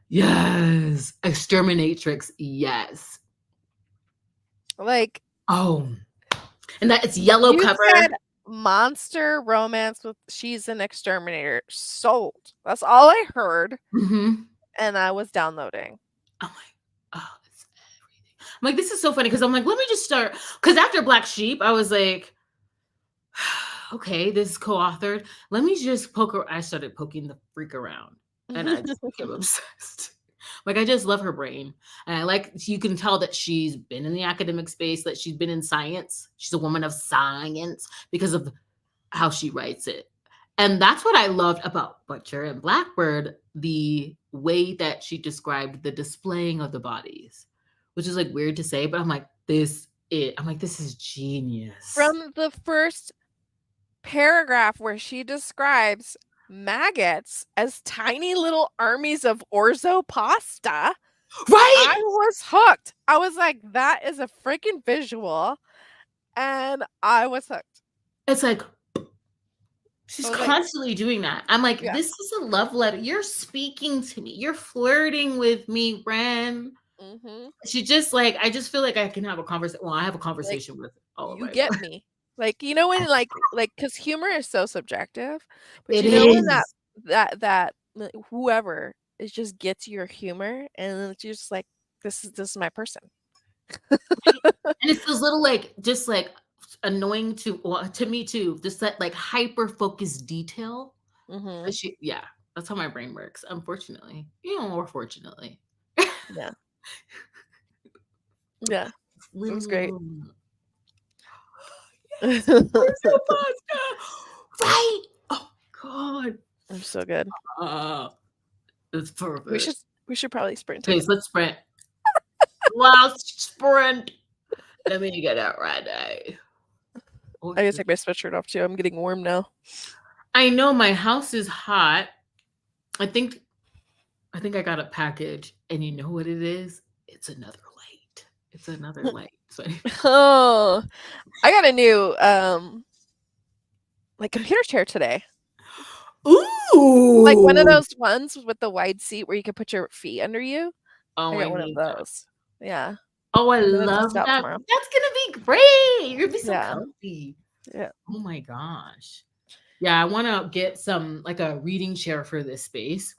Yes. Exterminatrix, yes. Like Oh. And that it's yellow you cover. said monster romance with she's an exterminator. Sold. That's all I heard. Mhm. And I was downloading. I'm like, oh, it's everything. I'm like, this is so funny because I'm like, let me just start. Because after Black Sheep, I was like, okay, this is co-authored. Let me just I started poking the freak around. And I just became obsessed. Like I just love her brain. And I like you can tell that she's been in the academic space, that she's been in science. She's a woman of science because of how she writes it. And that's what I loved about Butcher and Blackbird, the way that she described the displaying of the bodies, which is like weird to say, but I'm like, this is genius. From the first paragraph where she describes maggots as tiny little armies of orzo pasta. Right? I was hooked. I was like, that is a freaking visual. And I was hooked. It's like, she's constantly doing that. I'm like, yeah. This is a love letter. You're speaking to me. You're flirting with me, Bren. Mm-hmm. She just like, I just feel like I can have a conversation. Well, I have a conversation with all of you my get me. Like, you know, when like because humor is so subjective, but it you know when is. that whoever it just gets your humor and it's just like this is my person. And it's those little like just like annoying to me too. Just that like hyper focused detail. Mm-hmm. That's how my brain works. Unfortunately, or fortunately. Yeah. Yeah. It was great. Yes, right. Oh god. I'm so good. It's perfect. We should probably sprint. Okay, let's sprint. Last sprint. Let me get it ready. Oh, I gotta take my sweatshirt off too. I'm getting warm now. I know my house is hot. I think I got a package, and you know what it is? It's another light. It's another light. So Oh, I got a new like computer chair today. Like one of ooh. those ones with the wide seat where you can put your feet under you. Oh, I I got one of need that. those. Yeah. Oh, I I'm gonna test love it out that. tomorrow. That's gonna be great. You're gonna be so Yeah. comfy. Yeah. Oh my gosh. Yeah, I want to get some like a reading chair for this space.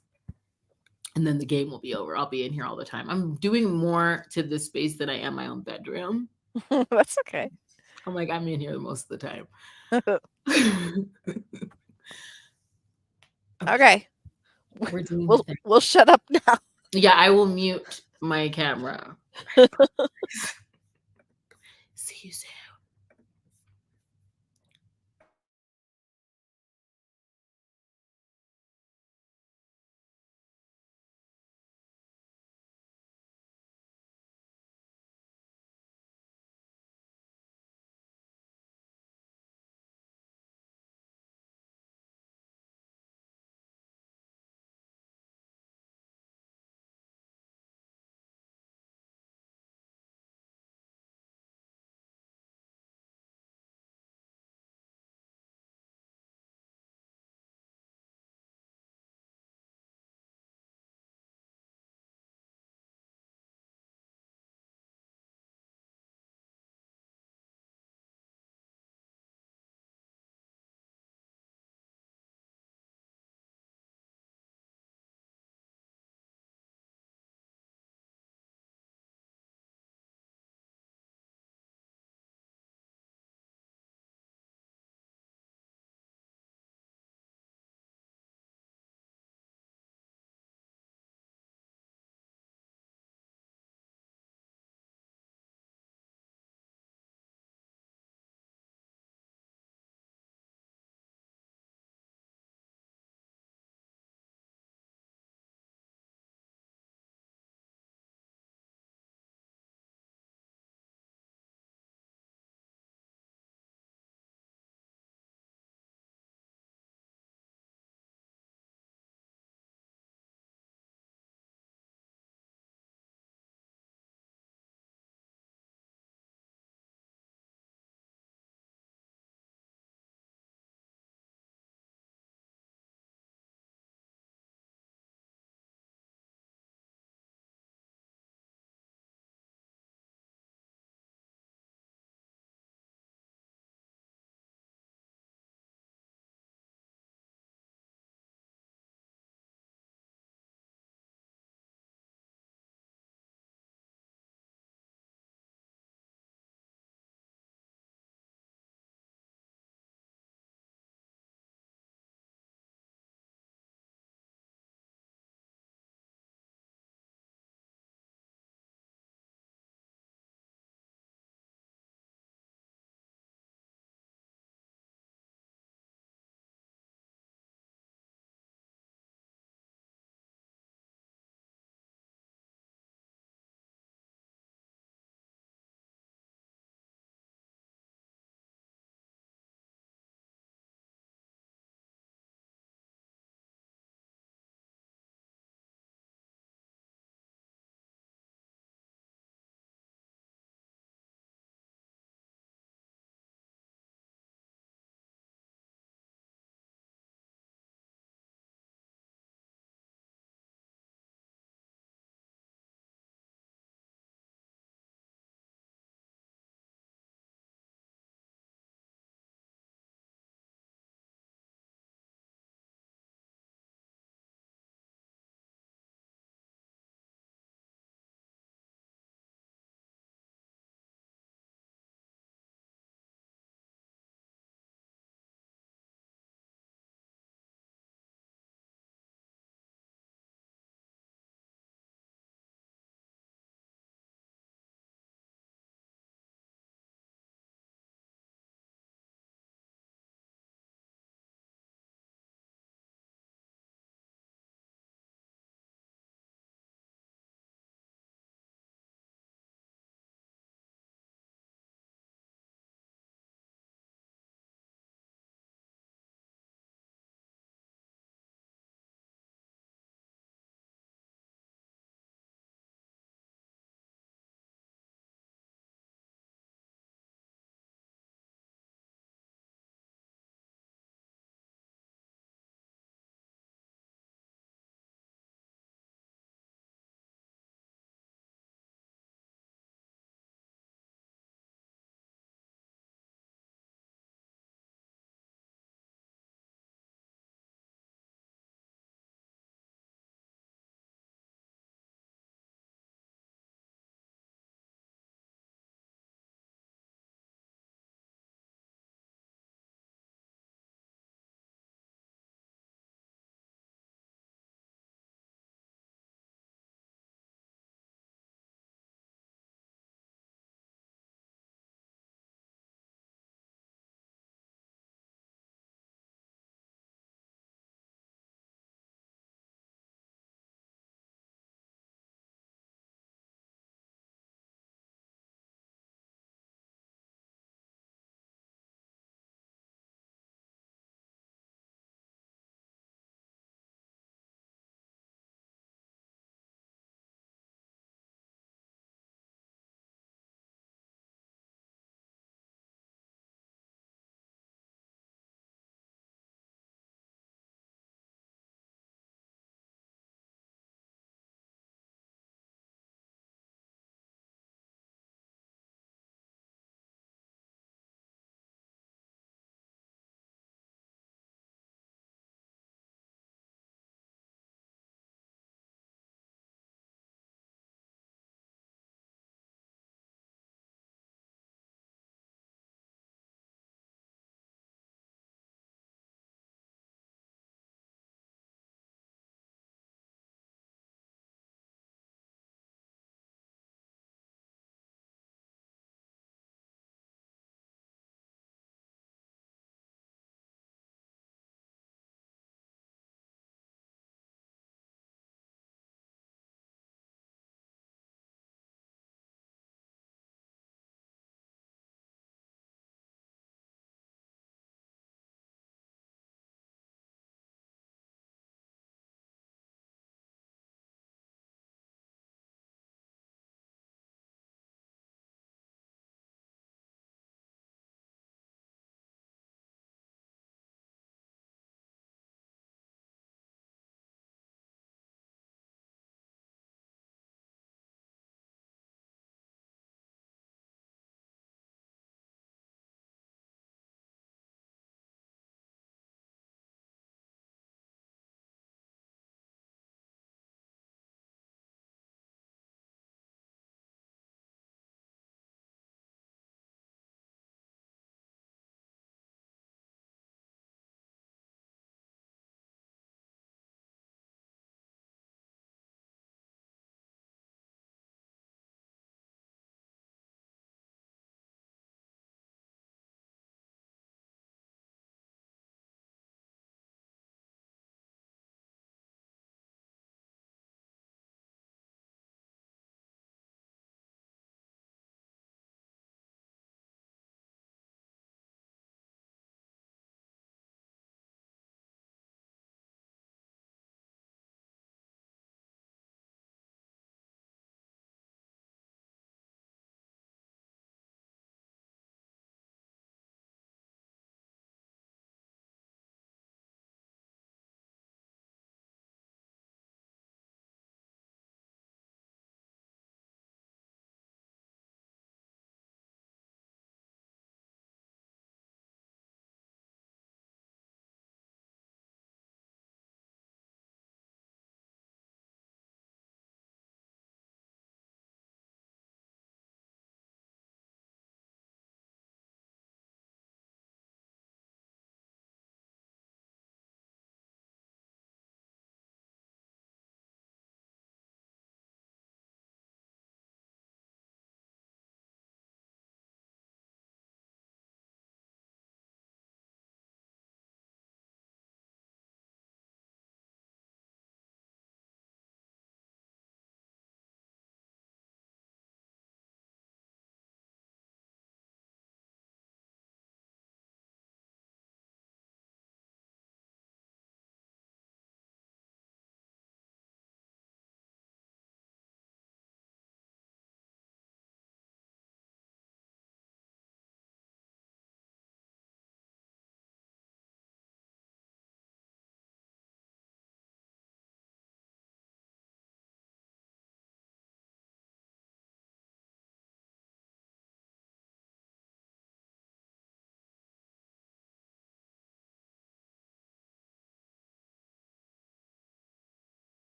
And then the game will be over. I'll be in here all the time. I'm doing more to this space than I am my own bedroom. That's okay. I'm like, I'm in here most of the time. Okay, Okay. we're doing the We'll thing. we'll shut up now. Yeah, I will mute my camera. See you soon.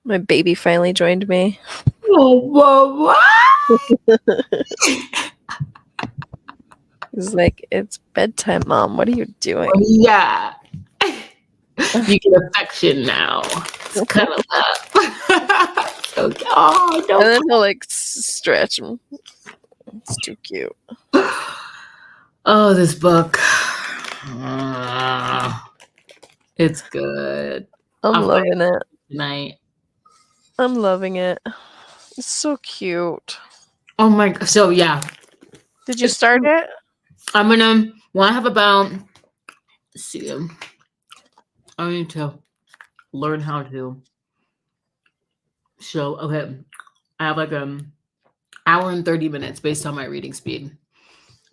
My baby finally joined me. Whoa, whoa, what? He's like, it's bedtime, Mom. What are you doing? Yeah. You get affection now. It's cuddle up. So, oh, And then don't. he'll like stretch. It's too cute. Oh, this book. It's good. I'm I'll loving it. tonight. I'm loving it. It's so cute. Oh my. So yeah. Did you start it? I'm gonna. Well, I have about. Let's see. I need to learn how to show. Okay, I have like hour and 30 minutes based on my reading speed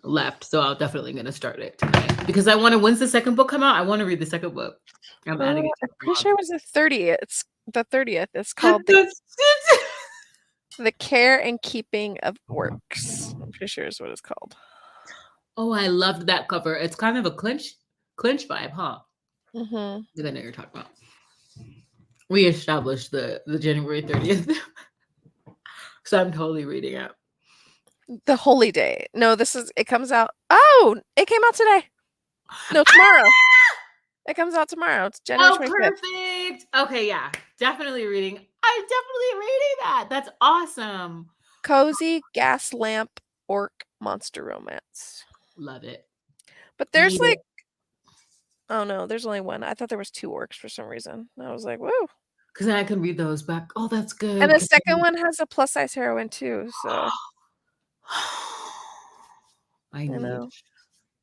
left, so I'm definitely gonna start it tonight because I want to. When's the second book come out? I want to read the second book. I'm adding it to I'm the pretty blog. sure it was the 30th. It's the 30th. It's called the Care and Keeping of Works. I'm pretty sure is what it's called. Oh, I loved that cover. It's kind of a clinch vibe, huh? Mm-hmm. I know what you're talking about. We established the January 30th, so I'm totally reading it. The Holy Day. No, it comes out. Oh, it came out today. No, tomorrow. It comes out tomorrow. It's January 25th. Perfect. Okay, yeah, definitely reading. I'm definitely reading that. That's awesome. Cozy Gas Lamp Orc Monster Romance. Love it. But there's Need like, it. oh no, there's only one. I thought there was 2 orcs for some reason. I was like, woo. Because then I can read those back. Oh, that's good. And the second one has a plus size heroine too. So I need. know.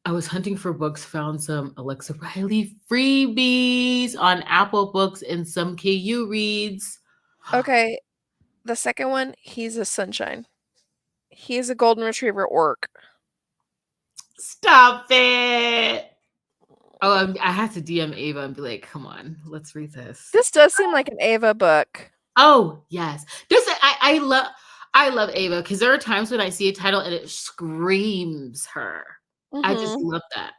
I was hunting for books, found some Alexa Riley freebies on Apple Books and some KU reads. Okay, the second one, he's a sunshine. He's a golden retriever orc. Stop it. Oh, I have to DM Ava and be like, come on, let's read this. This does seem like an Ava book. Oh, yes. I love Ava because there are times when I see a title and it screams her. I just Mm-hmm. love that.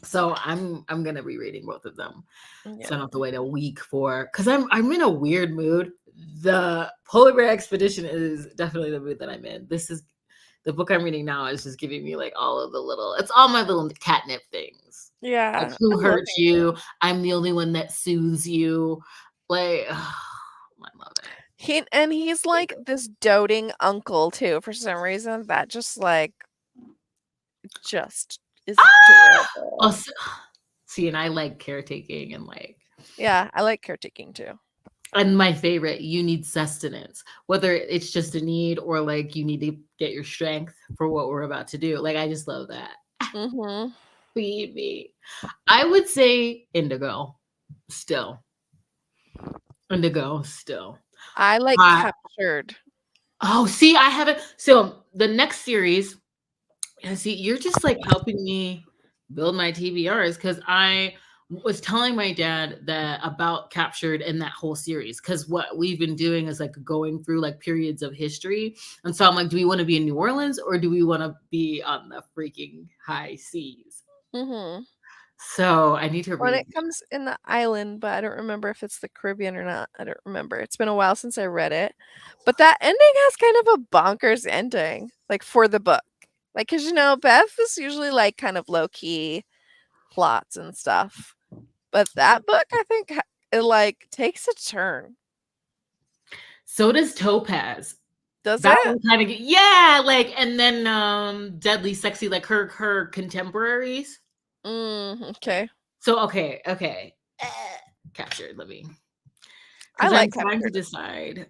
So I'm gonna be reading both of them. Yeah. So I don't have to wait a week for because I'm in a weird mood. The Polar Bear Expedition is definitely the mood that I'm in. This is the book I'm reading now is just giving me like all of the it's all my little catnip things. Yeah. Like who hurt you? I'm the only one that soothes you. Like I love it. He's like this doting uncle too, for some reason. That just is adorable. Oh, see, and I like caretaking and like. Yeah, I like caretaking too. And my favorite, you need sustenance, whether it's just a need or like you need to get your strength for what we're about to do. Like I just love that. Mm-hmm. Feed me. I would say Indigo, still. Indigo, still. I like Captured. Oh, see, I haven't. So the next series, and see, you're just like helping me build my TBRs because I was telling my dad that about Captured in that whole series because what we've been doing is like going through like periods of history. And so I'm like, do we want to be in New Orleans or do we want to be on the freaking high seas? Mm-hmm. So I need to When read. it comes in the island, but I don't remember if it's the Caribbean or not. I don't remember. It's been a while since I read it. But that ending has kind of a bonkers ending, like for the book. Like, because Beth is usually like kind of low key plots and stuff. But that book, I think, it like takes a turn. So does Topaz. Does That it? one kind of yeah, like and then Deadly Sexy, like her contemporaries. Okay. So okay. Captured. Let me. I Because I'm like trying to Captured. decide.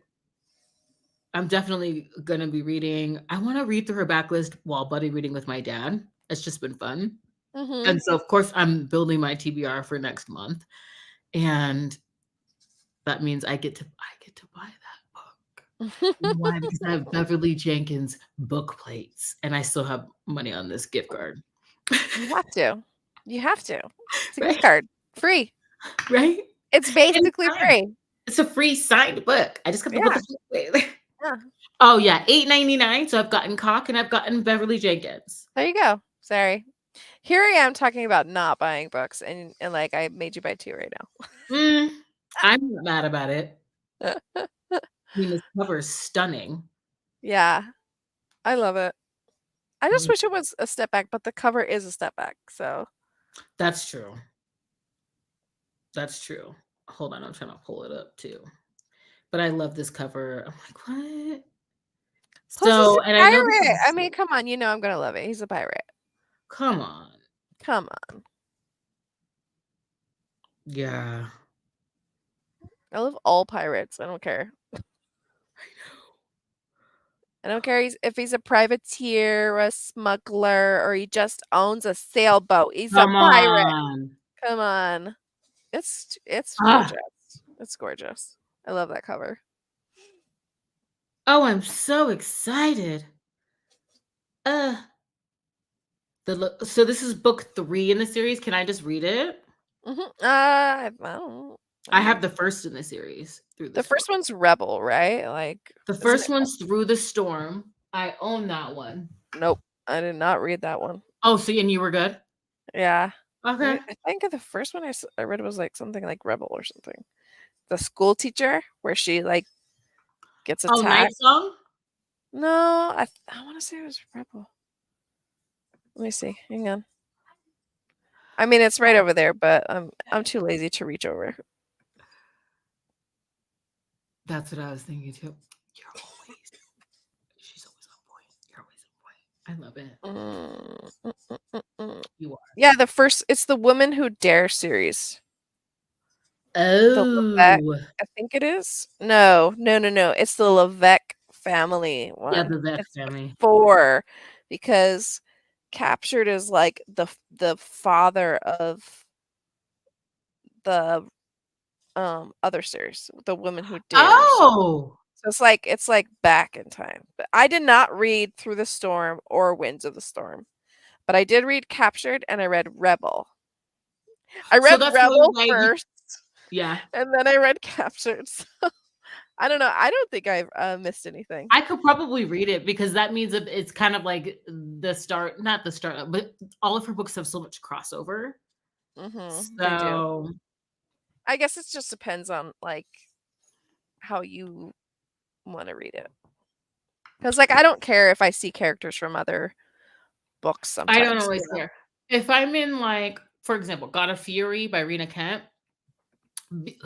I'm definitely gonna be reading. I want to read through her backlist while buddy reading with my dad. It's just been fun. Mm-hmm. And so of course I'm building my TBR for next month. And that means I get to buy that book. Why? Because I have Beverly Jenkins book plates and I still have money on this gift card. You have to. You have to. It's a gift Right? card. Free. Right? It's basically free. It's a free signed book. I just got to put Yeah. the plate. Yeah. Oh yeah, $8.99. So I've gotten Cock and I've gotten Beverly Jenkins. There you go. Sorry. Here I am talking about not buying books and like I made you buy 2 right now. I'm not mad about it. I mean, this cover is stunning. Yeah, I love it. I just Mm, wish it was a step back, but the cover is a step back, so that's true. That's true. Hold on, I'm trying to pull it up too. But I love this cover. I'm like, what? plus it's So, a and I know this pirate. is I mean, come on, I'm gonna love it. He's a pirate. come on. Come on. Yeah. I love all pirates. I don't care. I don't care if he's a privateer or a smuggler or he just owns a sailboat. He's a Come pirate. on. Come on. It's Ah. gorgeous. It's gorgeous. I love that cover. Oh, I'm so excited. Uh so this is book 3 in the series. Can I just read it? I don't. I I have the first in the series, Through the The Storm. first one's Rebel, right? Like, The isn't first it? one's Through the Storm. I own that one. Nope. I did not read that one. Oh, so and you were good? Yeah. Okay. I think the first one I read was like something like Rebel or something. The school teacher where she like gets Oh, Night attacked. Song? No, I want to say it was Rebel. Let me see. Hang on. I mean, it's right over there, but I'm too lazy to reach over. That's what I was thinking too. She's always on point. You're always on point. I love it. Mm, mm, mm, mm. You are. Yeah, it's the Woman Who Dare series. The Levesque, Oh. I think it is. No. It's the Levesque family Yeah, one. the Vec It's family. 4 because Captured is like the father of the other series, The Woman Who Dares. Oh. So it's like back in time. But I did not read Through the Storm or Winds of the Storm, but I did read Captured and I read Rebel. I So read that's Rebel why you first yeah. and then I read Captured. So I don't know. I don't think I've missed anything. I could probably read it because that means that it's kind of like the start, not the start, but all of her books have so much crossover. They do. So I guess it just depends on like how you want to read it. Because like I don't care if I see characters from other books I don't sometimes, always care. If I'm in like, for example, God of Fury by Rena Kent.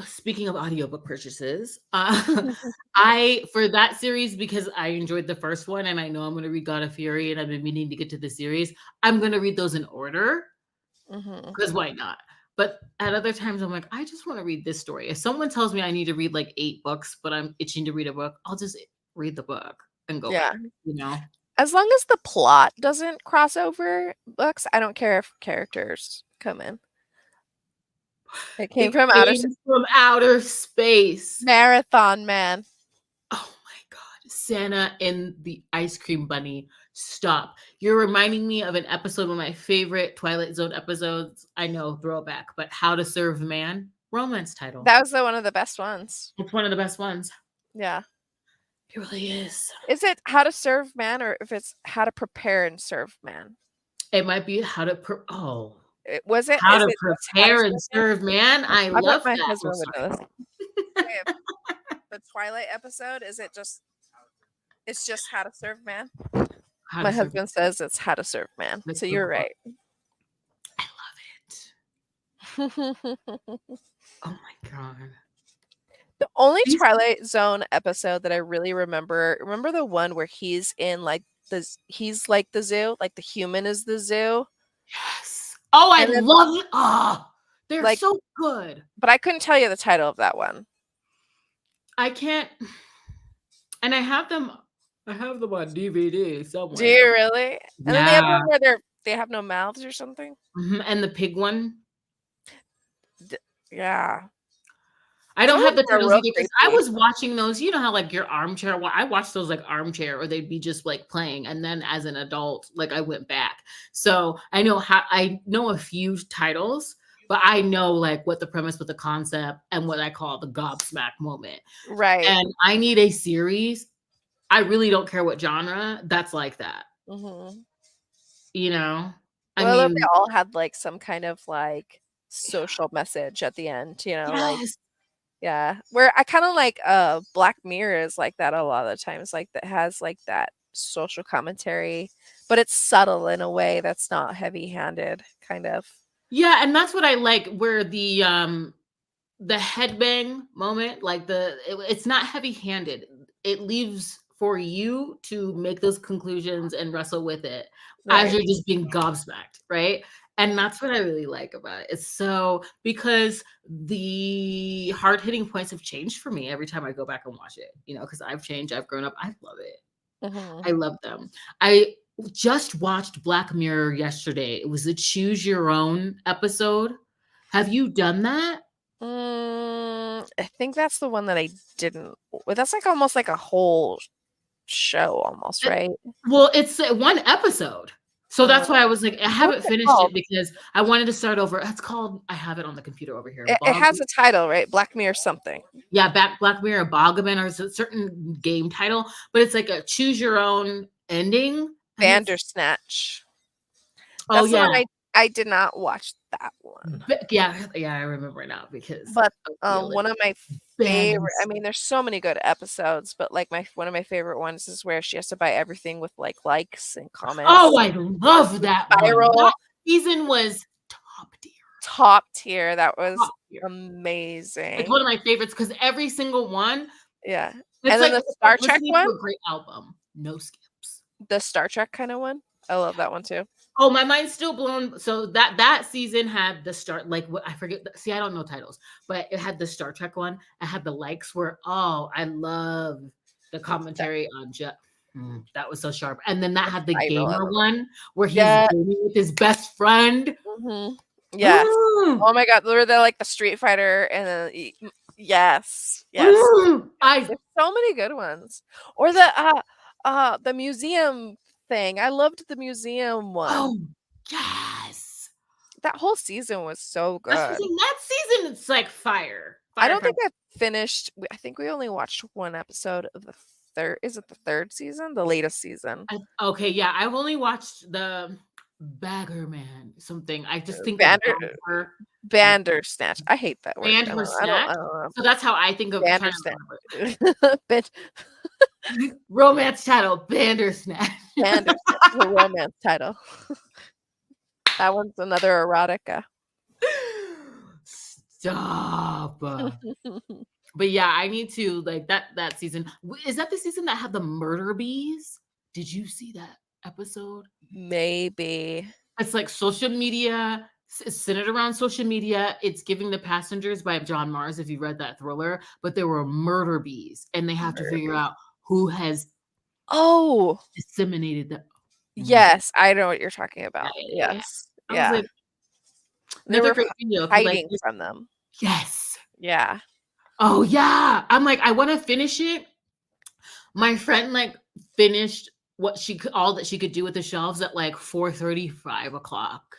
Speaking of audiobook purchases, I for that series because I enjoyed the first one and I know I'm going to read God of Fury and I've been meaning to get to the series. I'm going to read those in order Mhm. because why not? But at other times, I'm like, I just want to read this story. If someone tells me I need to read like 8 books, but I'm itching to read a book, I'll just read the book and go Yeah. back. You know, As long as the plot doesn't cross over books, I don't care if characters come in. It came it from came from outer space. Marathon Man. Oh my God. Santa and the ice cream bunny. Stop. You're reminding me of an episode, one of my favorite Twilight Zone episodes. I know, throwback, but How to Serve Man, romance title. That was one of the best ones. It's one of the best ones. Yeah. It really is. Is it How to Serve Man or if it's How to Prepare and Serve Man? It might be how to how Is to it just How to prepare and Serve Man? serve man. I I bet love my that. Oh, husband would sorry. know this. Wait, the Twilight episode, it's just How to Serve Man? How to My serve. husband says it's How to Serve Man. Like So the you're book. right. I love it. Oh my God. The only These Twilight Zone episode that I really remember the one where he's in like he's like the zoo, like the human is the zoo. yes. Oh, I And then love it. Oh, they're like so good. but I couldn't tell you the title of that one. I can't and I have them on DVD Do you somewhere. really? And then the other Yeah. one where they have no mouths or something? Mhm, and the pig one. D Yeah. I Some don't of have them the are titles real either because I creepy. was watching those, you know how, like, your armchair I watched those, like, armchair or they'd be just, like, playing, and then as an adult, like, I went back. So, I know a few titles, but I know, like, what the premise, what the concept, and what I call the gobsmack moment. Right. And I need a series. I really don't care what genre, that's like that, Mhm. you know? I Well, if mean they all had, like, some kind of, like, social message at the end, like yes. Yeah. Where I kind of like Black Mirror is like that a lot of the times, like that has like that social commentary, but it's subtle in a way that's not heavy-handed, kind of. Yeah, and that's what I like, where the headbang moment, like it's not heavy-handed. It leaves for you to make those conclusions and wrestle with it as Right. you're just being gobsmacked, right? And that's what I really like about it. It's so because the hard-hitting points have changed for me every time I go back and watch it, because I've changed, I've grown up, I love it. Mhm. I love them. I just watched Black Mirror yesterday. It was a choose your own episode. Have you done that? I think that's the one that I didn't that's like almost like a whole show almost, It right? Well, it's, one episode. So Uh, that's why I was like, I what's haven't it finished it called? because I wanted to start over. It's called I have it on the computer over here. It has a title, right? Black Mirror something. Yeah, Black Mirror Bogoman, or it's a certain game title, but it's like a choose your own ending, and it's Bandersnatch. oh, That's the yeah. one I did not watch that one. Yeah, I remember now because But, of the one of my favorite I Banders. mean, there's so many good episodes, but, like, my one of my favorite ones is where she has to buy everything with, like, likes and Oh, comments. I love that one. That Spiral, season was top tier, top tier, that was top tier. It's one amazing. of my favorites because every single one, Yeah. it's And then like the it's like Star Trek listening one, to a great album, no skips. the Star Trek kinda one, I love that one too. Oh, my mind's still blown. So that season had the start, like what I forget. See, I don't know titles, but it had the Star Trek one. I had the likes where I love the That commentary on that was so sharp. And then that had the Spiral, I gamer love one where he's Yeah, gaming with his best friend. mhm. Yes. Mm, Oh my god, where they're like the Street Fighter and then yes, yes, mm, yes. I There's so many good ones. Or the museum thing. I loved the museum one. oh yes. That whole season was so That's the good. thing. That season, it's like fire, I fire, don't fire. think I finished I think we only watched one episode of the third is it the 3rd season? The latest season. Okay, yeah, I've only watched the Bagger Man something. I just think of Bander Bagger, like Bandersnatch. I hate that word. and her I snatch. don't know. So that's how I think of trying to Bandersnatch. remember Ban it. Romance title, Bandersnatch. Bandersnatch is a romance title. That one's another erotica. Stop. But yeah, I need to like that season. Is that the season that had the murder bees? Did you see that episode? Maybe. It's like social media. It's centered around social media. It's Giving the Passengers by John Mars, if you read that thriller. But there were murder bees, and they have to figure Maybe. out who has Oh, disseminated the. Mm. yes, I know what you're talking Yeah, about. yeah, yeah, yeah. Yes. I was Yeah. like, They another were great video if you like hiding this. from them. Yes. Yeah. Oh yeah. I'm like, I want to finish it. My friend like finished all that she could do with the shelves at like 4:30, 5 o'clock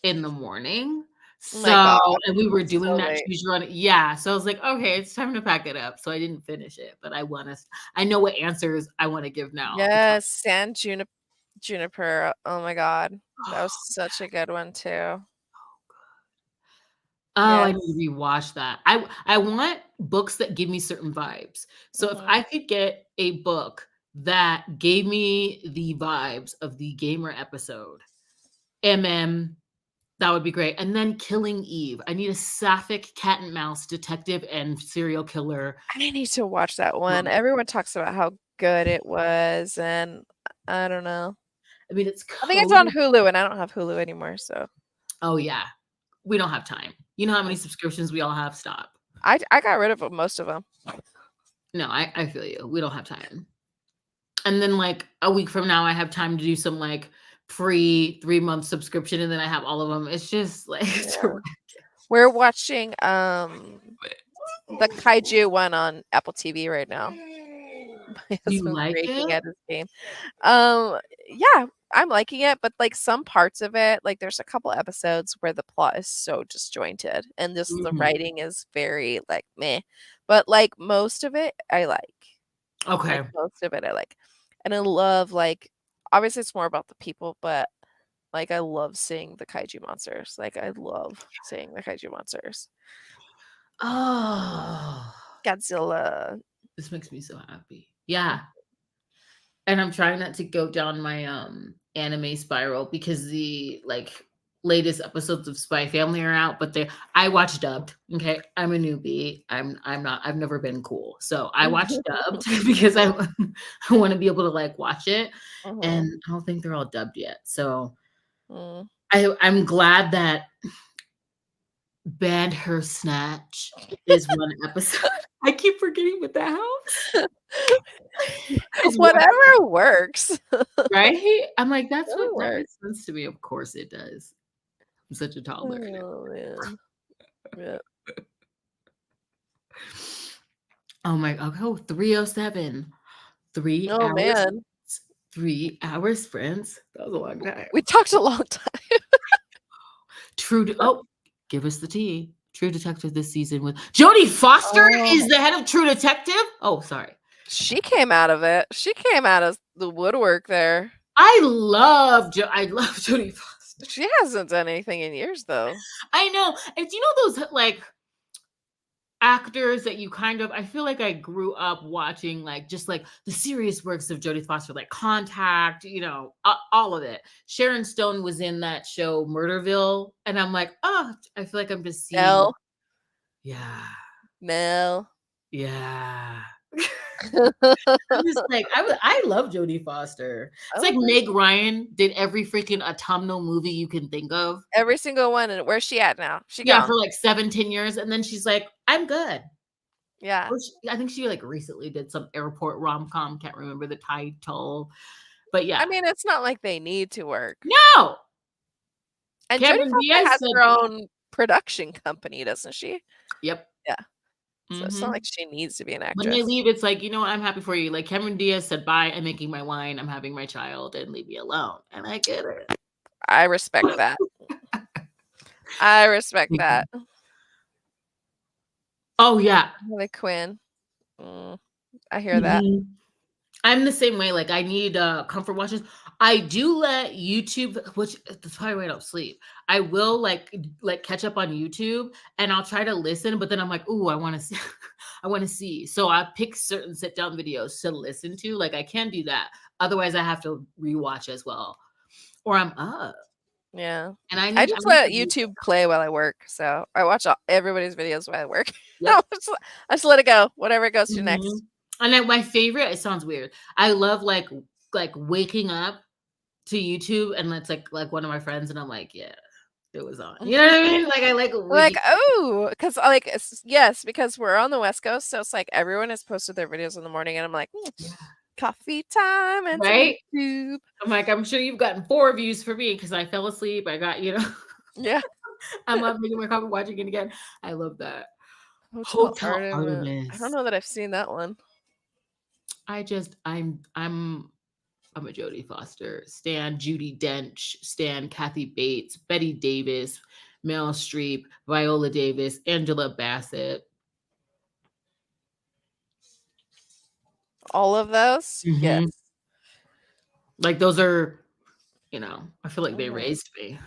in the morning. Oh my So, god, and we were that's doing so that late. choose your own. Yeah. So I was like, okay, it's time to pack it up. So I didn't finish it, but I know what answers I want to give now because Yes, San Juniper. Oh my god. That was such a good one too. oh, I need to Yes. rewatch that. I want books that give me certain vibes. So if Mhm. I could get a book that gave me the vibes of the gamer episode, MM, that would be great. And then Killing Eve. I need a sapphic cat and mouse detective and serial killer. I need to watch that one. Um, Everyone talks about how good it was, and I don't know. I mean, it's I think it's on coded. Hulu, and I don't have Hulu anymore, so Oh yeah, we don't have time. You know how many subscriptions we all have? Stop. I got rid of most of them. No, I feel you. We don't have time. And then like a week from now, I have time to do some like free 3 month subscription, and then I have all of them. It's just like Yeah. We're watching the kaiju one on Apple TV right now. My do you husband's like raging it? at his game. Yeah, I'm liking it, but like some parts of it, like there's a couple episodes where the plot is so disjointed and just the Mhm. writing is very like meh. But like most of it I like. Like Okay. most of it I like. And I love like obviously it's more about the people, but like I love seeing the kaiju monsters. Like I love seeing the kaiju monsters. Oh, Godzilla. this makes me so happy. Yeah. And I'm trying not to go down my anime spiral because the like latest episodes of Spy Family are out, but they I watch dubbed. Okay. I'm a newbie. I'm not I've never been cool. So I watch dubbed because I want to be able to like watch it. Mhm. And I don't think they're all dubbed yet. So Mm. I'm glad that Band Her Snatch is one episode. I keep forgetting what that helps. Is one, Whatever works. right? I'm like, that's what Whatever that works. makes sense to me. Of course it does. I'm such a toddler now. Oh, man. Yeah. Oh my god. Oh, 307. 3 Oh, hours. man. 3 hours, friends. That was a long time. We talked a long time. Oh, give us the tea. True Detective this season with Jodie Foster is Oh. the head of True Detective. Oh, sorry. She came out of it. She came out of the woodwork there. I love Jodie Foster. She hasn't done anything in years, though. I know. And do you know those like actors that you kind of I feel like I grew up watching like just like the serious works of Jodie Foster, like Contact, all of it. Sharon Stone was in that show Murderville, and I'm like, oh, I feel like I'm just seeing. Mel. Yeah, Mel. yeah. I'm just like I love Jodie Foster. It's like Okay. Meg Ryan did every freaking autumnal movie you can think of. Every single one. And where's she at now? She Yeah, gone. for like 7-10 years, and then she's like, I'm good. Yeah. Or I think she like recently did some airport rom-com, can't remember the title. But yeah. I mean, it's not like they need to work. No! And Jodie Cameron Foster Diaz has said her own production company, doesn't she? yep. Yeah. So it's not Mhm. like she needs to be an When they actress. leave, it's like, I'm happy for you. Like Cameron Diaz said, bye, I'm making my wine, I'm having my child, and leave me alone. And I get it. I respect that. I respect Thank you. that. Oh yeah. Harley Quinn. I hear that. Mhm. I'm the same way. Like I need comfort watches. I do let YouTube, which that's probably why I don't sleep. I will like catch up on YouTube and I'll try to listen, but then I'm like, ooh, I want to see, I want to see. So I pick certain sit down videos to listen to. Like I can do that. Otherwise, I have to rewatch as well, or I'm up. Yeah. And I I just need let to do. YouTube play while I work. So I watch everybody's videos while I work. Yep. I just let it go. Whatever it goes to Mhm. next. And then my favorite. It sounds weird. I love like waking up to YouTube and it's like one of my friends and I'm like, yeah, it was on. You know what I mean? Like I like Like, waking. oh, because like yes, because we're on the West Coast, so it's like everyone has posted their videos in the morning, and I'm like, Yeah. coffee time and some Right? YouTube. I'm like, I'm sure you've gotten 4 views for me because I fell asleep. I got, Yeah. I'm up making my coffee, watching it again. I love that. Hotel Hotel Artemis. I don't Artemis. know that I've seen that one. I'm a Jodie Foster stan, Judy Dench stan, Kathy Bates, Betty Davis, Meryl Streep, Viola Davis, Angela Bassett. All of those? Yes. Mhm. Like those are, I feel like they Mhm. raised me.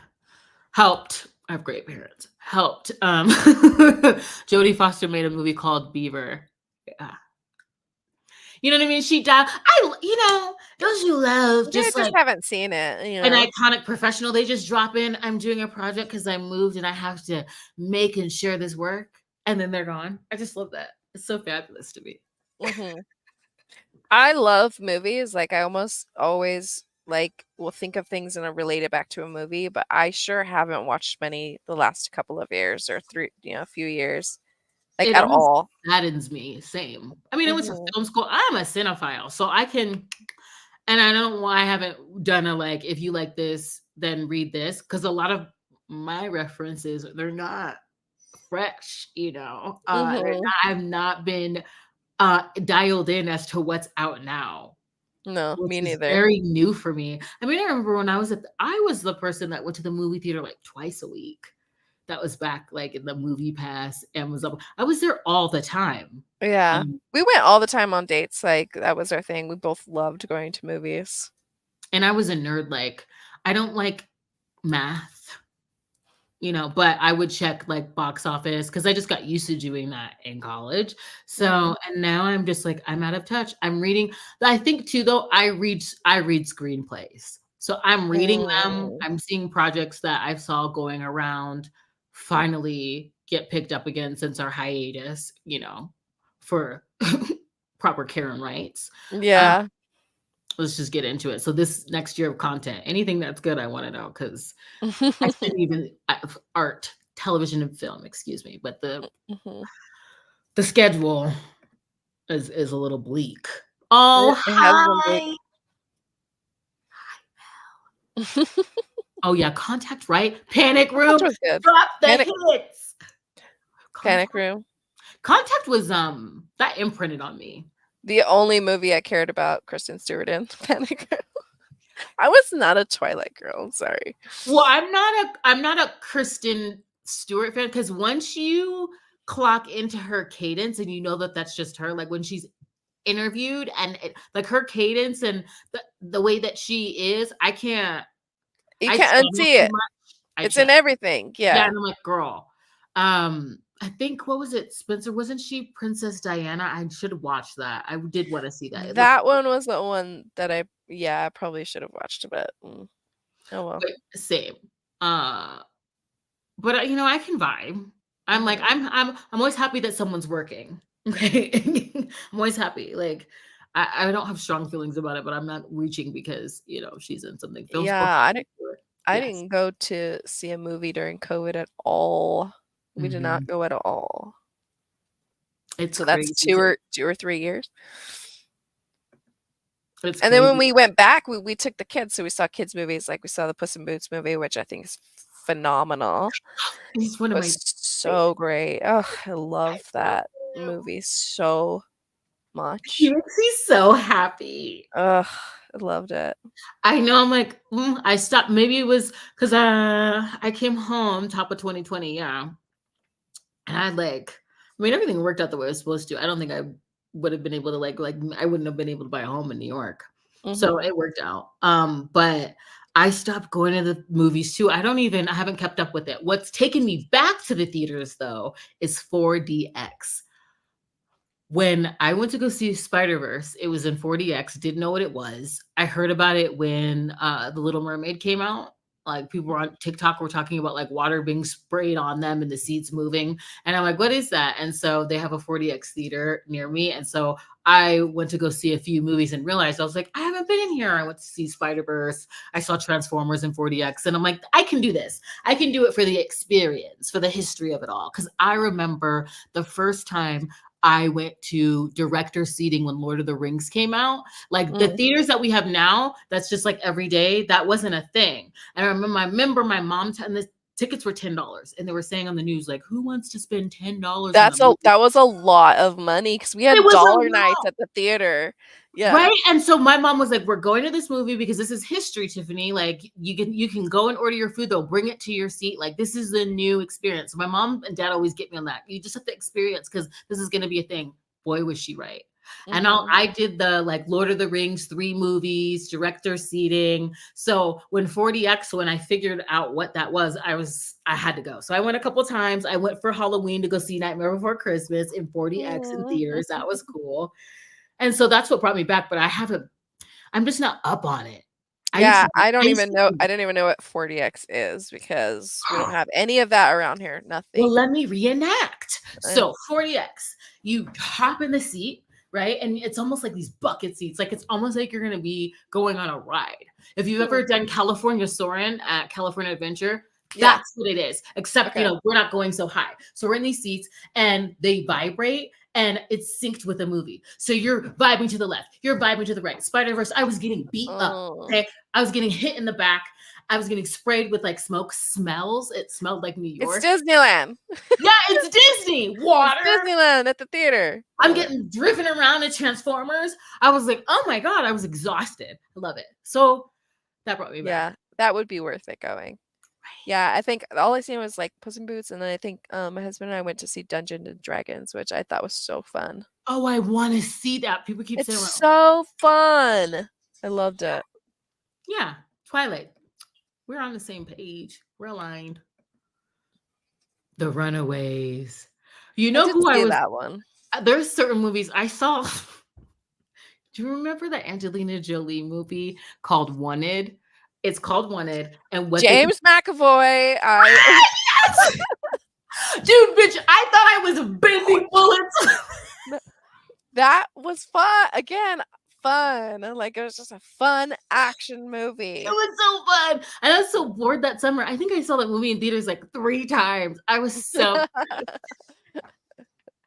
Helped. I have great parents. Helped. Jodie Foster made a movie called Beaver. Yeah. You know what I mean? She died. Those you love, Maybe I just just like haven't seen it, you an know? iconic professional. They just drop in. I'm doing a project because I moved and I have to make and share this work. And then they're gone. I just love that. It's so fabulous to me. Mhm. I love movies. Like I almost always like will think of things and relate it back to a movie, but I sure haven't watched many the last couple of years or a few years, like It at almost all. saddens me. Same. I mean, I went to Mhm. film school. I'm a cinephile, so I can, and I don't know why I haven't done a like, if you like this, then read this, because a lot of my references, they're not fresh, Mhm. I've not been dialed in as to what's out now, No, which me is neither. very new for me. I mean, I remember when I was the person that went to the movie theater like twice a week. That was back like in the movie pass Amazon. I was there all the time. Yeah. Um, We went all the time on dates. Like that was our thing. We both loved going to movies. and I was a nerd. Like, I don't like math. but I would check like box office because I just got used to doing that in college. Mhm. So, and now I'm just like, I'm out of touch. I'm reading. I think too, though, I read screenplays. So I'm reading them. Mm. I'm seeing projects that I saw going around finally get picked up again since our hiatus, for proper care and rights. Um, Yeah. let's just get into it. So this next year of content, anything that's good, I want to know because I shouldn't even art, television, and film, excuse me, but the Mhm. the schedule is a little bleak. Oh, It has been big. hi. Oh yeah, Contact, right? Panic Contact Room, was good. drop the Panic hits. Contact, Panic Room. Contact was that imprinted on me. The only movie I cared about Kristen Stewart in. Panic Room. I was not a Twilight girl. I'm sorry. Well, I'm not a Kristen Stewart fan because once you clock into her cadence and you know that that's just her, like when she's interviewed and like her cadence and the way that she is, You I can't channel unsee too it. much. I It's in can't. everything. Yeah, Yeah. and I'm like, girl. I think what was it, Spencer? Wasn't she Princess Diana? I should have watched that. I did want to see that. It looked That one was the one that I probably should have watched, but oh well. good. Same. Uh, but I can vibe. I'm like, Mhm. I'm always happy that someone's working. Okay. I'm always happy. Like I don't have strong feelings about it, but I'm not reaching because, she's in something. Film Yeah, school. I Yes. didn't go to see a movie during COVID at all. We did not Mhm. go at all. It's So that's crazy. 2 or 3 years. It's And then when crazy. we went back, we took the kids, so we saw kids movies, like we saw the Puss in Boots movie, which I think is phenomenal. It's one It of was my favorite. so great. Oh, I love that movie so He much. makes me so happy. Ugh, I loved it. I know. I'm like, I stopped. Maybe it was because I came home top of 2020. Yeah, and everything worked out the way it was supposed to. I don't think I would have been able to I wouldn't have been able to buy a home in New York, so Mhm. it worked out. But I stopped going to the movies too. I haven't kept up with it. What's taken me back to the theaters though is 4DX. When I went to go see Spider-Verse, it was in 4DX, didn't know what it was. I heard about it when, The Little Mermaid came out. Like, people were on TikTok were talking about, like, water being sprayed on them and the seats moving, and I'm like, "What is that?" And so they have a 4DX theater near me, and so I went to go see a few movies and realized I was like, "I haven't been in here." I went to see Spider-Verse. I saw Transformers in 4DX, and I'm like, "I can do this. I can do it for the experience, for the history of it all." Because I remember the first time I went to director seating when Lord of the Rings came out. Like the Mm. theaters that we have now, that's just like every day, that wasn't a thing. And I remember my mom and the tickets were $10 and they were saying on the news like who wants to spend $10 on a movie? That was a lot of money because we It had was a dollar nights lot. at the theater. Yeah. Right? And so my mom was like, "We're going to this movie because this is history, Tiffany. Like you can go and order your food, they'll bring it to your seat. Like this is the new experience." So my mom and dad always get me on that. You just have to experience because this is gonna be a thing. Boy, was she right. And Mhm. I did the like Lord of the Rings, 3 movies, director seating. So when 4DX, when I figured out what that was, I had to go. So I went a couple times. I went for Halloween to go see Nightmare Before Christmas in 4DX in Mm. theaters. That was cool. And so that's what brought me back, but I'm just not up on it. Yeah, I used to I don't even know what 40X is because we don't have any of that around here, well, nothing. let me reenact. Uh, So 40X, you hop in the seat, right? And it's almost like these bucket seats. Like it's almost like you're gonna be going on a ride. If you've hmm. ever done California Soarin' at California Adventure, Yeah, that's what it is. Except, okay. we're not going so high. So we're in these seats and they vibrate and it's synced with a movie. So you're vibing to the left, you're vibing to the right. Spider-Verse, I was getting beat up. Mm. Okay. I was getting hit in the back. I was getting sprayed with like smoke smells. It smelled like New It's York. Disneyland. Yeah, it's Disney. It's Water. Disneyland at the theater. I'm Yeah. getting driven around in Transformers. I was like, oh my God, I was exhausted. I love it. So that brought me back. Yeah, that would be worth it going. Yeah, I think all I seen was like Puss in Boots, and then I think my husband and I went to see Dungeons and Dragons, which I thought was so fun. Oh, I want to see that. People keep It's saying, well, so fun. I loved it. yeah, Twilight. We're on the same page. We're aligned. The Runaways. You I know did who I see was? that one. There's certain movies I saw. Do you remember the Angelina Jolie movie called Wanted? It's called Wanted, and what they James McAvoy. yes! Dude, bitch, I thought I was bending bullets. That was fun. Again, fun. Like it was just a fun action It movie. was so fun. And I was so bored that summer. I think I saw that movie in theaters like 3 times. I was so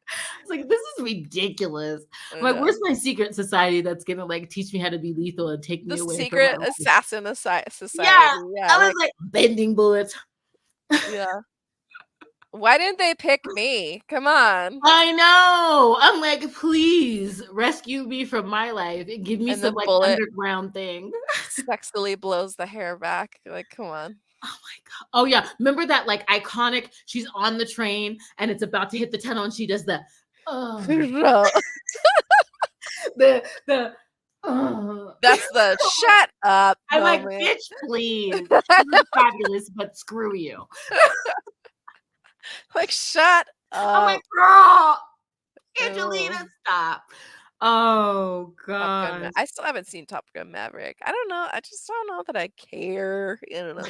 I was like, this is ridiculous. I'm like, Yeah. where's my secret society that's gonna like teach me how to be lethal and take me The away from my secret life? assassin Yeah. society. Yeah, I was like like bending bullets. yeah. Why didn't they pick me? Come on. I know. I'm like, please rescue me from my life and give me And the some like bullet underground thing. sexily blows the hair back. Like, come on. Oh my god. Oh yeah. Remember that like iconic, she's on the train and it's about to hit the tunnel and she does No. the That's the shut up I'm like, moment. bitch, please. You look fabulous, but screw you. Like, shut I'm like, up. girl, Angelina, Ugh. stop. Oh Top Gun. gosh. I still haven't seen Top Gun Maverick. I don't know. I just don't know that I care. I don't know.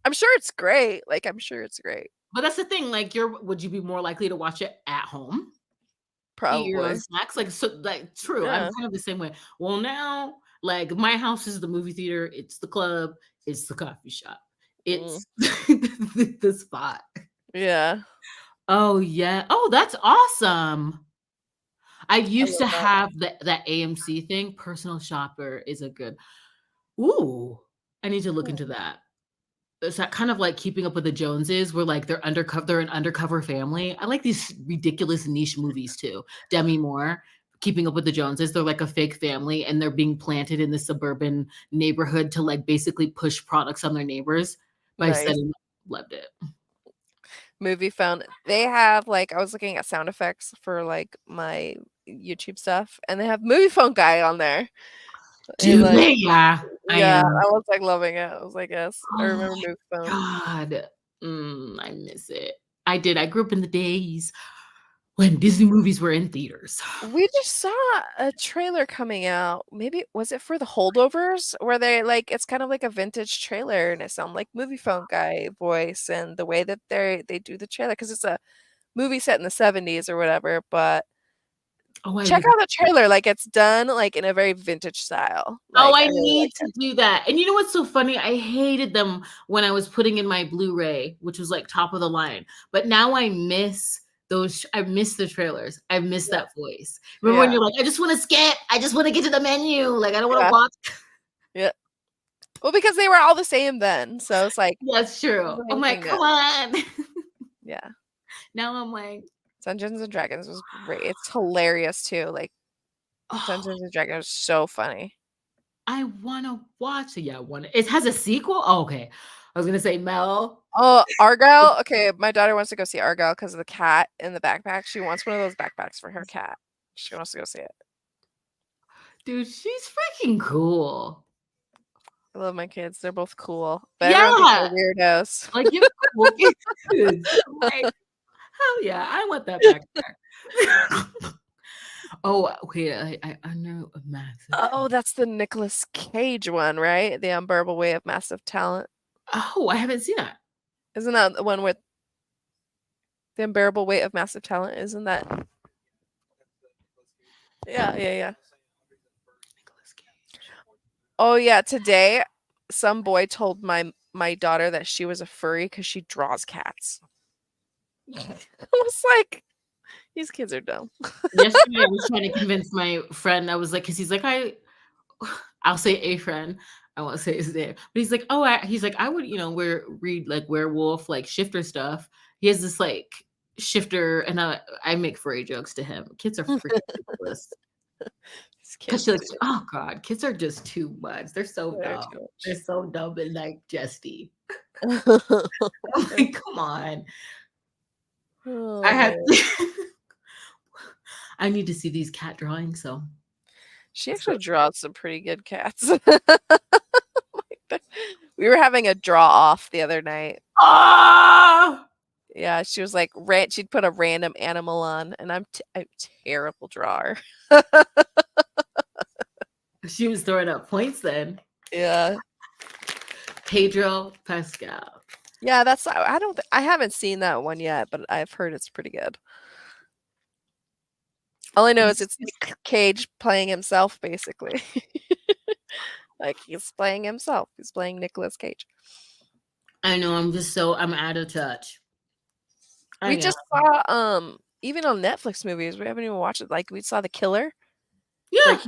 I'm sure it's great. Like, I'm sure it's great. But that's the thing. Like, would you be more likely to watch it at home? Eat your own Probably. snacks? Like, so like true. I'm Yeah. kind of the same way. Well, now, like my house is the movie theater, it's the club, it's the coffee shop, Mm. it's the spot. Yeah. Oh yeah. Oh, that's awesome. I I used love to that. have that AMC thing. Personal shopper is a good. Ooh, I need to look Hmm. into that. It's that kind of like Keeping Up with the Joneses, where like they're an undercover family. I like these ridiculous niche movies too. Demi Moore, Keeping Up with the Joneses, they're like a fake family and they're being planted in the suburban neighborhood to like basically push products on their neighbors by Nice. setting loved it. Movie phone. They have like I was looking at sound effects for like my YouTube stuff, and they have movie phone guy on there. And Do like, they? Yeah, I yeah, am. I was like loving it. I was like, yes, I Oh remember movie my phone. god. I miss it. I did. I grew up in the days when Disney movies were in theaters. We just saw a trailer coming out. Maybe was it for the Holdovers where they like it's kind of like a vintage trailer and it sounds like movie phone guy voice and the way that they do the trailer because it's a movie set in the 70s or whatever, but Oh, I check would out the trailer. Like it's done like in a very vintage style. Oh, Like I I really need like to do that. And you know what's so funny? I hated them when I was putting in my Blu-ray, which was like top of the line. But now I miss those. I miss the trailers. I miss it. that voice. Remember when Yeah. you're like, I just want to skip. I just want to get to the menu. Like I don't want to Yeah. watch. Yeah. Well, because they were all the same then. So it's like That's true. I'm like, anything come that on. yeah. Now I'm like, Dungeons and Dragons was great. It's hilarious too. Like oh, Dungeons and Dragons is so funny. I want to watch it. Yeah, I want it. It has a sequel. Oh, okay. I was gonna say Mel. Oh, Argyle. Okay, my daughter wants to go see Argyle because of the cat in the backpack. She wants one of those backpacks for her cat. She wants to go see it. Dude, she's freaking cool. I love my kids. They're both cool, but everyone thinks Yeah. they're weirdos. Like, you have cool kids. I'm like, hell yeah, I want that back there. Oh, okay, I know a massive Oh, talent. that's the Nicolas Cage one, right? The Unbearable Weight of Massive Talent. Oh, I haven't seen that. Isn't that the one with the Unbearable Weight of Massive Talent? Isn't that? Yeah, yeah, yeah. Nicolas Cage. Oh yeah, today some boy told my daughter that she was a furry because she draws cats. I was like, these kids are dumb. Yesterday, I was trying to convince my friend, I was like, because he's like, I'll say a friend. I won't say his name, but he's like, oh, he's like, I would, read like werewolf, like shifter stuff. He has this like shifter, and I make furry jokes to him. Kids are freaking ridiculous. These 'Cause she kids like, do. oh god, kids are just too much. They're so They're dumb. too They're so dumb and like jesty. much. I'm like, come on. I Oh have man. I need to see these cat drawings, so She let's go. actually draws some pretty good cats. We were having a draw off the other night. Ah! Yeah, she was like, she'd put a random animal on, and I'm a terrible drawer. She was throwing up points then. Yeah. Pedro Pascal. Yeah, that's I haven't seen that one yet, but I've heard it's pretty good. All I know is it's Nick Cage playing himself, basically. Like he's playing himself. He's playing Nicolas Cage. I know. I'm out of touch. I We am. just saw even on Netflix movies, we haven't even watched it. Like we saw The Killer. Yeah. Like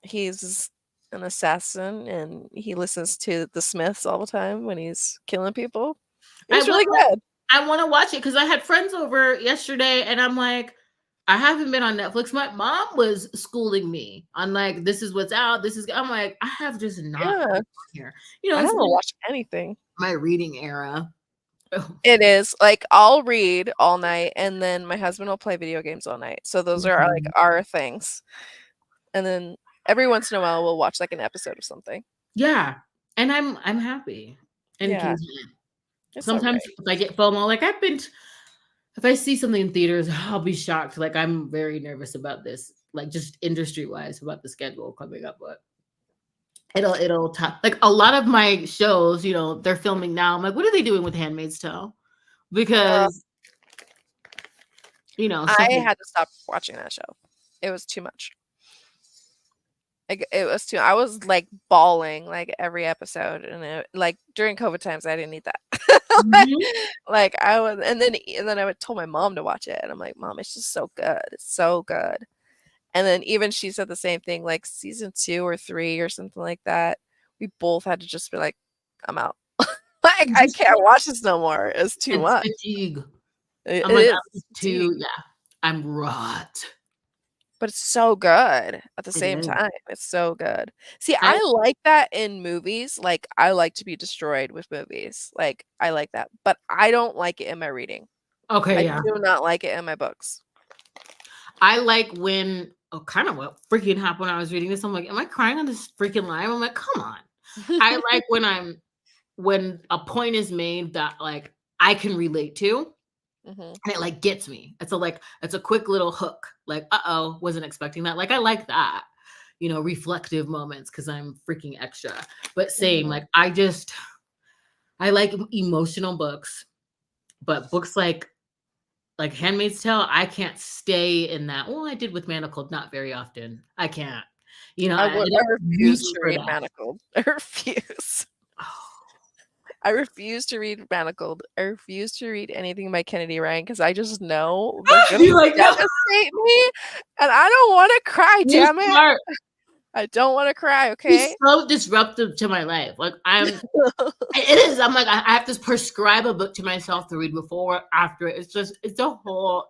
he's an assassin and he listens to the Smiths all the time when he's killing people. It I was really want good. I want to watch it because I had friends over yesterday, and I'm like, I haven't been on Netflix. My mom was schooling me on like, this is what's out. This is. I'm like, I have just not Yeah. been on here. You know, I it's haven't been watched anything. my reading era. It is like I'll read all night and then my husband will play video games all night. So those are like Mhm. our things. And then every once in a while we'll watch like an episode of something. Yeah, and I'm happy and Yeah, content. it's Sometimes okay. if I get FOMO, like if I see something in theaters, I'll be shocked. Like I'm very nervous about this, like just industry wise about the schedule coming up, but like a lot of my shows, they're filming now. I'm like, what are they doing with Handmaid's Tale? Uh, Because stuff I like had to stop watching that show. It was too much. Like it was too I was like bawling like every episode and like during COVID times I didn't need that. like, Mhm. like I was and then I would told my mom to watch it and I'm like, "Mom, it's just so good. It's so good." And then even she said the same thing, like season 2 or 3 or something like that. We both had to just be like, "I'm out." Like, I Just can't watch this no more. It's too it's much. fatigue. It I'm like, is. I'm It's just fatigue, too, yeah, I'm rot. but it's so good at the It same is. time. It's so good. See, I I like that in movies. Like, I like to be destroyed with movies. Like, I like that, but I don't like it in my reading. Okay, I yeah. do not like it in my books. I like when kind of what freaking happened when I was reading this. I'm like, am I crying on this freaking line? I'm like, come on. I like when a point is made that like I can relate to Mhm. and it like gets me. It's a quick little hook. Like, uh-oh, wasn't expecting that. Like I like that, reflective moments because I'm freaking extra. But same, Mhm. like I like emotional books, but books like Handmaid's Tale, I can't stay in that. Well, I did with Manacled, not very often. I can't. I I don't refuse reach to for read that. Manacled. I refuse. I refuse to read Manacled. I refuse to read anything by Kennedy Ryan because I just know they're gonna You're like, no, devastate me, and I don't wanna cry, you're damn it. smart. I don't wanna cry, He's okay? so disruptive to my life. Like it is. I'm like, I have to prescribe a book to myself to read before, after. It's a whole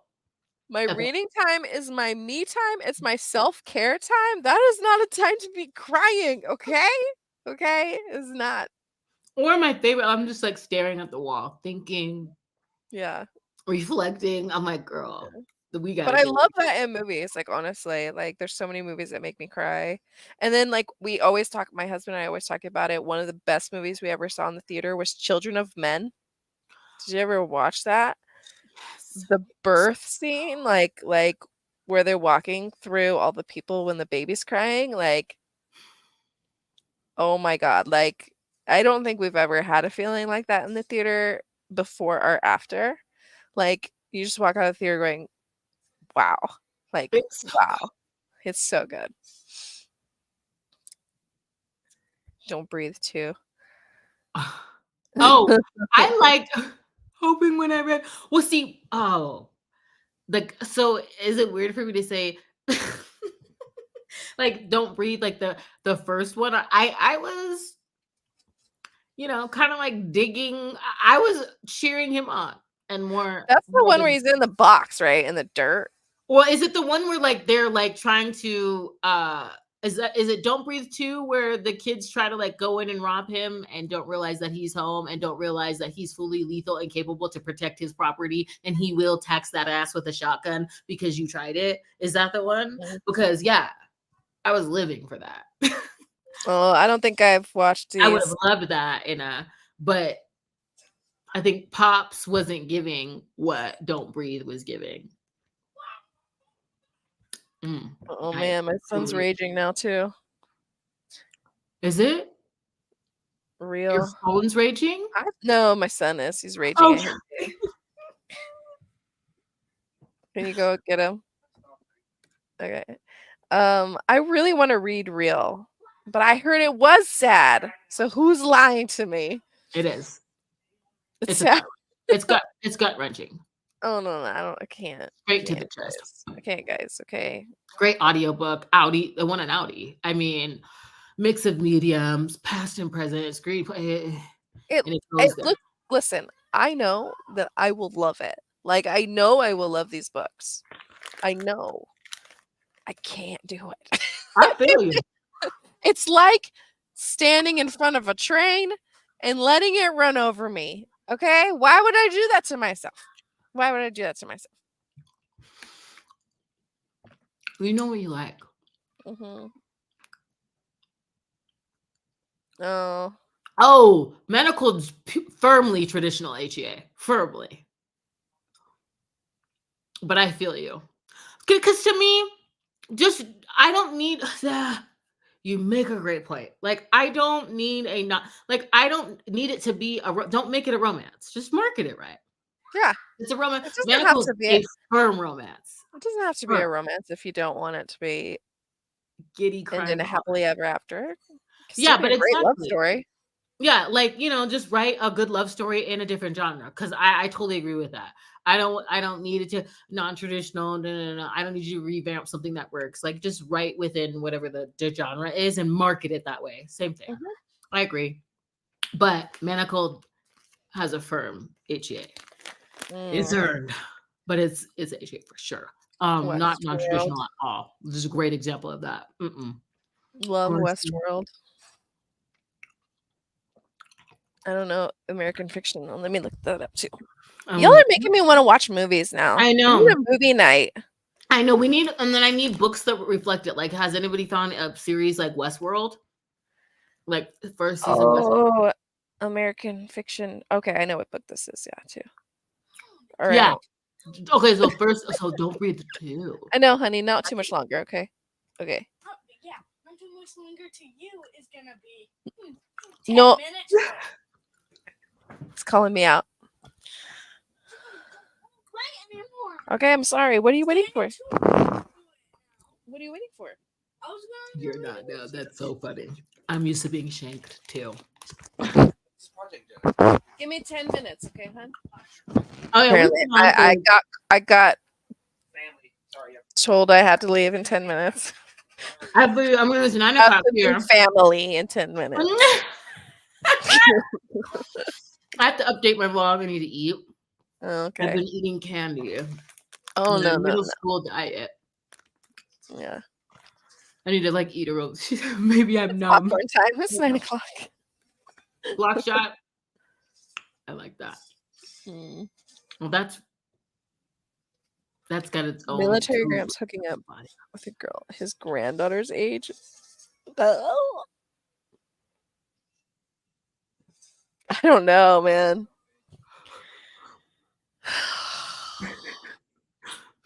My epic. reading time is my me time, it's my self-care time. That is not a time to be crying, okay? Okay? It's not. Or my favorite, I'm just like staring at the wall, thinking, Yeah. reflecting. I'm like, girl, we got But to I get love that in movies, like, honestly, like, there's so many movies that make me cry. And then, like, we always talk my husband and I always talk about it, one of the best movies we ever saw in the theater was Children of Men. Did you ever watch that? yes. The birth scene, where they're walking through all the people when the baby's crying, like, oh my god, like, I don't think we've ever had a feeling like that in the theater before or after. Like, you just walk out of the theater going, "Wow." Like, It's wow. It's so good. Don't Breathe too. oh, I liked hoping when I read. Well, see, like, so is it weird for me to say, like, Don't Breathe, like the first one? I was, kind of like digging. I was cheering him on and That's the more one where than. he's in the box, right? In the dirt? Well, is it the one where like they're like trying to is it Don't Breathe 2 where the kids try to like go in and rob him and don't realize that he's home and don't realize that he's fully lethal and capable to protect his property and he will tax that ass with a shotgun because you tried it? Is that the one? Mhm. Because yeah, I was living for that. Oh, I don't think I've watched I would have these. loved that in a but I think Pops wasn't giving what Don't Breathe was giving. Oh I man, my son's totally. raging now too. Is it your Real. phone's raging? No, my son is. He's raging Oh, at him. Can you go get him? Okay. I really want to read Real, but I heard it was sad. So who's lying to me? it is. It's It's a sad. it's gut wrenching. Oh no, I can't. Straight to the chest. Guys. I can't, guys. Okay. Great audiobook. Audi, the one on Audi. I mean, mix of mediums, past and present, screenplay, and it goes there. Listen, I know that I will love it. Like I know I will love these books. I know. I can't do it. I feel you. It's like standing in front of a train and letting it run over me. Okay? Why would I do that to myself? Why would I do that to myself? You know what you like. Mm-hmm. Oh. Oh, Manacled's firmly traditional HEA. Firmly. But I feel you. Because to me, I don't need you make a great point. Like I don't need I don't need it to be don't make it a romance. Just market it right. Yeah. It's a romance. It doesn't have Manacle's to be a firm romance. It doesn't have to be a romance if you don't want it to be Giddy crime. ended happily ever after. Yeah, but a great love exactly. story. Yeah, like just write a good love story in a different genre. Because I totally agree with that. I don't need it to non-traditional. No. I don't need you to revamp something that works. Like just write within whatever the genre is and market it that way. Same thing. Mm-hmm. I agree. But Manacled has a firm HEA. It's earned, but it's HEA for sure. Not non-traditional at all. This is a great example of that. Love Westworld. I don't know American fiction. Let me look that up too. Y'all are making me want to watch movies now. I know. We need a movie night. I know. And then I need books that reflect it. Like, has anybody found a series like Westworld? Like the first season. Oh, American fiction. Okay, I know what book this is. Yeah, too. All right. Yeah. Okay, so Don't Breathe 2. I know, honey. Not too much longer. Okay. Okay. Yeah, not too much longer to you is gonna be. 10 minutes. It's calling me out. Okay, I'm sorry. What are you waiting for? What are you waiting for? You're not. No, that's so funny. I'm used to being shanked too. Give me 10 minutes, okay, hon? Oh, yeah, apparently, I got told I had to leave in 10 minutes. I'm going to listen 9 o'clock here. Family in 10 minutes. I have to update my vlog. I need to eat. Okay. I've been eating candy. Oh, no, middle school diet. Yeah. I need to eat a roll. Maybe I'm numb. Popcorn time. It's 9 o'clock. Block shot. I like that. Well, that's got its own. Military Gramps hooking up with a girl his granddaughter's age. Oh. I don't know, man.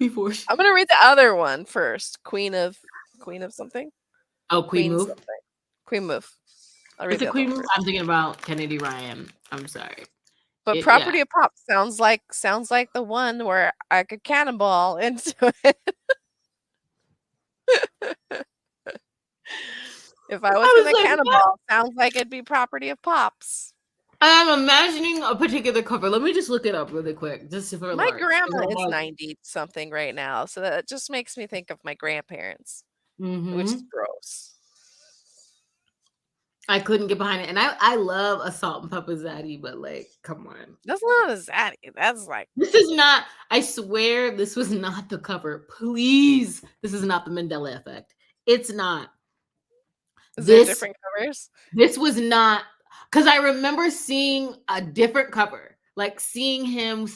I'm gonna read the other one first. Queen of something. Oh, Queen Move. Something. Queen Move. I'll read the Queen Move. I'm thinking about Kennedy Ryan. I'm sorry. But Property of Pop sounds like the one where I could cannonball into it. If I was gonna cannonball, sounds like it'd be Property of Pops. I'm imagining a particular cover. Let me just look it up really quick. Just for my grandma is 90 something right now, so that just makes me think of my grandparents, which is gross. I couldn't get behind it, and I love a Salt and Pepper Zaddy, but come on, that's not a Zaddy. That's this is not. I swear, this was not the cover. Please, this is not the Mandela Effect. It's not. Is there different covers? This was not. Because I remember seeing a different cover, seeing him.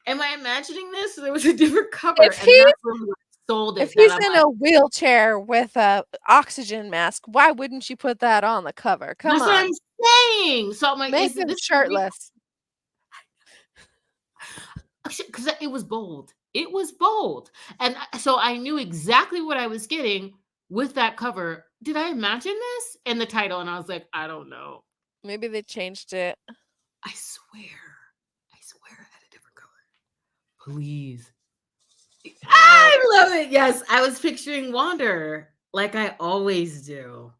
Am I imagining this? There was a different cover. If he's in a wheelchair with a oxygen mask, why wouldn't you put that on the cover? Come on. That's what I'm saying. So I'm like, make him shirtless. because it was bold. It was bold. And so I knew exactly what I was getting with that cover. Did I imagine this in the title? And I was like, I don't know. Maybe they changed it. I swear I had a different color. Please. I love it. Yes, I was picturing Wander like I always do.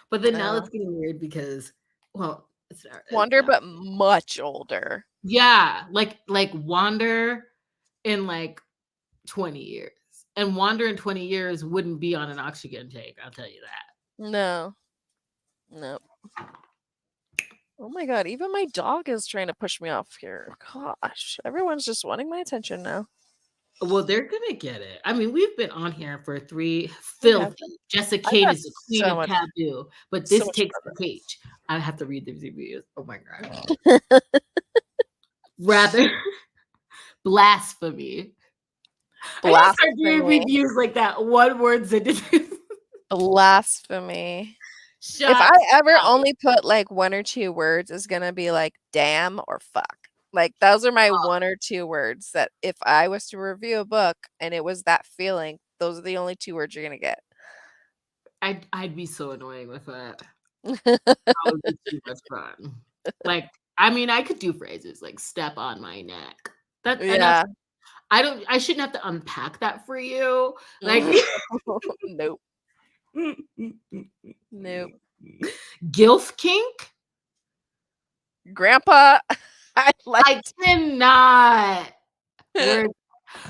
But then now it's getting weird because, well, it's Wander, not. but much older. Yeah, like Wander in like 20 years. And Wander in 20 years wouldn't be on an oxygen tank, I'll tell you that. No. Nope. Oh my god, even my dog is trying to push me off here. Gosh, everyone's just wanting my attention now. Well, they're gonna get it. I mean, we've been on here for 3 We have. filthy. Jessica I've Kane had is the queen so of much taboo, but so this much takes the progress. cage. I have to read the reviews. Oh my god. Rather blasphemy. I gotta start doing Blasphemy. reviews like that. One word sentences. Blasphemy. Shut If I ever up. only put like 1 or 2 words, it's gonna be like damn or fuck. Like those are my 1 or 2 words that if I was to review a book and it was that feeling, those are the only 2 words you're gonna get. I'd be so annoying with that. That would be too much fun. Like, I mean, I could do phrases like "step on my neck." Yeah. I shouldn't have to unpack that for you. Like, Nope. Nope. gilf kink. Grandpa, I like I cannot. Word.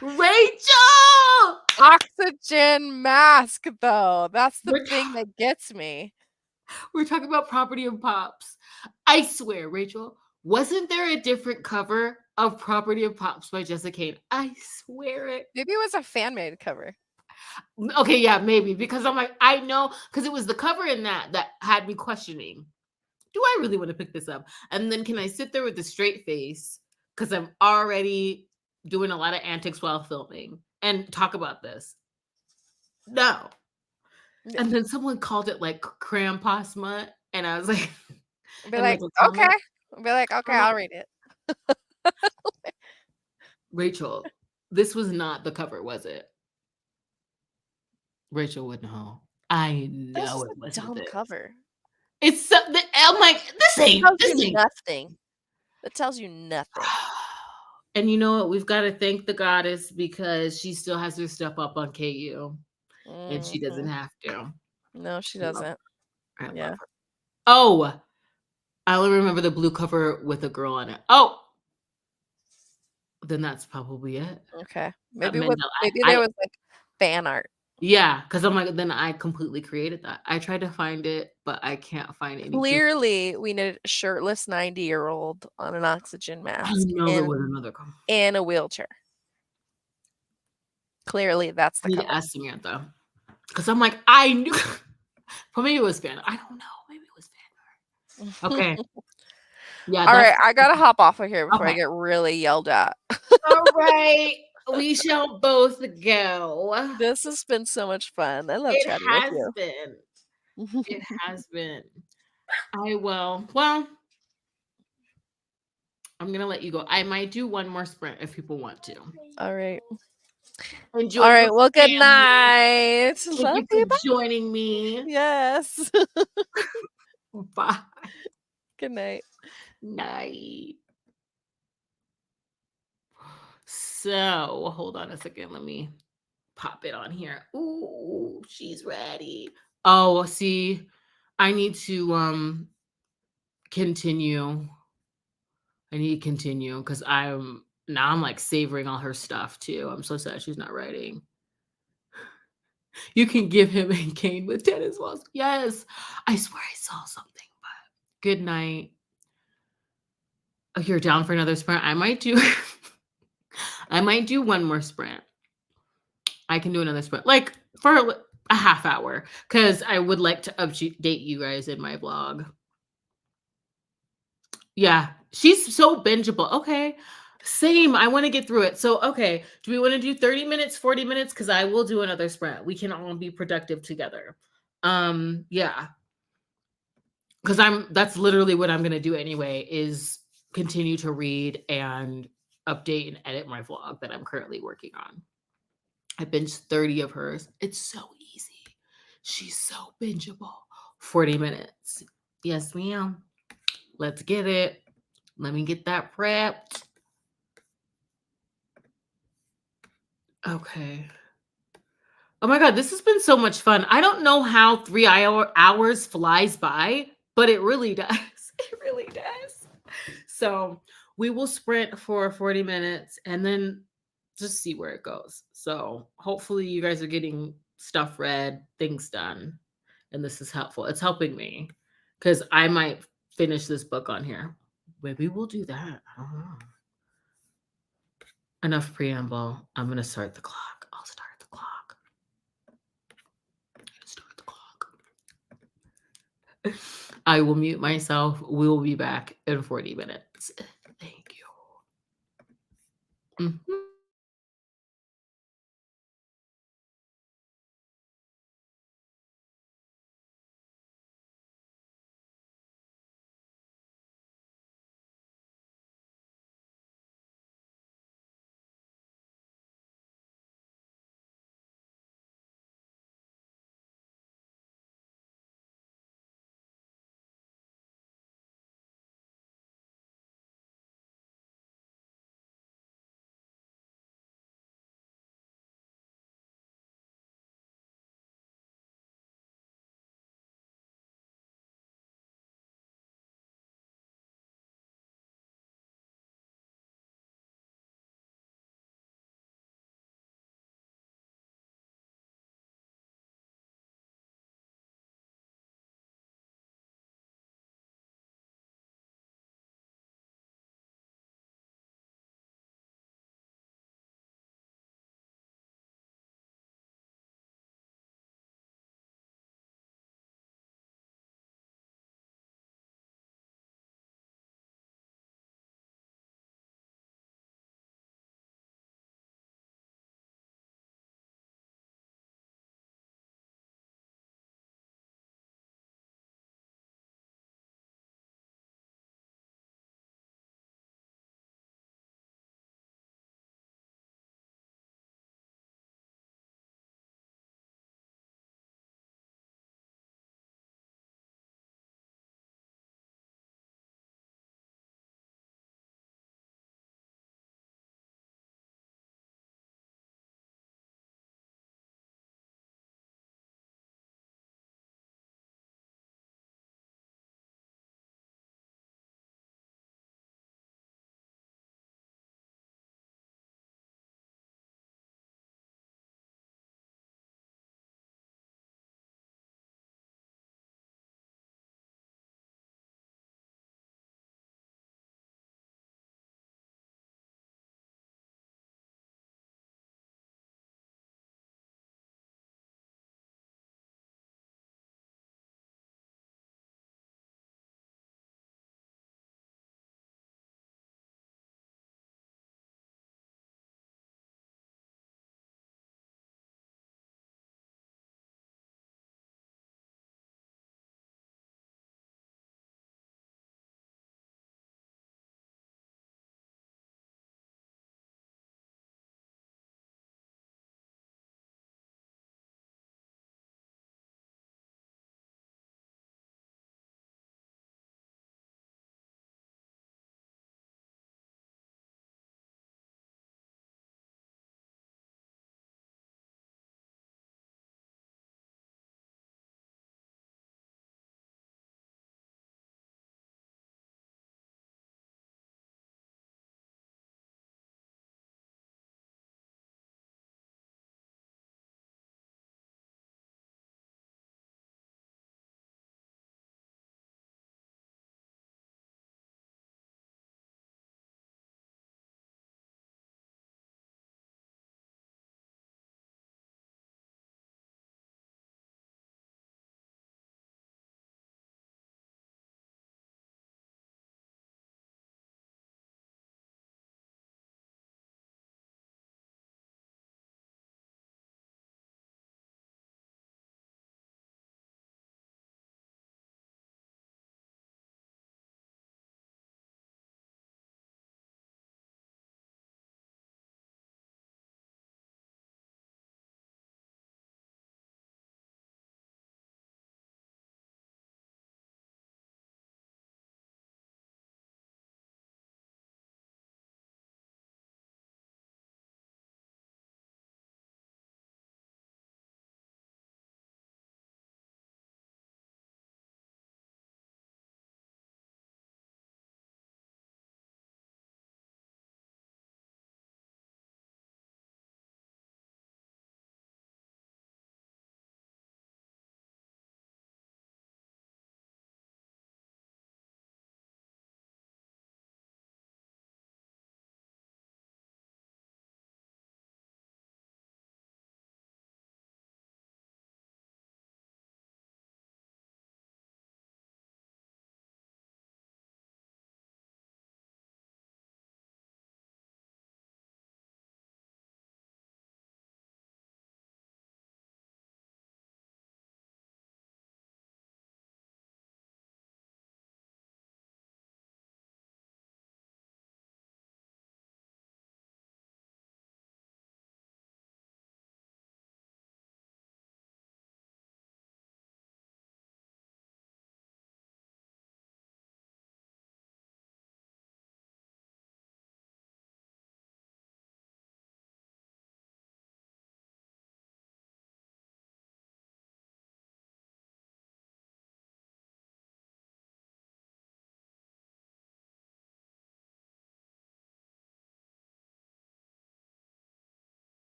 Rachel. oxygen mask though. That's the We're thing that gets me. We're talking about Property of Pops. I swear, Rachel, wasn't there a different cover of Property of Pops by Jessica Kane? I swear it. Maybe it was a fan made cover. Okay, yeah, maybe because I'm like, I know because it was the cover in that had me questioning. Do I really want to pick this up? And then can I sit there with a straight face because I'm already doing a lot of antics while filming and talk about this? No. Yeah. And then someone called it like crampon smut, and I was like, Be and like, a comment, okay. Be like, okay, I'll read it. Rachel, this was not the cover, was it? Rachel would know. I That's know just it a wasn't dumb this. cover. It's something. I'm like, this It ain't. tells This you ain't. nothing. It tells you nothing. And you know what? We've got to thank the goddess because she still has her stuff up on KU, and she doesn't Mhm. have to. No, she I love doesn't. I love Yeah. her. Oh, I only remember the blue cover with a girl on it. Oh, then that's probably it. Okay. That Maybe what Mandela. maybe I there was like fan art. Yeah, because I'm like, then I completely created that. I tried to find it, but I can't find any proof. Clearly, we need a shirtless 90-year-old on an oxygen I mask know there was another cover. in a wheelchair. Clearly, that's I the need to cover. ask Samantha because I'm like, I knew. Well, maybe it was fan. I don't know. Maybe it was fan. Okay. Yeah. All right, I gotta hop off of here before I Okay. get really yelled at. All right. We shall both go. This has been so much fun. I love It chatting with has you. been. It has been. I will. Well, I'm gonna let you go. I might do one more sprint if people want to. All right. Enjoy All your right. Well, good family. night. Thank Love you you. for Bye. joining me. Yes. Bye. Good night. Night. So hold on a second. Let me pop it on here. Ooh, she's ready. Oh, see, I need to continue. I need to continue because I'm like savoring all her stuff too. I'm so sad she's not writing. You can give him a cane with tennis balls. Yes. I swear I saw something, but good night. Oh, you're down for another sprint? I might do I might do one more sprint. I can do another sprint. Like for a half hour because I would like to update you guys in my vlog. Yeah, she's so bingeable. Okay, same. I want to get through it. So, okay, do we want to do 30 minutes, 40 minutes? Because I will do another sprint. We can all be productive together. Yeah. Because that's literally what I'm gonna do anyway, is continue to read and update and edit my vlog that I'm currently working on. I binged 30 of hers. It's so easy. She's so bingeable. 40 minutes. Yes, ma'am. Let's get it. Let me get that prepped. Okay. Oh my God, this has been so much fun. I don't know how 3 hours flies by, but it really does. It really does. So we will sprint for 40 minutes and then just see where it goes. So hopefully you guys are getting stuff read, things done, and this is helpful. It's helping me because I might finish this book on here. Maybe we'll do that. I don't know. Enough preamble. I'm going to start the clock. I'll start the clock. Start the clock. I will mute myself. We will be back in 40 minutes. Thank you. Mhm.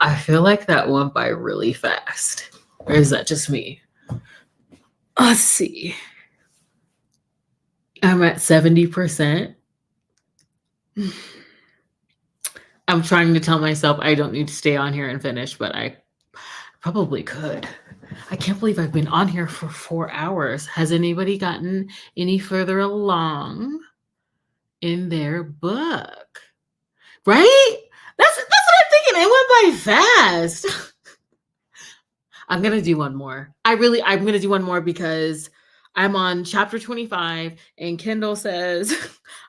I feel like that went by really fast. Or is that just me? Let's see. I'm at 70%. I'm trying to tell myself I don't need to stay on here and finish, but I probably could. I can't believe I've been on here for 4 hours. Has anybody gotten any further along in their book? Right? That's what I'm thinking. It went by fast. I'm gonna do one more. I'm gonna do one more because I'm on chapter 25 and Kendall says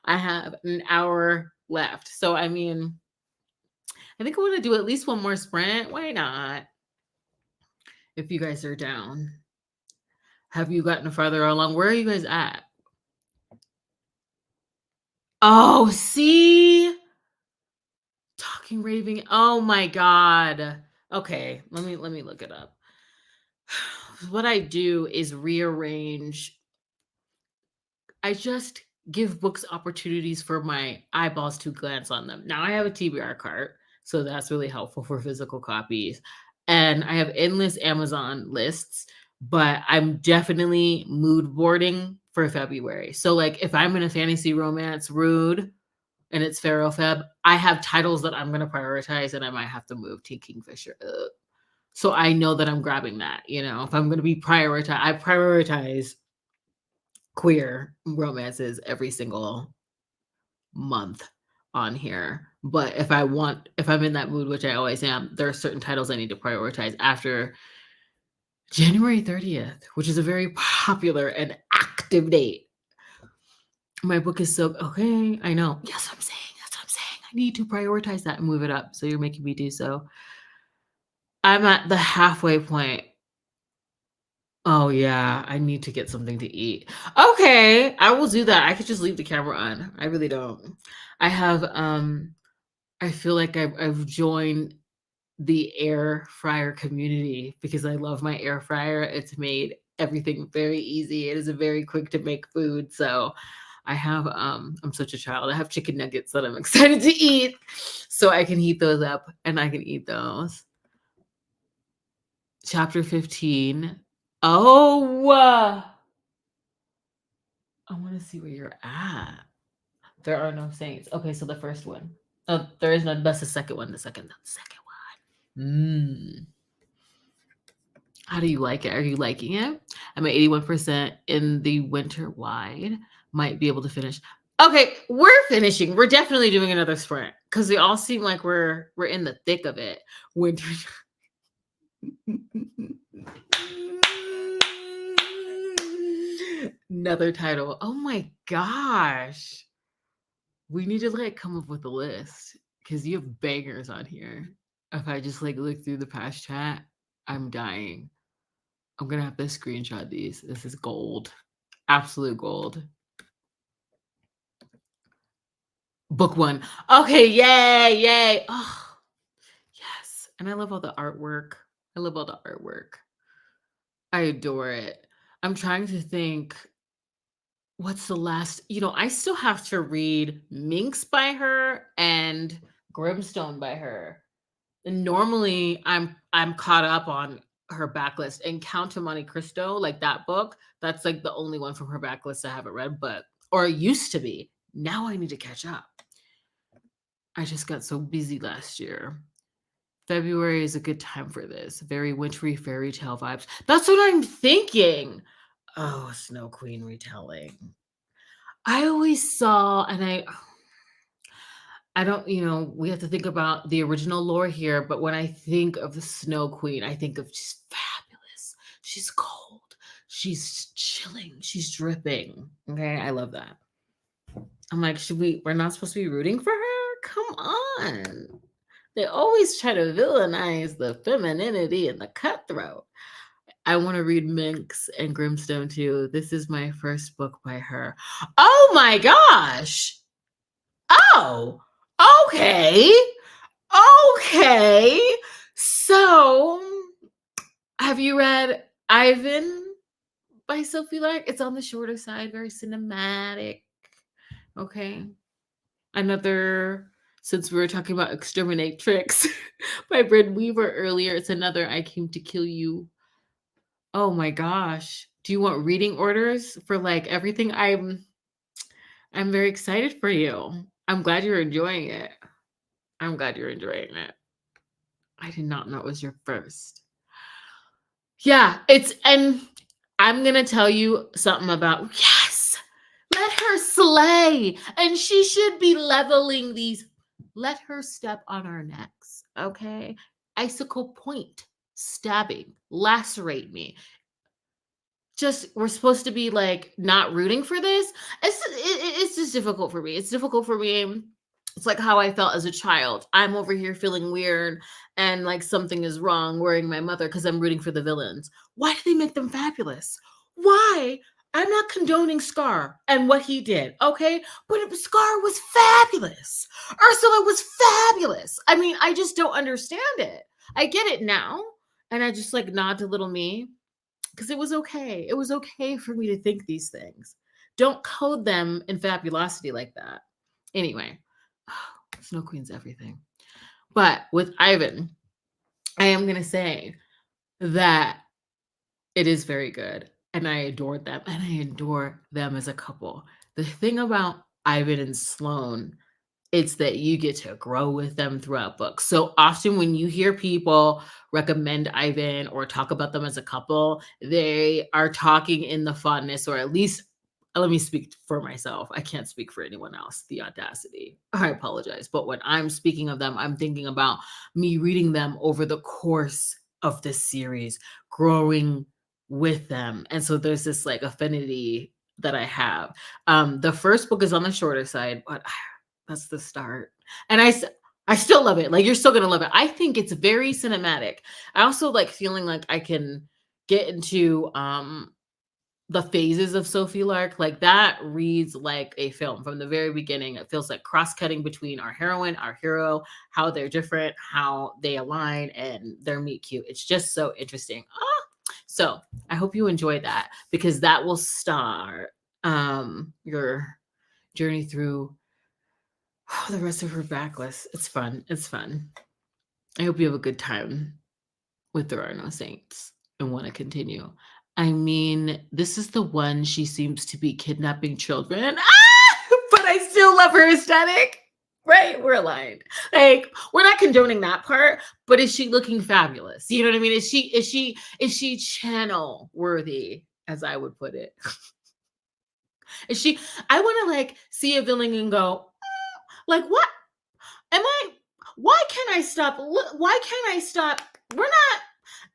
I have an hour left. So I mean, I think I want to do at least one more sprint. Why not? If you guys are down. Have you gotten further along? Where are you guys at? Oh, see? Talking raving. Oh my god. Okay, let me look it up. What I do is rearrange. I just give books opportunities for my eyeballs to glance on them. Now I have a TBR cart, so that's really helpful for physical copies. And I have endless Amazon lists, but I'm definitely mood boarding for February. So like if I'm in a fantasy romance rude and it's Pharaoh Feb, I have titles that I'm going to prioritize and I might have to move to Kingfisher. Ugh. So I know that I'm grabbing that, if I'm going to be I prioritize queer romances every single month on here. But if I'm in that mood, which I always am, there are certain titles I need to prioritize after January 30th, which is a very popular and active date. My book is so okay. I know. Yes, I'm saying. That's what I'm saying. I need to prioritize that and move it up. So you're making me do so. I'm at the halfway point. Oh yeah, I need to get something to eat. Okay, I will do that. I could just leave the camera on. I really don't. I have I feel like I've joined the air fryer community because I love my air fryer. It's made everything very easy. It is a very quick to make food. So I have I'm such a child. I have chicken nuggets that I'm excited to eat. So I can heat those up and I can eat those. Chapter 15. Oh, I want to see where you're at. There are no saints. Okay, so the first one. Oh, there is none. That's the second one. The second one. How do you like it? Are you liking it? I'm at 81% in the winter wide. Might be able to finish. Okay, we're finishing. We're definitely doing another sprint because we all seem like we're in the thick of it. Winter. Another title. Oh my gosh. We need to like come up with a list because you have bangers on here. If I just like look through the past chat, I'm dying. I'm gonna have to screenshot these. This is gold. Absolute gold. Book one. Okay, yay. Oh, yes. And I love all the artwork. I adore it. I'm trying to think what's the last, I still have to read Minx by her and Grimstone by her. And normally I'm caught up on her backlist and Count of Monte Cristo, like that book, that's like the only one from her backlist I haven't read, or used to be. Now I need to catch up. I just got so busy last year. February is a good time for this. Very wintry fairy tale vibes. That's what I'm thinking. Oh, Snow Queen retelling. I always saw, and I don't, we have to think about the original lore here, but when I think of the Snow Queen, I think of she's fabulous. She's cold. She's chilling. She's dripping. Okay. I love that. I'm like, we're not supposed to be rooting for her? Come on. They always try to villainize the femininity and the cutthroat. I want to read Minx and Grimstone too. This is my first book by her. Oh my gosh. Oh, okay. Okay. So, have you read Ivan by Sophie Lark? It's on the shorter side, very cinematic. Okay. Since we were talking about exterminatrix, by Bryn Weaver earlier. It's another I Came to Kill You. Oh my gosh. Do you want reading orders for like everything? I'm very excited for you. I'm glad you're enjoying it. I'm glad you're enjoying it. I did not know it was your first. Yeah, and I'm gonna tell you something about yes. Let her slay, and she should be leveling these. Let her step on our necks, okay? Icicle point, stabbing, lacerate me. Just we're supposed to be like not rooting for this. It's just difficult for me. It's difficult for me. It's like how I felt as a child. I'm over here feeling weird and like something is wrong, worrying my mother because I'm rooting for the villains. Why did they make them fabulous? Why? I'm not condoning Scar and what he did, okay? But Scar was fabulous. Ursula was fabulous. I mean, I just don't understand it. I get it now, and I just like nod to little me because it was okay. It was okay for me to think these things. Don't code them in fabulosity like that. Anyway, Snow Queen's everything. But with Ivan, I am going to say that it is very good. And I adored them. And I adore them as a couple. The thing about Ivan and Sloane, it's that you get to grow with them throughout books. So often when you hear people recommend Ivan or talk about them as a couple, they are talking in the fondness, or at least let me speak for myself. I can't speak for anyone else. The audacity. I apologize. But when I'm speaking of them, I'm thinking about me reading them over the course of this series, growing with them. And so there's this like affinity that I have. The first book is on the shorter side, but that's the start. And I still love it. Like you're still going to love it. I think it's very cinematic. I also like feeling like I can get into the phases of Sophie Lark. Like that reads like a film from the very beginning. It feels like cross-cutting between our heroine, our hero, how they're different, how they align, and their meet cute. It's just so interesting. So I hope you enjoy that because that will start your journey through the rest of her backlist. It's fun. It's fun. I hope you have a good time with There Are No Saints and want to continue. I mean, this is the one she seems to be kidnapping children. But I still love her aesthetic. Right? We're aligned. Like, we're not condoning that part, but is she looking fabulous? You know what I mean? Is she channel worthy, as I would put it? Is she I want to like see a villain and go, like, what am I? Why can't I stop? Why can't I stop? We're not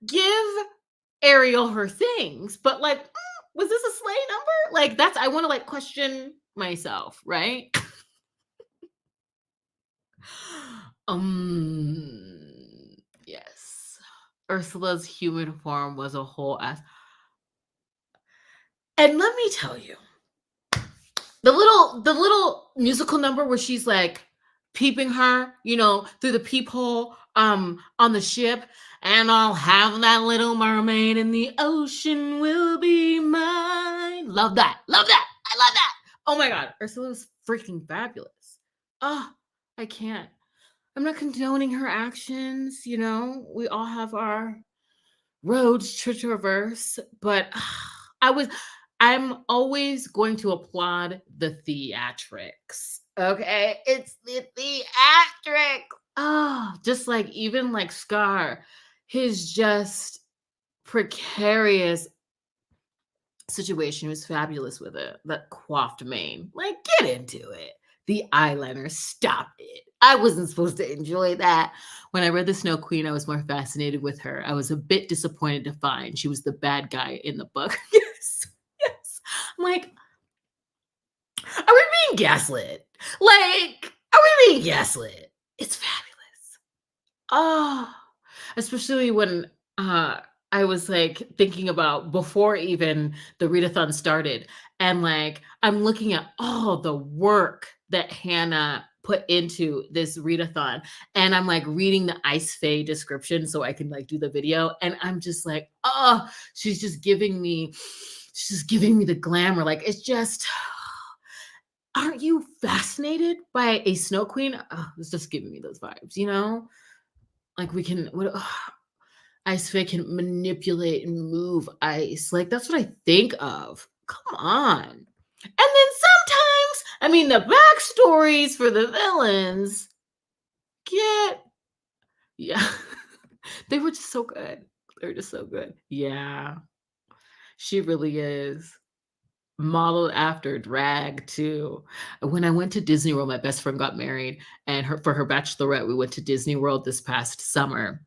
give Ariel her things, but like, was this a sleigh number? Like, that's I want to like question myself, right? Yes. Ursula's human form was a whole ass. And let me tell you, the little musical number where she's like peeping her, through the peephole on the ship, and I'll have that little mermaid in the ocean will be mine. Love that. Love that. I love that. Oh my god, Ursula was freaking fabulous. Oh, I can't. I'm not condoning her actions, we all have our roads to traverse, but I'm always going to applaud the theatrics. Okay, it's the theatrics. Oh, just like even like Scar, his just precarious situation was fabulous with it. That coiffed mane, like get into it. The eyeliner, stop it. I wasn't supposed to enjoy that. When I read The Snow Queen, I was more fascinated with her. I was a bit disappointed to find she was the bad guy in the book. Yes, yes. I'm like, are we being gaslit? Like, are we being gaslit? It's fabulous. Oh, especially when I was like thinking about before even the readathon started, and like I'm looking at all the work that Hannah put into this readathon, and I'm like reading the Ice Fae description so I can like do the video, and I'm just like, oh, she's just giving me the glamour. Like it's just aren't you fascinated by a snow queen? Oh, it's just giving me those vibes, Like we can what Ice Fae can manipulate and move ice. Like that's what I think of. Come on. And then sometimes, I mean, the backstories for the villains get yeah. They were just so good. They were just so good. Yeah. She really is. Modeled after drag too. When I went to Disney World, my best friend got married, and her for her bachelorette, we went to Disney World this past summer.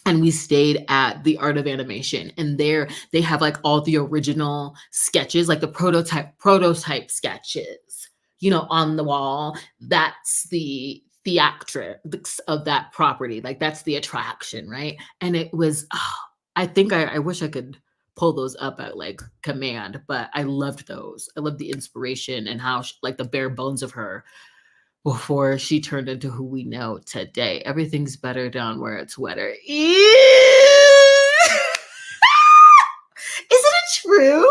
And we stayed at the Art of Animation, and there they have like all the original sketches, like the prototype sketches, on the wall. That's the theatrics of that property. Like that's the attraction, right? And it was, I think I wish I could pull those up at like command, but I loved those. I loved the inspiration and how like the bare bones of her before she turned into who we know today. Everything's better down where it's wetter. Isn't it true?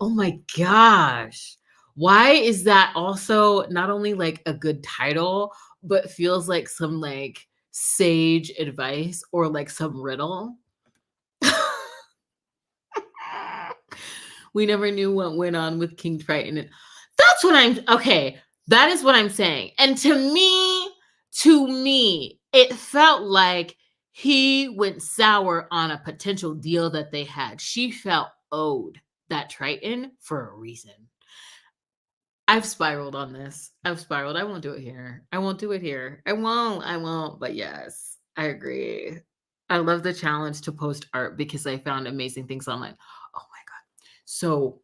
Oh my gosh. Why is that also not only like a good title, but feels like some like sage advice or like some riddle? We never knew what went on with King Triton. That's what I'm okay. That is what I'm saying. And to me, it felt like he went sour on a potential deal that they had. She felt owed that Triton for a reason. I've spiraled on this. I've spiraled. I won't do it here. I won't do it here. I won't. I won't. But yes, I agree. I love the challenge to post art because I found amazing things online. Oh my God. So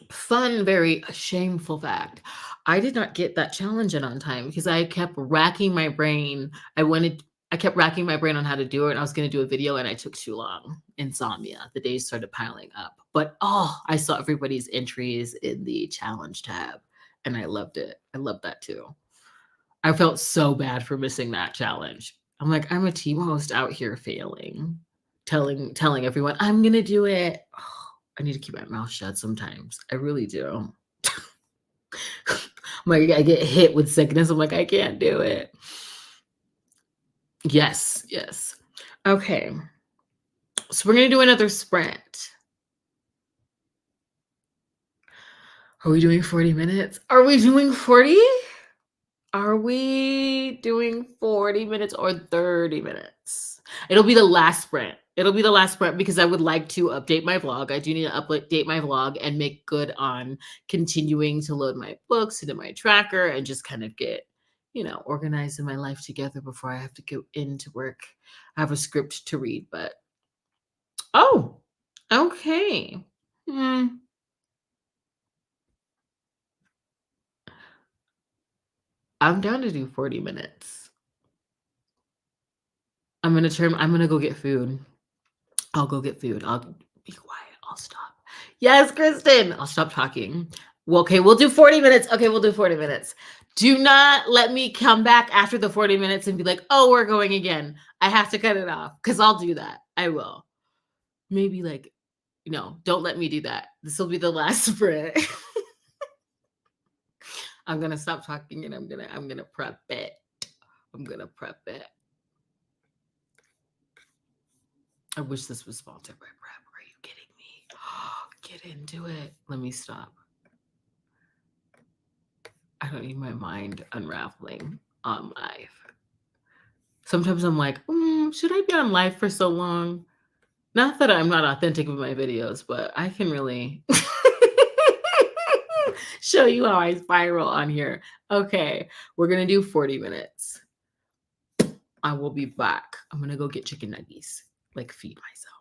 fun, very shameful fact. I did not get that challenge in on time because I kept racking my brain. I kept racking my brain on how to do it. And I was going to do a video and I took too long. Insomnia. The days started piling up. But I saw everybody's entries in the challenge tab and I loved it. I loved that too. I felt so bad for missing that challenge. I'm like, I'm a team host out here failing, telling everyone I'm gonna do it. I need to keep my mouth shut sometimes. I really do. I'm like, I get hit with sickness. I'm like, I can't do it. Yes, yes. Okay. So we're gonna do another sprint. Are we doing 40 minutes? Are we doing 40? Are we doing 40 minutes or 30 minutes? It'll be the last sprint. It'll be the last sprint because I would like to update my vlog. I do need to update my vlog and make good on continuing to load my books into my tracker and just kind of get, organizing my life together before I have to go into work. I have a script to read, but okay. I'm down to do 40 minutes. I'm gonna go get food. I'll go get food. I'll be quiet. I'll stop. Yes, Kristen. I'll stop talking. Well, okay, we'll do 40 minutes. Okay, we'll do 40 minutes. Do not let me come back after the 40 minutes and be like, oh, we're going again. I have to cut it off because I'll do that. I will. Maybe like, don't let me do that. This will be the last sprint. I'm gonna stop talking and I'm gonna prep it. I'm gonna prep it. I wish this was sponsored by Prep. Are you kidding me? Get into it. Let me stop. I don't need my mind unraveling on live. Sometimes I'm like, should I be on live for so long? Not that I'm not authentic with my videos, but I can really show you how I spiral on here. Okay, we're going to do 40 minutes. I will be back. I'm going to go get chicken nuggets, like feed myself.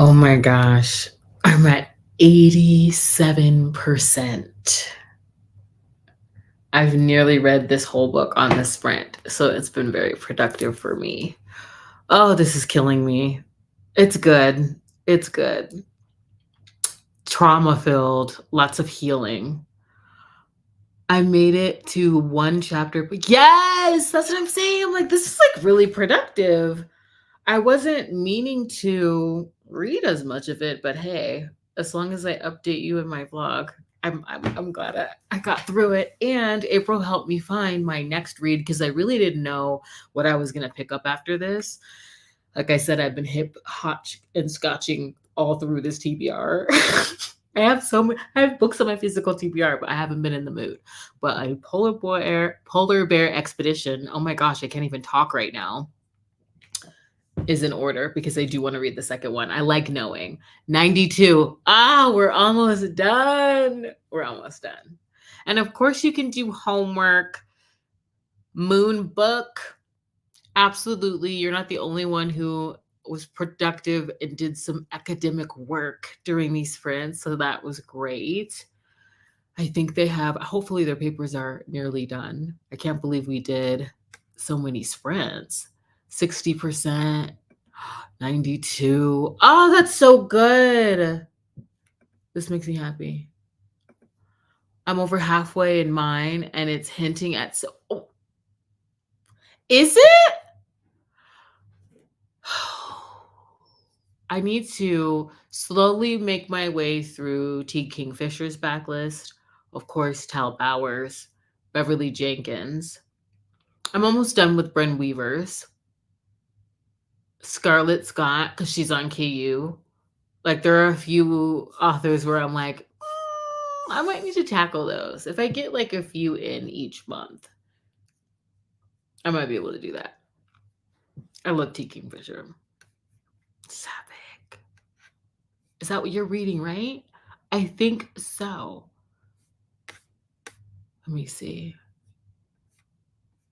Oh my gosh. I'm at 87%. I've nearly read this whole book on the sprint, so it's been very productive for me. Oh, this is killing me. It's good. It's good. Trauma filled, lots of healing. I made it to one chapter. Yes, that's what I'm saying. I'm like, this is like really productive. I wasn't meaning to read as much of it, but hey, as long as I update you in my vlog, I'm glad I got through it. And April helped me find my next read because I really didn't know what I was gonna pick up after this. Like I said, I've been hip, hot, and scotching all through this TBR. I have books on my physical TBR, but I haven't been in the mood. But a polar bear expedition. Oh my gosh, I can't even talk right now. Is in order because I do want to read the second one. I like knowing. 92. Ah, we're almost done. We're almost done. And of course, you can do homework. Moon book. Absolutely. You're not the only one who was productive and did some academic work during these sprints. So that was great. I think they have, hopefully, their papers are nearly done. I can't believe we did so many sprints. 60%, 92. Oh, that's so good. This makes me happy. I'm over halfway in mine and it's hinting at so. Oh. Is it? I need to slowly make my way through T. Kingfisher's backlist. Of course, Tal Bowers, Beverly Jenkins. I'm almost done with Bren Weaver's. Scarlett Scott, because she's on KU. Like, there are a few authors where I'm like, I might need to tackle those. If I get like a few in each month, I might be able to do that. I love T. Kingfisher. Sapphic. Is that what you're reading, right? I think so. Let me see.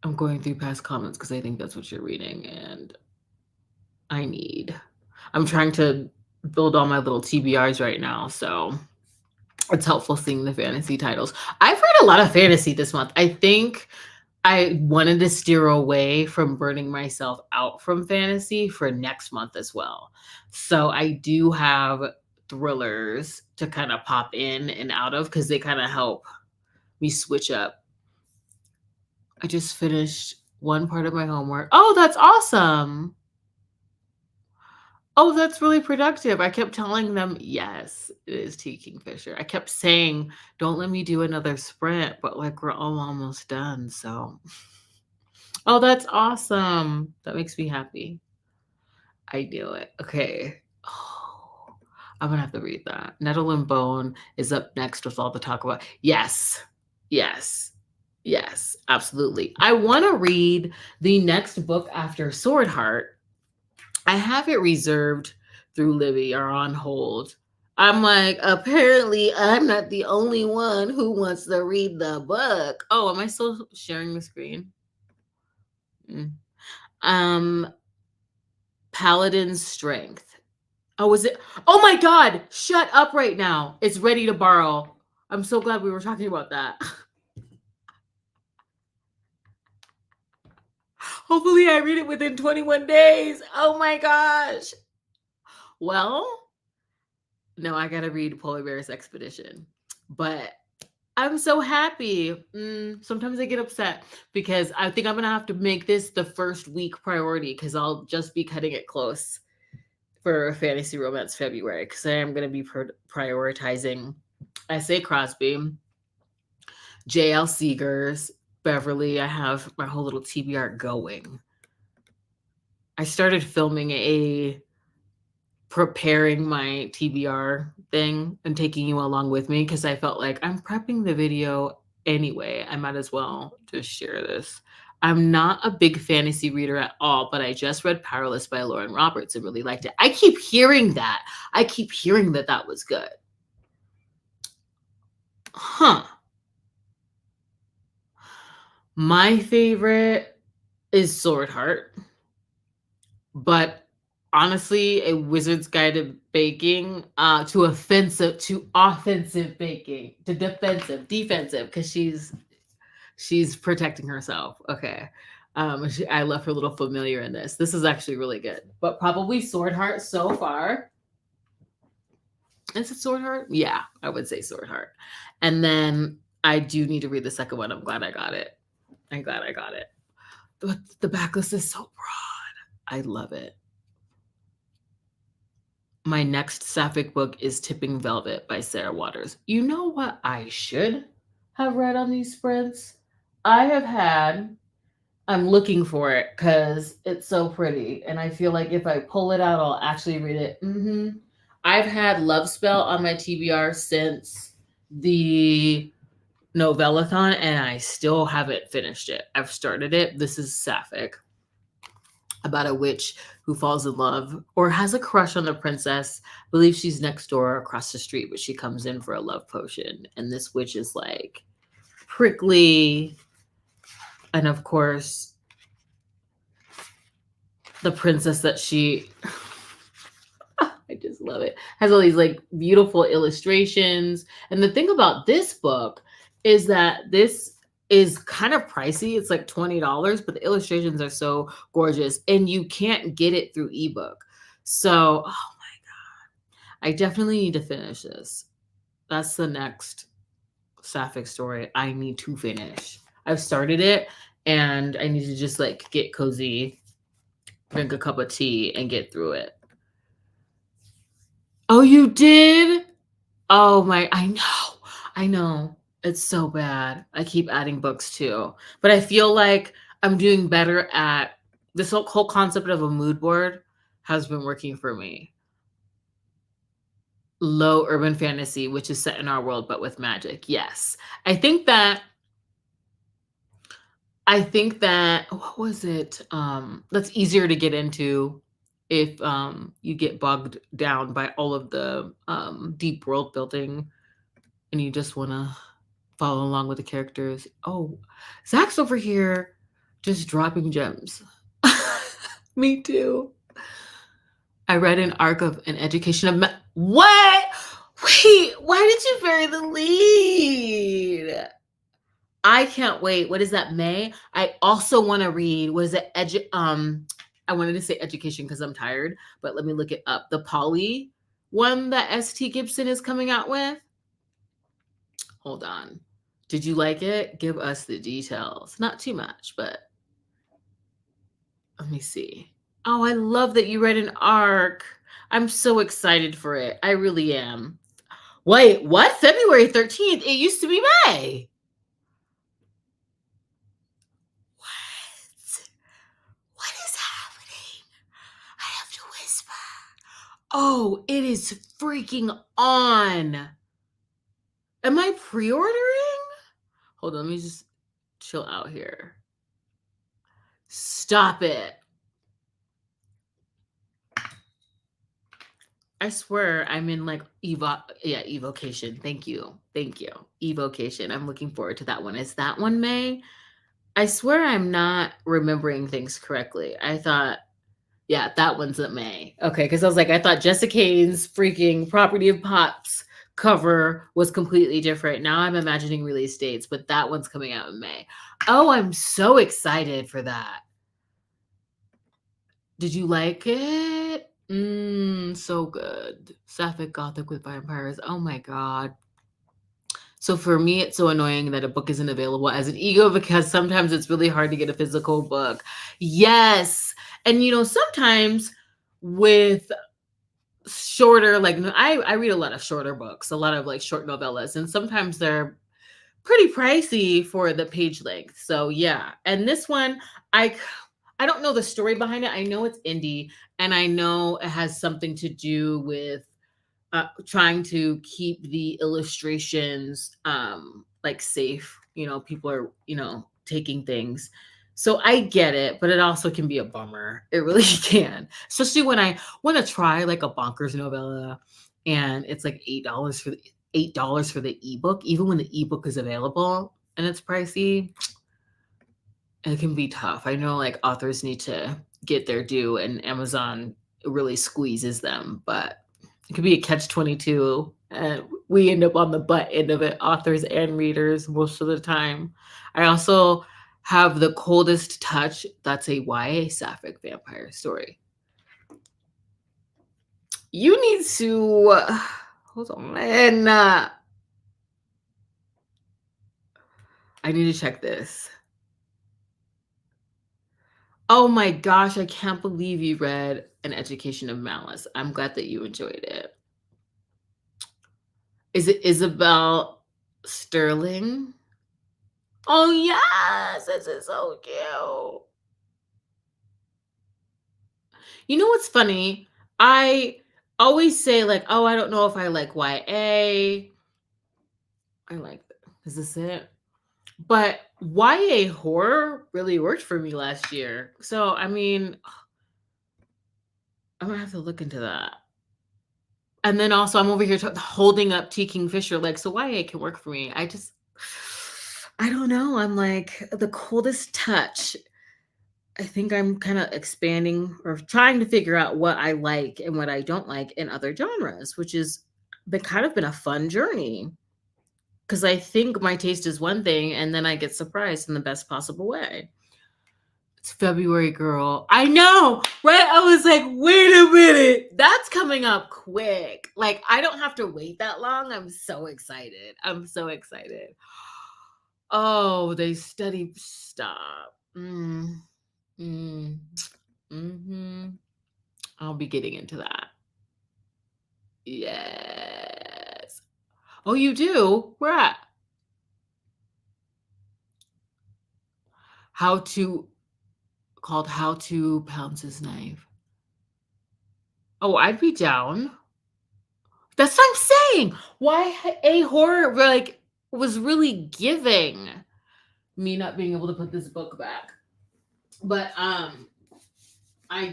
I'm going through past comments because I think that's what you're reading, and I'm trying to build all my little TBRs right now, so it's helpful seeing the fantasy titles. I've read a lot of fantasy this month. I think I wanted to steer away from burning myself out from fantasy for next month as well. So I do have thrillers to kind of pop in and out of because they kind of help me switch up. I just finished one part of my homework. Oh, that's awesome. Oh, that's really productive. I kept telling them, yes, it is T. Kingfisher. I kept saying, don't let me do another sprint, but like we're all almost done. So, oh, that's awesome. That makes me happy. I knew it. Okay. Oh, I'm gonna have to read that. Nettle and Bone is up next with all the talk about. Yes, yes, yes, absolutely. I want to read the next book after Sword Heart. I have it reserved through Libby or on hold. I'm like, apparently, I'm not the only one who wants to read the book. Oh, am I still sharing the screen? Um, Paladin's Strength. Oh, is it? Oh my God! Shut up right now. It's ready to borrow. I'm so glad we were talking about that. Hopefully, I read it within 21 days. Oh my gosh. Well, no, I gotta read Polar Bear's Expedition. But I'm so happy. Sometimes I get upset because I think I'm gonna have to make this the first week priority because I'll just be cutting it close for Fantasy Romance February because I am gonna be prioritizing S.A. Crosby, J.L. Seegers, Beverly. I have my whole little TBR going. I started filming preparing my TBR thing and taking you along with me because I felt like I'm prepping the video anyway. I might as well just share this. I'm not a big fantasy reader at all, but I just read Powerless by Lauren Roberts and really liked it. I keep hearing that. I keep hearing that that was good. Huh. My favorite is Sword Heart, but honestly a wizard's guide to baking, to offensive baking, to defensive, because she's protecting herself. Okay. I love her little familiar in this. This is actually really good, but probably Sword Heart so far. Is it Sword Heart? Yeah, I would say Sword Heart. And then I do need to read the second one. I'm glad I got it. I'm glad I got it. But the backlist is so broad. I love it. My next sapphic book is Tipping Velvet by Sarah Waters. You know what I should have read on these sprints? I have had, I'm looking for it because it's so pretty. And I feel like if I pull it out, I'll actually read it. I've had Love Spell on my TBR since the Novellathon, and I still haven't finished it. I've started it. This is sapphic, about a witch who falls in love or has a crush on the princess, believes she's next door across the street, but she comes in for a love potion. And this witch is like prickly. And of course, the princess that she, I just love it, has all these like beautiful illustrations. And the thing about this book is that this is kind of pricey. It's like $20, but the illustrations are so gorgeous and you can't get it through ebook. So, oh my God, I definitely need to finish this. That's the next sapphic story I need to finish. I've started it and I need to just like get cozy, drink a cup of tea and get through it. Oh, you did? Oh my, I know. It's so bad. I keep adding books too. But I feel like I'm doing better at this whole concept of a mood board has been working for me. Low urban fantasy, which is set in our world but with magic. Yes. I think that what was it? That's easier to get into if you get bogged down by all of the deep world building and you just want to follow along with the characters. Oh, Zach's over here just dropping gems. Me too. I read an arc of an education of what? Wait, why did you bury the lead? I can't wait. What is that, May? I also want to read, what is it? I wanted to say education because I'm tired, but let me look it up. The Polly one that ST Gibson is coming out with. Hold on. Did you like it? Give us the details. Not too much, but let me see. Oh, I love that you read an arc. I'm so excited for it. I really am. Wait, what? February 13th? It used to be May. What is happening? I have to whisper. Oh, it is freaking on. Am I pre-ordering? Hold on, let me just chill out here. Stop it. I swear I'm in like evocation. Thank you. Evocation. I'm looking forward to that one. Is that one May? I swear I'm not remembering things correctly. I thought, yeah, that one's at May. Okay, because I was like, I thought Jessica Kane's freaking Property of Pops cover was completely different. Now I'm imagining release dates, but that one's coming out in May. Oh, I'm so excited for that. Did you like it? So good. Sapphic Gothic with vampires. Oh my God. So for me, it's so annoying that a book isn't available as an ego because sometimes it's really hard to get a physical book. Yes. And sometimes with shorter, like I read a lot of shorter books, a lot of like short novellas, and sometimes they're pretty pricey for the page length. So yeah. And this one, I don't know the story behind it. I know it's indie and I know it has something to do with trying to keep the illustrations like safe. People are taking things, so I get it, but it also can be a bummer. It really can, especially when I want to try like a bonkers novella and it's like $8 for the ebook, even when the ebook is available and it's pricey. It can be tough. I know like authors need to get their due, and Amazon really squeezes them, but it could be a catch-22, and we end up on the butt end of it, authors and readers, most of the time. I also have The Coldest Touch. That's a YA sapphic vampire story. You need to hold on, and I need to check this. Oh my gosh, I can't believe you read An Education of Malice. I'm glad that you enjoyed it. Is it Isabel Sterling? Oh yes, this is so cute. You know what's funny? I always say like, oh, I don't know if I like YA. I like, is this it? But YA horror really worked for me last year. So I mean, I'm gonna have to look into that. And then also I'm over here holding up T. Kingfisher, like, so YA can work for me. I don't know. I'm like, The Coldest Touch. I think I'm kind of expanding or trying to figure out what I like and what I don't like in other genres, which has been a fun journey. Because I think my taste is one thing, and then I get surprised in the best possible way. It's February, girl. I know, right? I was like, wait a minute. That's coming up quick. Like, I don't have to wait that long. I'm so excited. I'm so excited. Oh, they study. Stop. I'll be getting into that. Yes. Oh, you do? Where at? How to pounce his knife. Oh, I'd be down. That's what I'm saying. Why a horror like was really giving me not being able to put this book back. But I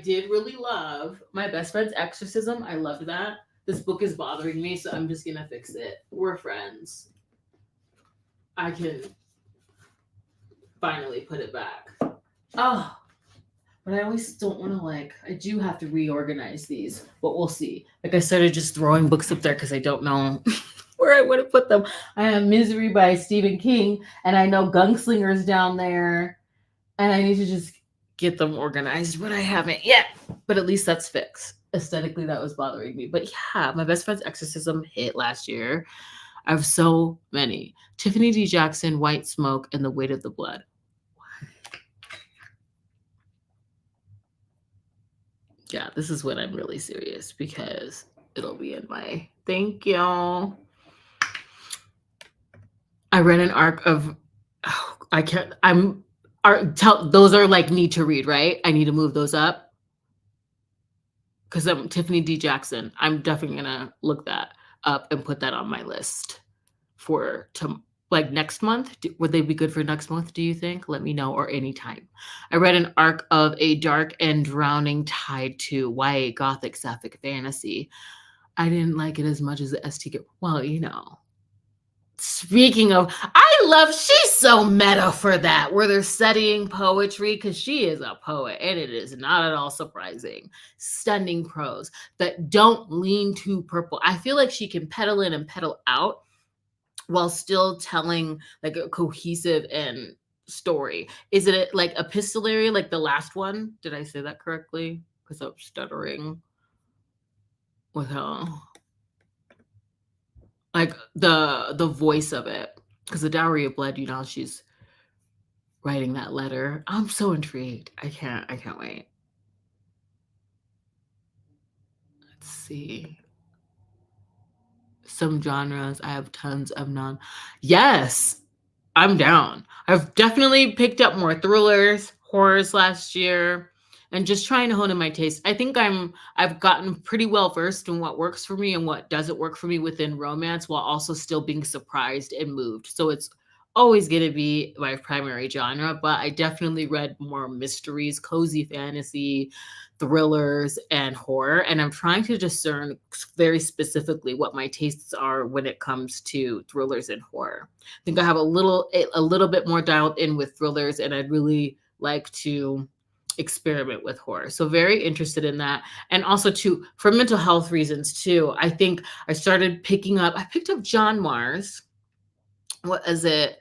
did really love My Best Friend's Exorcism. I loved that. This book is bothering me, so I'm just gonna fix it. We're friends. I can finally put it back. Oh, but I always don't want to I do have to reorganize these, but we'll see. Like I started just throwing books up there because I don't know where I would have put them. I have Misery by Stephen King, and I know Gunslinger's down there, and I need to just get them organized, but I haven't yet. But at least that's fixed. Aesthetically, that was bothering me. But yeah, My Best Friend's Exorcism hit last year. I have so many. Tiffany D. Jackson, White Smoke, and The Weight of the Blood. Yeah, this is when I'm really serious because it'll be in my thank you. I read an arc of those are like need to read, right? I need to move those up because I'm Tiffany D. Jackson. I'm definitely gonna look that up and put that on my list for next month. Would they be good for next month, do you think? Let me know, or anytime. I read an arc of A Dark and Drowning Tide 2, YA Gothic Sapphic Fantasy. I didn't like it as much as the ST. Well, speaking of, she's so meta for that, where they're studying poetry, because she is a poet, and it is not at all surprising. Stunning prose that don't lean too purple. I feel like she can pedal in and pedal out, while still telling like a cohesive and story. Is it like epistolary, like the last one? Did I say that correctly? Because I'm stuttering with her. Like the voice of it. Because the Dowry of Blood, she's writing that letter. I'm so intrigued. I can't wait. Let's see. Some genres, I have tons of none. Yes, I'm down. I've definitely picked up more thrillers, horrors last year, and just trying to hone in my taste. I think I've gotten pretty well versed in what works for me and what doesn't work for me within romance, while also still being surprised and moved. So it's always going to be my primary genre, but I definitely read more mysteries, cozy fantasy, thrillers, and horror, and I'm trying to discern very specifically what my tastes are when it comes to thrillers and horror. I think I have a little bit more dialed in with thrillers, and I'd really like to experiment with horror. So very interested in that. And also too, for mental health reasons too, I think I picked up John Mars. What is it?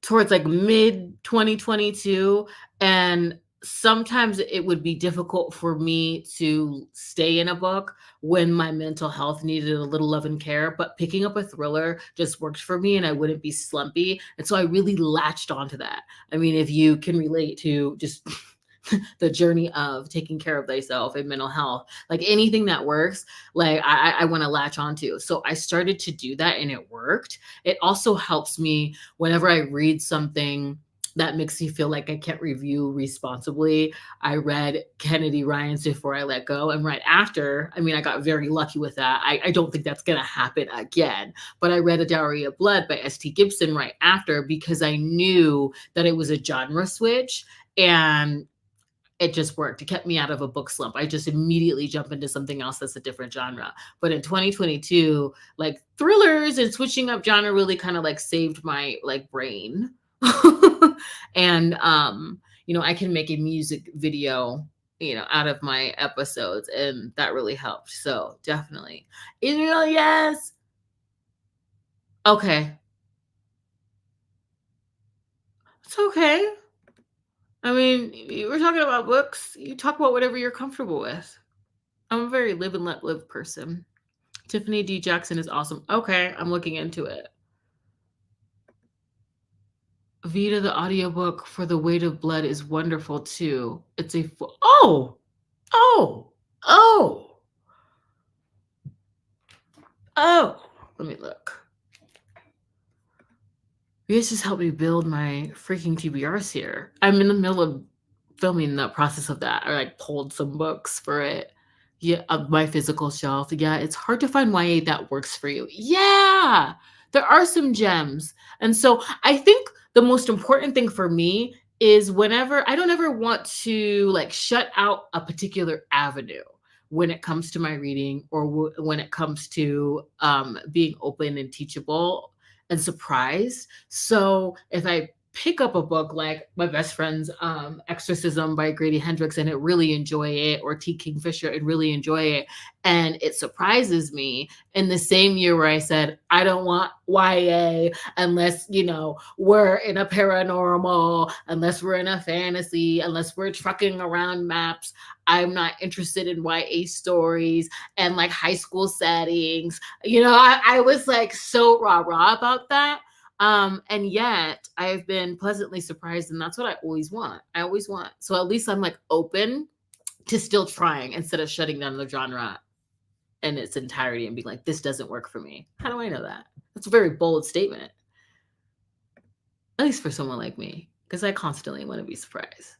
Towards like mid 2022, and sometimes it would be difficult for me to stay in a book when my mental health needed a little love and care, but picking up a thriller just worked for me and I wouldn't be slumpy, and so I really latched onto that. I mean, if you can relate to just the journey of taking care of thyself and mental health, like anything that works, like I want to latch onto. So I started to do that and it worked. It also helps me whenever I read something that makes me feel like I can't review responsibly. I read Kennedy Ryan's Before I Let Go, and right after, I mean, I got very lucky with that. I don't think that's going to happen again, but I read A Dowry of Blood by S.T. Gibson right after because I knew that it was a genre switch, and it just worked. It kept me out of a book slump. I just immediately jump into something else that's a different genre. But in 2022, like thrillers and switching up genre really kind of like saved my like brain. And I can make a music video, out of my episodes, and that really helped. So definitely. Israel, yes. Okay. It's okay. I mean, we're talking about books. You talk about whatever you're comfortable with. I'm a very live and let live person. Tiffany D. Jackson is awesome. Okay, I'm looking into it. Vita, the audiobook for The Weight of Blood is wonderful too. It's a oh, oh, oh, oh. Let me look. You guys just helped me build my freaking TBRs here. I'm in the middle of filming the process of that. I like pulled some books for it. Yeah, my physical shelf. Yeah, it's hard to find YA that works for you. Yeah, there are some gems. And so I think the most important thing for me is whenever I don't ever want to like shut out a particular avenue when it comes to my reading, or when it comes to being open and teachable and surprised. So if I pick up a book like my best friend's Exorcism by Grady Hendrix and it really enjoy it, or T. Kingfisher and really enjoy it, and it surprises me in the same year where I said, I don't want YA unless, we're in a paranormal, unless we're in a fantasy, unless we're trucking around maps. I'm not interested in YA stories and like high school settings. I was like so rah-rah about that. And yet I've been pleasantly surprised, and that's what I always want. So at least I'm like open to still trying instead of shutting down the genre in its entirety and being like, this doesn't work for me. How do I know that? That's a very bold statement. At least for someone like me, because I constantly want to be surprised.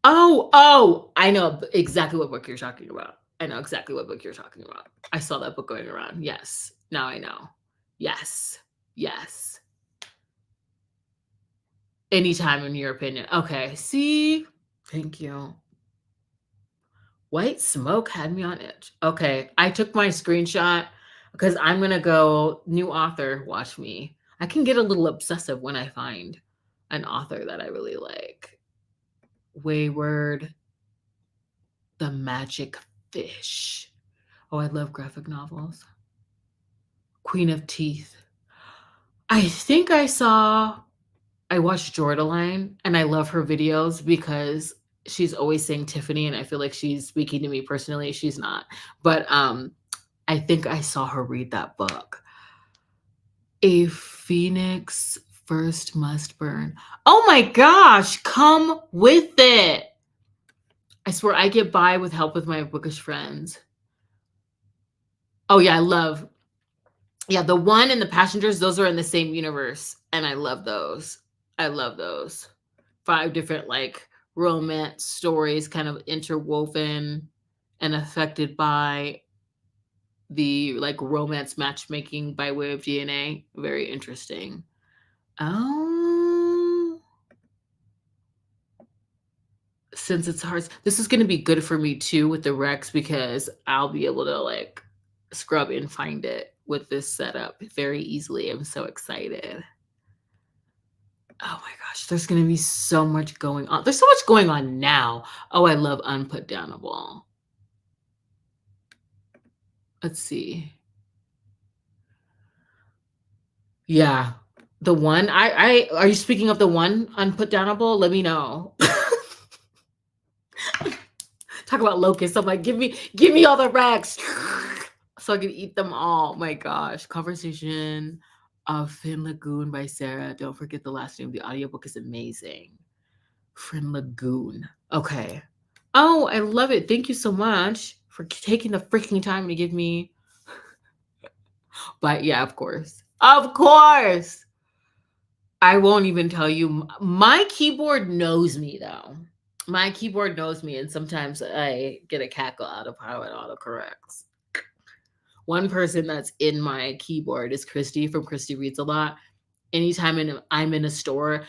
Oh, I know exactly what book you're talking about. I saw that book going around. Yes. Now I know. Yes. Anytime, in your opinion. Okay. See? Thank you. White Smoke had me on edge. Okay. I took my screenshot because I'm going to go new author, watch me. I can get a little obsessive when I find an author that I really like. Wayward, The Magic Fish. Oh, I love graphic novels. Queen of Teeth. I think I watched Jordaline, and I love her videos because she's always saying Tiffany, and I feel like she's speaking to me personally. She's not. But I think I saw her read that book. A Phoenix First Must Burn. Oh my gosh, come with it. I swear I get by with help with my bookish friends. Oh yeah, the One and the Passengers, those are in the same universe, and I love those. 5 different like romance stories kind of interwoven and affected by the like romance matchmaking by way of DNA. Very interesting. Oh, since it's hard, this is going to be good for me too with the Rex, because I'll be able to like scrub and find it with this setup very easily. I'm so excited. Oh my gosh, there's gonna be so much going on. There's so much going on now. Oh, I love Unputdownable. Let's see. Yeah. The one I are you speaking of the one Unputdownable? Let me know. Talk about locusts. I'm like, give me all the racks so I can eat them all. My gosh. Conversation of Fin Lagoon by Sarah. Don't forget the last name. The audiobook is amazing. Fin Lagoon. Okay. Oh, I love it. Thank you so much for taking the freaking time to give me. But yeah, of course. Of course. I won't even tell you. My keyboard knows me though. My keyboard knows me, and sometimes I get a cackle out of how it autocorrects. One person that's in my keyboard is Christy from Christy Reads a Lot. Anytime I'm in a store,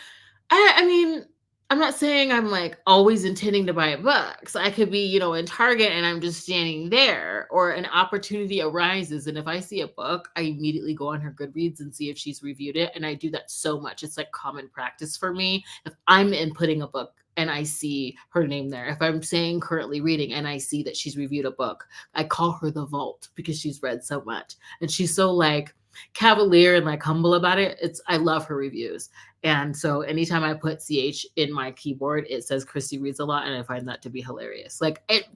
I mean, I'm not saying I'm like always intending to buy a book. So I could be, in Target and I'm just standing there, or an opportunity arises. And if I see a book, I immediately go on her Goodreads and see if she's reviewed it. And I do that so much. It's like common practice for me. If I'm inputting a book and I see her name there, if I'm saying currently reading and I see that she's reviewed a book, I call her the vault because she's read so much. And she's so like cavalier and like humble about it. I love her reviews. And so anytime I put CH in my keyboard, it says Christy Reads a Lot, and I find that to be hilarious. Like it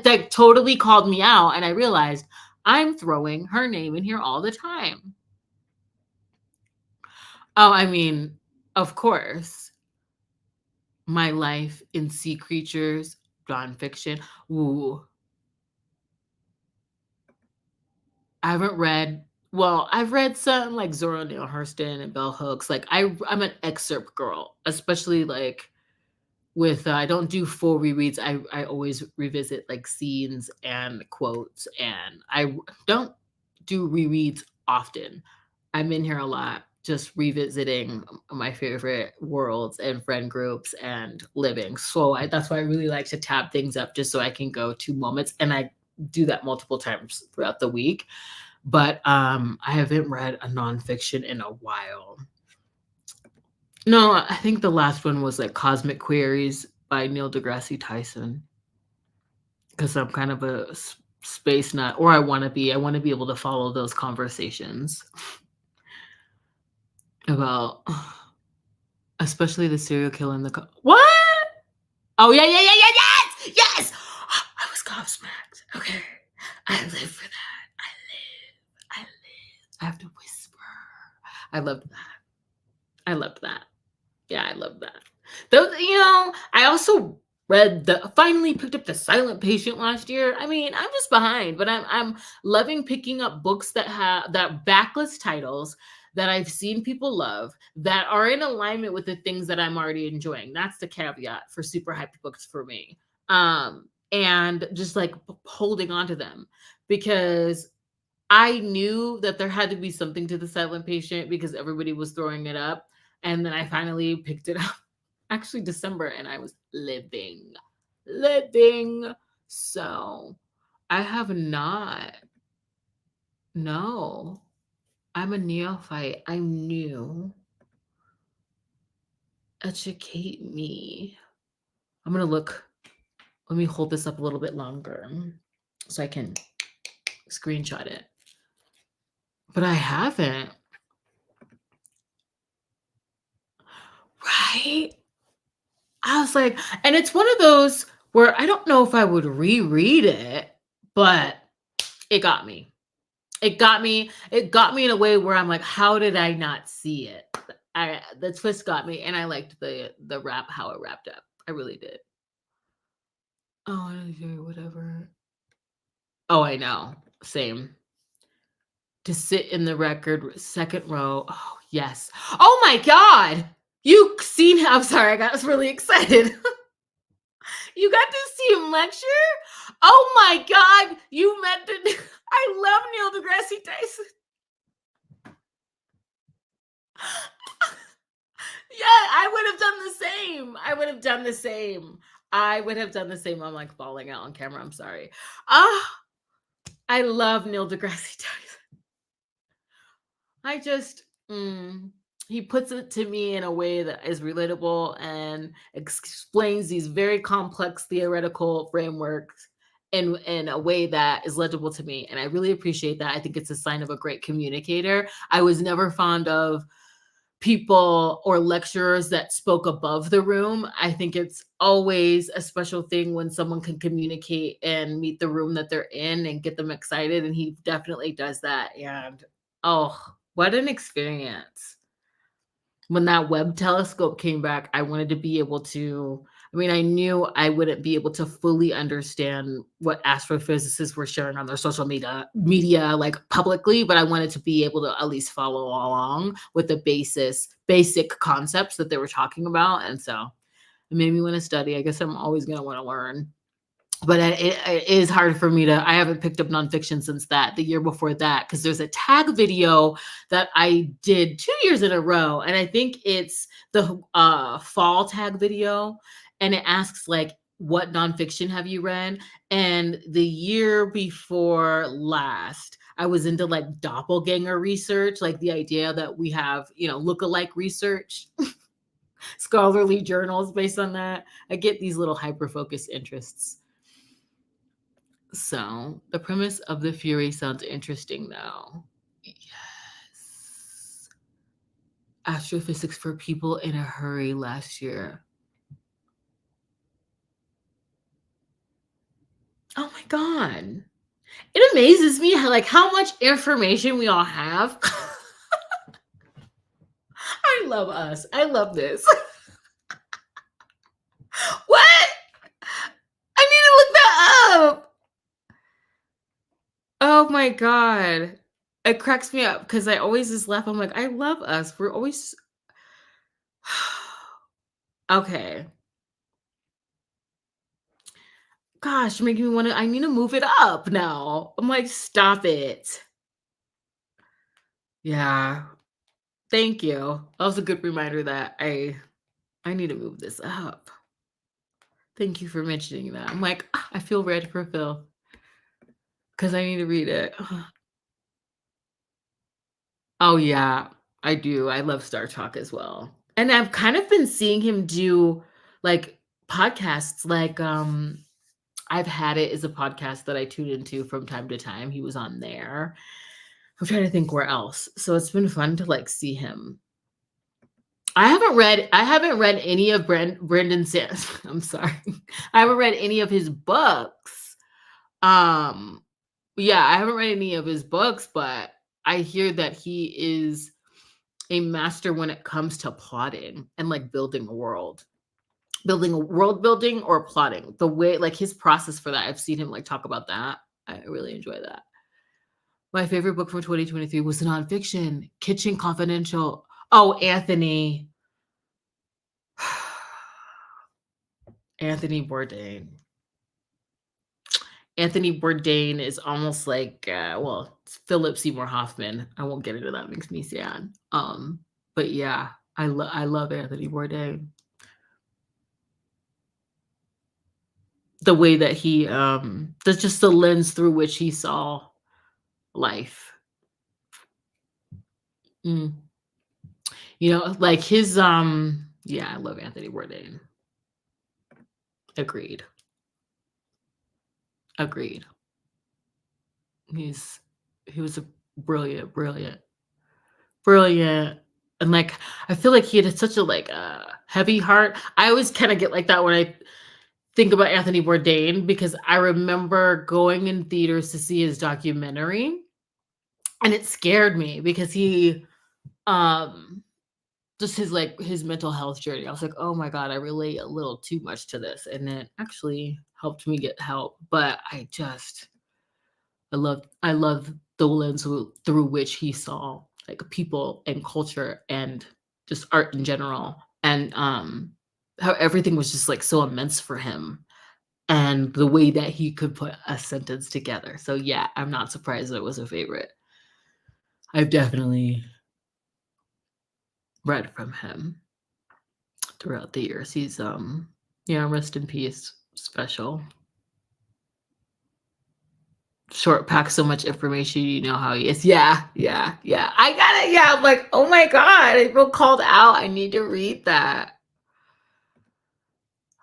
like totally called me out, and I realized I'm throwing her name in here all the time. Oh, I mean, of course. My Life in Sea Creatures, nonfiction. Ooh. I haven't read I've read some like Zora Neale Hurston and Bell Hooks. Like I'm an excerpt girl, especially like with I don't do full rereads. I always revisit like scenes and quotes, and I don't do rereads often. I'm in here a lot just revisiting my favorite worlds and friend groups and living. So that's why I really like to tab things up just so I can go to moments, and I do that multiple times throughout the week. But I haven't read a nonfiction in a while. No, I think the last one was like Cosmic Queries by Neil deGrasse Tyson. Because I'm kind of a space nut, or I want to be. I want to be able to follow those conversations about, especially the serial killer in the what? Oh yeah, yes. I was gobsmacked. Okay, I live for that. I live. I have to whisper. I loved that. I loved that. Yeah, I love that. Those, I also finally picked up The Silent Patient last year. I mean, I'm just behind, but I'm loving picking up books that have that backlist titles that I've seen people love that are in alignment with the things that I'm already enjoying. That's the caveat for super hyped books for me. And just like holding on to them because I knew that there had to be something to The Silent Patient because everybody was throwing it up. And then I finally picked it up actually December, and I was living. So I have not. No, I'm a neophyte. I'm new. Educate me. I'm going to look. Let me hold this up a little bit longer so I can screenshot it. But I haven't. Right? I was like, and it's one of those where I don't know if I would reread it, but it got me. It got me in a way where I'm like, how did I not see it? The twist got me, and I liked the wrap, how it wrapped up. I really did. Oh, whatever. Oh, I know. Same. To sit in the record second row. Oh, yes. Oh my God. You seen I'm sorry, I got really excited. You got to see him lecture? Oh my God. You met the I love Neil deGrasse Tyson. Yeah, I would have done the same. I would have done the same. I'm like falling out on camera. I'm sorry. I love Neil deGrasse Tyson. I just, he puts it to me in a way that is relatable and explains these very complex theoretical frameworks in a way that is legible to me. And I really appreciate that. I think it's a sign of a great communicator. I was never fond of people or lecturers that spoke above the room. I think it's always a special thing when someone can communicate and meet the room that they're in and get them excited. And he definitely does that. And oh, what an experience. When that Webb telescope came back, I wanted to be able to. I mean, I knew I wouldn't be able to fully understand what astrophysicists were sharing on their social media like publicly, but I wanted to be able to at least follow along with the basic concepts that they were talking about. And so it made me want to study. I guess I'm always going to want to learn. But it is hard for me to. I haven't picked up nonfiction since the year before that, because there's a tag video that I did 2 years in a row, and I think it's the fall tag video, and it asks like, what nonfiction have you read? And the year before last, I was into like doppelganger research, like the idea that we have, look-alike research, scholarly journals based on that. I get these little hyper-focused interests. So the premise of the Fury sounds interesting, though. Yes. Astrophysics for people in a hurry last year. Oh my God. It amazes me how much information we all have. I love us. I love this. What? I need to look that up. Oh my God. It cracks me up because I always just laugh. I'm like, I love us. We're always okay. Gosh, you're making me want to. I need to move it up now. I'm like, stop it. Yeah. Thank you. That was a good reminder that I need to move this up. Thank you for mentioning that. I'm like, I feel ready for Phil because I need to read it. Oh yeah, I do. I love Star Talk as well. And I've kind of been seeing him do like podcasts like I've Had It is a podcast that I tune into from time to time. He was on there. I'm trying to think where else. So it's been fun to like see him. I haven't read any of Brendan Sands. I'm sorry. I haven't read any of his books. Yeah, I haven't read any of his books, but I hear that he is a master when it comes to plotting and like building a world. Building a world building or plotting. The way like his process for that. I've seen him like talk about that. I really enjoy that. My favorite book from 2023 was nonfiction, Kitchen Confidential. Oh, Anthony. Anthony Bourdain. Anthony Bourdain is almost like, it's Philip Seymour Hoffman. I won't get into that. Makes me sad. But yeah, I love Anthony Bourdain. The way that he, that's just the lens through which he saw life. Like his, yeah, I love Anthony Bourdain. Agreed. He was a brilliant, and like I feel like he had such a like heavy heart. I always kind of get like that when I think about Anthony Bourdain, because I remember going in theaters to see his documentary, and it scared me because he just his mental health journey. I was like, oh my God, I relate a little too much to this, and it actually helped me get help. But I love the lens through which he saw like people and culture and just art in general, and how everything was just like so immense for him, and the way that he could put a sentence together. So yeah, I'm not surprised that it was a favorite. I've definitely read from him throughout the years. He's rest in peace, special. Short pack so much information, you know how he is. Yeah. I got it. Yeah. I'm like, oh my God, I feel called out. I need to read that.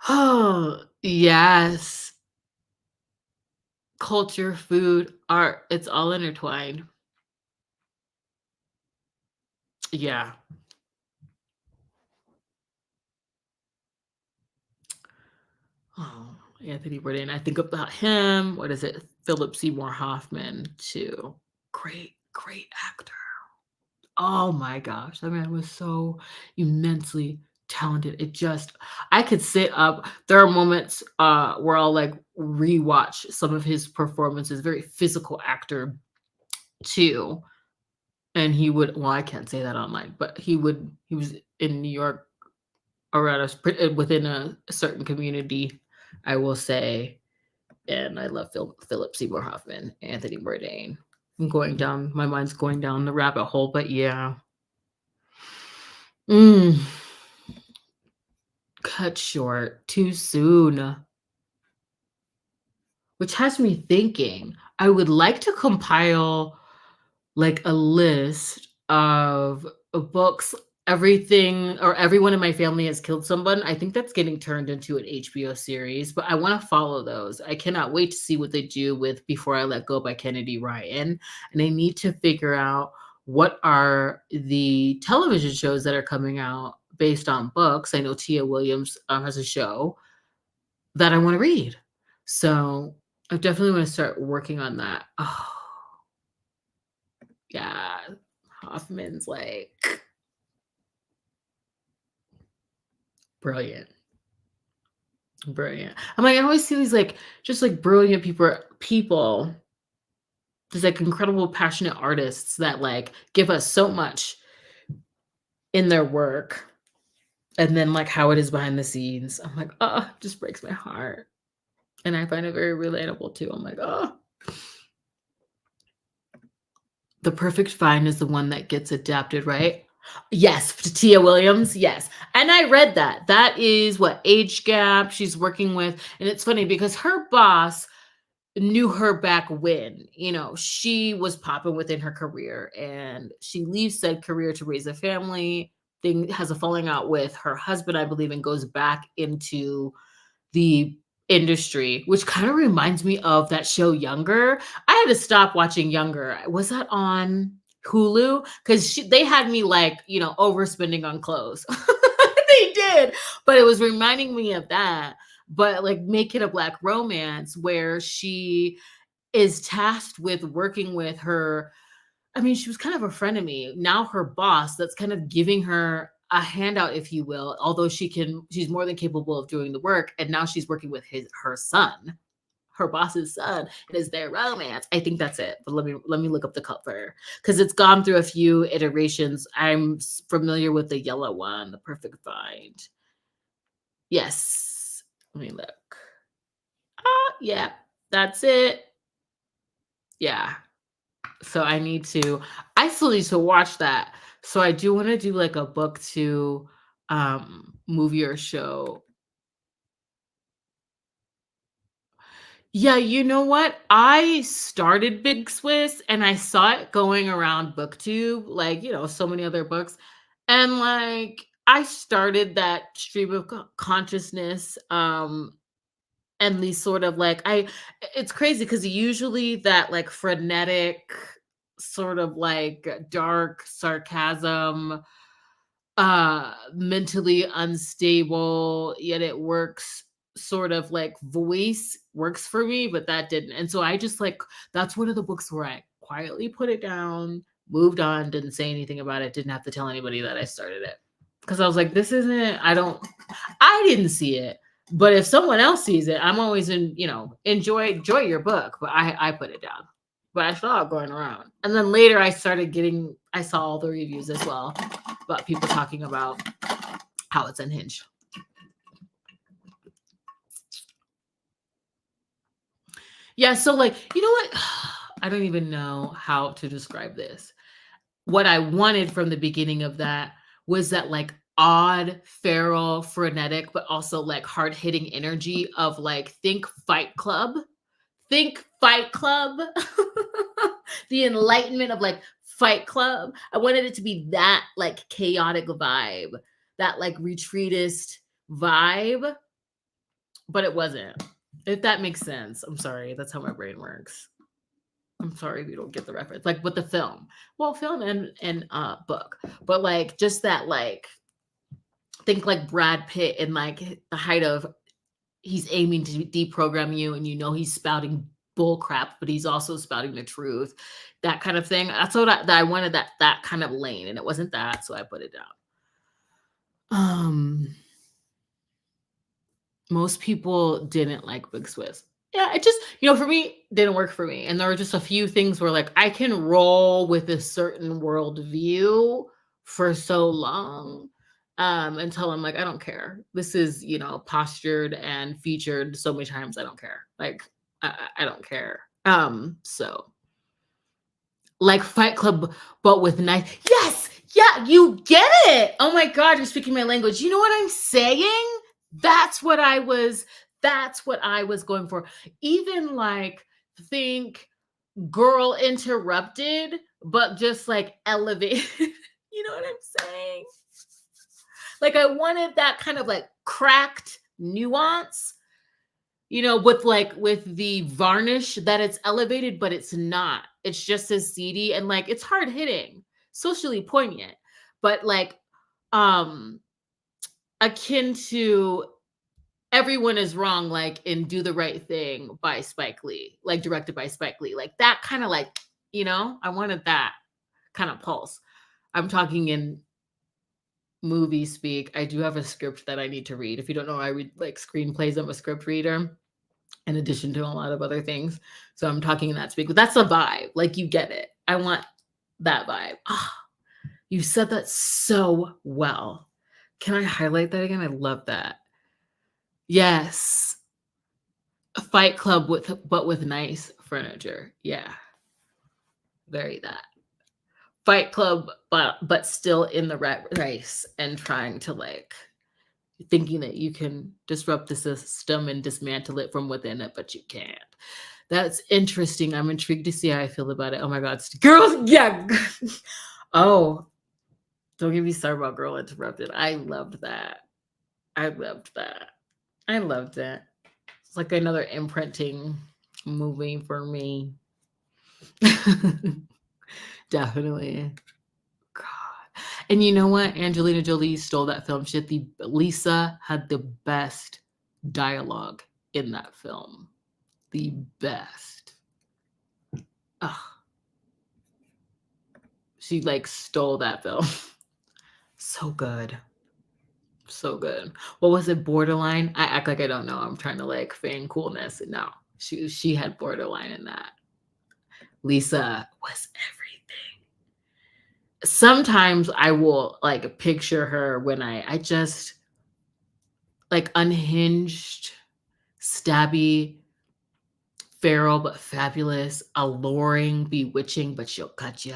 Oh, yes. Culture, food, art, it's all intertwined. Yeah. Oh, Anthony Bourdain. I think about him. What is it? Philip Seymour Hoffman, too. Great actor. Oh my gosh, that man was so immensely talented. I could sit up. There are moments where I'll like rewatch some of his performances. Very physical actor too. And he would, well, I can't say that online, but he was in New York around us within a certain community, I will say. And I love Philip Seymour Hoffman, Anthony Bourdain. My mind's going down the rabbit hole, but yeah. Mm, cut short too soon, which has me thinking I would like to compile like a list of books. Everything or everyone in my family has killed someone. I think that's getting turned into an HBO series, but I want to follow those. I cannot wait to see what they do with Before I Let Go by Kennedy Ryan. And I need to figure out what are the television shows that are coming out based on books. I know Tia Williams has a show that I want to read. So I definitely want to start working on that. Oh, yeah. Hoffman's like brilliant. Brilliant. I'm like, I always see these like just like brilliant people, these like incredible, passionate artists that like give us so much in their work. And then like how it is behind the scenes. I'm like, oh, it just breaks my heart. And I find it very relatable too. I'm like, oh. The Perfect Find is the one that gets adapted, right? Yes, to Tia Williams. Yes. And I read that. That is what age gap she's working with. And it's funny because her boss knew her back when, she was popping within her career and she leaves said career to raise a family. Thing has a falling out with her husband, I believe, and goes back into the industry, which kind of reminds me of that show Younger. I had to stop watching Younger. Was that on Hulu? Because they had me like, overspending on clothes. They did. But it was reminding me of that. But like Make It a Black Romance, where she is tasked with working with her. I mean, she was kind of a friend of me. Now her boss that's kind of giving her a handout, if you will, although she's more than capable of doing the work. And now she's working with her son, her boss's son. It is their romance. I think that's it. But let me look up the cover because it's gone through a few iterations. I'm familiar with the yellow one, The Perfect Find. Yes. Let me look. Yeah, that's it. Yeah. So I still need to watch that. So I do want to do like a book to movie or show. Yeah, you know what? I started Big Swiss and I saw it going around BookTube, like, so many other books. And like I started that stream of consciousness and these sort of like it's crazy because usually that like frenetic sort of like dark sarcasm, mentally unstable yet it works sort of like voice works for me, but that didn't. And so I just like that's one of the books where I quietly put it down, moved on, didn't say anything about it, didn't have to tell anybody that I started it because I was like, this isn't, I didn't see it. But if someone else sees it, I'm always enjoy your book. But I put it down. But I saw it going around. And then later I saw all the reviews as well about people talking about how it's unhinged. Yeah, so like, you know what? I don't even know how to describe this. What I wanted from the beginning of that was that like odd, feral, frenetic, but also like hard-hitting energy of like think Fight Club, think Fight Club, the enlightenment of like Fight Club. I wanted it to be that like chaotic vibe, that like retreatist vibe, but it wasn't. If that makes sense. I'm sorry. That's how my brain works. I'm sorry if you don't get the reference. Like with the film. Well, film and book. But like just that like think like Brad Pitt in like the height of he's aiming to deprogram you and you know he's spouting bull crap, but he's also spouting the truth. That kind of thing. That's what I wanted, that kind of lane, and it wasn't that, so I put it down. Most people didn't like Big Swiss. Yeah, it just, for me, didn't work for me. And there were just a few things where like I can roll with a certain worldview for so long until I'm like, I don't care. This is, postured and featured so many times. I don't care. Like, I don't care. So like Fight Club, but with nice. Yes. Yeah, you get it. Oh my God, you're speaking my language. You know what I'm saying? That's what I was going for. Even like think Girl Interrupted, but just like elevated. You know what I'm saying? Like I wanted that kind of like cracked nuance, with the varnish that it's elevated, but it's not. It's just as seedy and like it's hard hitting, socially poignant, but like akin to Everyone Is Wrong, like in Do the Right Thing by Spike Lee, like directed by Spike Lee. Like that kind of like, I wanted that kind of pulse. I'm talking in movie speak. I do have a script that I need to read. If you don't know, I read like screenplays. I'm a script reader in addition to a lot of other things. So I'm talking in that speak, but that's a vibe. Like you get it. I want that vibe. Oh, you said that so well. Can I highlight that again? I love that. Yes. A Fight Club but with nice furniture. Yeah. Very that. Fight Club but still in the rat race and trying to like thinking that you can disrupt the system and dismantle it from within it, but you can't. That's interesting. I'm intrigued to see how I feel about it. Oh my God. Girls, yeah. Oh, don't get me started about Girl Interrupted. I loved that. I loved it. It's like another imprinting movie for me. Definitely. God. And you know what? Angelina Jolie stole that film. Lisa had the best dialogue in that film. The best. Ugh. She like stole that film. So good. So good. What was it? Borderline? I act like I don't know. I'm trying to like feign coolness. No, she had borderline in that. Lisa was everything. Sometimes I will like picture her when I just like unhinged, stabby, feral but fabulous, alluring, bewitching, but she'll cut you.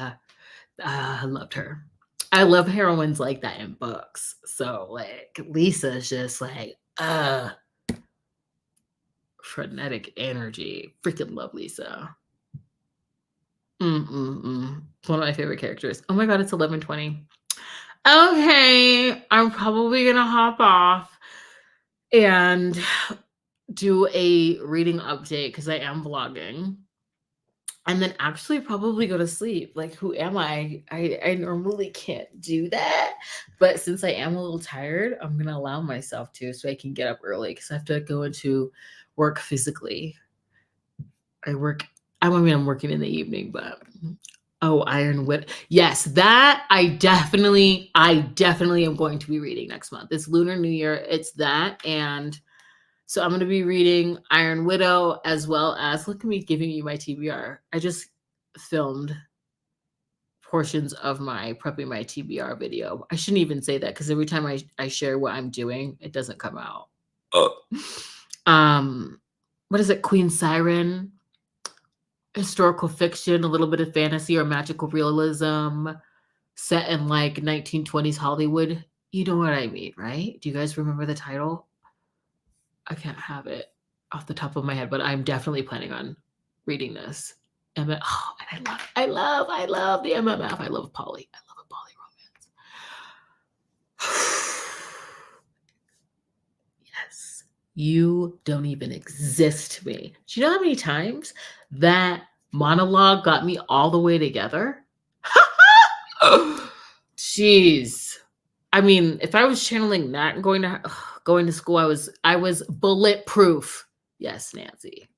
I loved her. I love heroines like that in books. So like Lisa's just like frenetic energy. Freaking love Lisa. It's one of my favorite characters. Oh my God, it's 11:20. Okay, I'm probably gonna hop off and do a reading update because I am vlogging. And then actually probably go to sleep. Like, who am I? I normally can't do that. But since I am a little tired, I'm going to allow myself to so I can get up early because I have to go into work physically. I'm working in the evening, but Iron Widow. Yes, that I definitely am going to be reading next month. It's Lunar New Year. It's that. And so I'm going to be reading Iron Widow as well as, look at me giving you my TBR. I just filmed portions of my prepping my TBR video. I shouldn't even say that because every time I share what I'm doing, it doesn't come out. What is it? Queen Siren, historical fiction, a little bit of fantasy or magical realism set in like 1920s Hollywood. You know what I mean, right? Do you guys remember the title? I can't have it off the top of my head, but I'm definitely planning on reading this. And I love the MMF. I love poly. I love a poly romance. Yes. You don't even exist to me. Do you know how many times that monologue got me all the way together? Jeez. I mean, if I was channeling that and going to school, I was bulletproof. Yes, Nancy.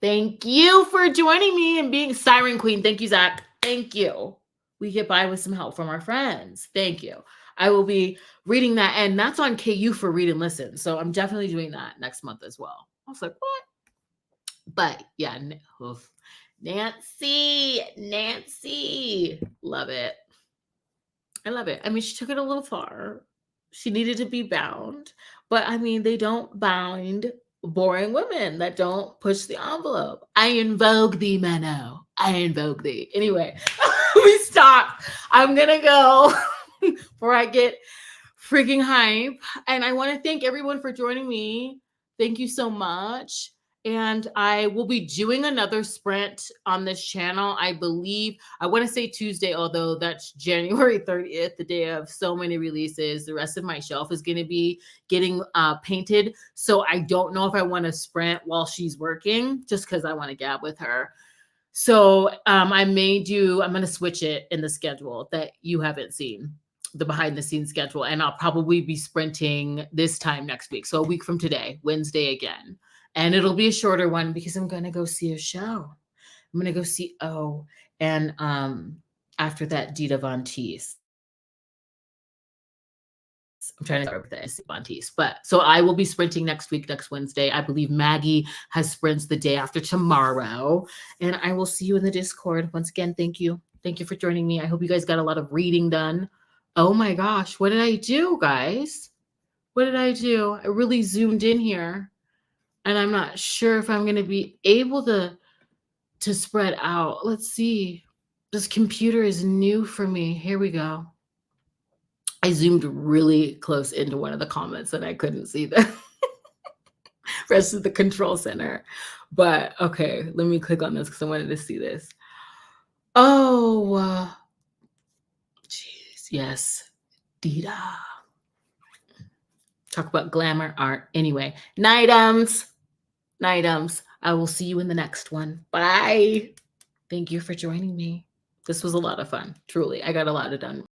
Thank you for joining me and being Siren Queen. Thank you, Zach. Thank you. We get by with some help from our friends. Thank you. I will be reading that, and that's on KU for Read and Listen. So I'm definitely doing that next month as well. I was like, what? But yeah, Nancy, love it. I love it. I mean, she took it a little far. She needed to be bound, but I mean, they don't bind boring women that don't push the envelope. I invoke thee, Mano. I invoke thee. Anyway, we stop. I'm gonna go before I get freaking hype. And I want to thank everyone for joining me. Thank you so much. And I will be doing another sprint on this channel. I believe, I want to say Tuesday, although that's January 30th, the day of so many releases. The rest of my shelf is going to be getting painted. So I don't know if I want to sprint while she's working, just because I want to gab with her. So I'm going to switch it in the schedule that you haven't seen, the behind the scenes schedule. And I'll probably be sprinting this time next week. So a week from today, Wednesday again. And it'll be a shorter one because I'm going to go see a show. I'm going to go see O. And after that, Dita Von Teese. I'm trying to start with the Von Teese. But so I will be sprinting next week, next Wednesday. I believe Maggie has sprints the day after tomorrow. And I will see you in the Discord. Once again, thank you. Thank you for joining me. I hope you guys got a lot of reading done. Oh my gosh, what did I do, guys? What did I do? I really zoomed in here. And I'm not sure if I'm going to be able to spread out. Let's see. This computer is new for me. Here we go. I zoomed really close into one of the comments and I couldn't see the rest of the control center. But okay, let me click on this because I wanted to see this. Oh, jeez. Yes. Dita. Talk about glamour art. Anyway, Nightums. I will see you in the next one. Bye. Thank you for joining me. This was a lot of fun. Truly, I got a lot done.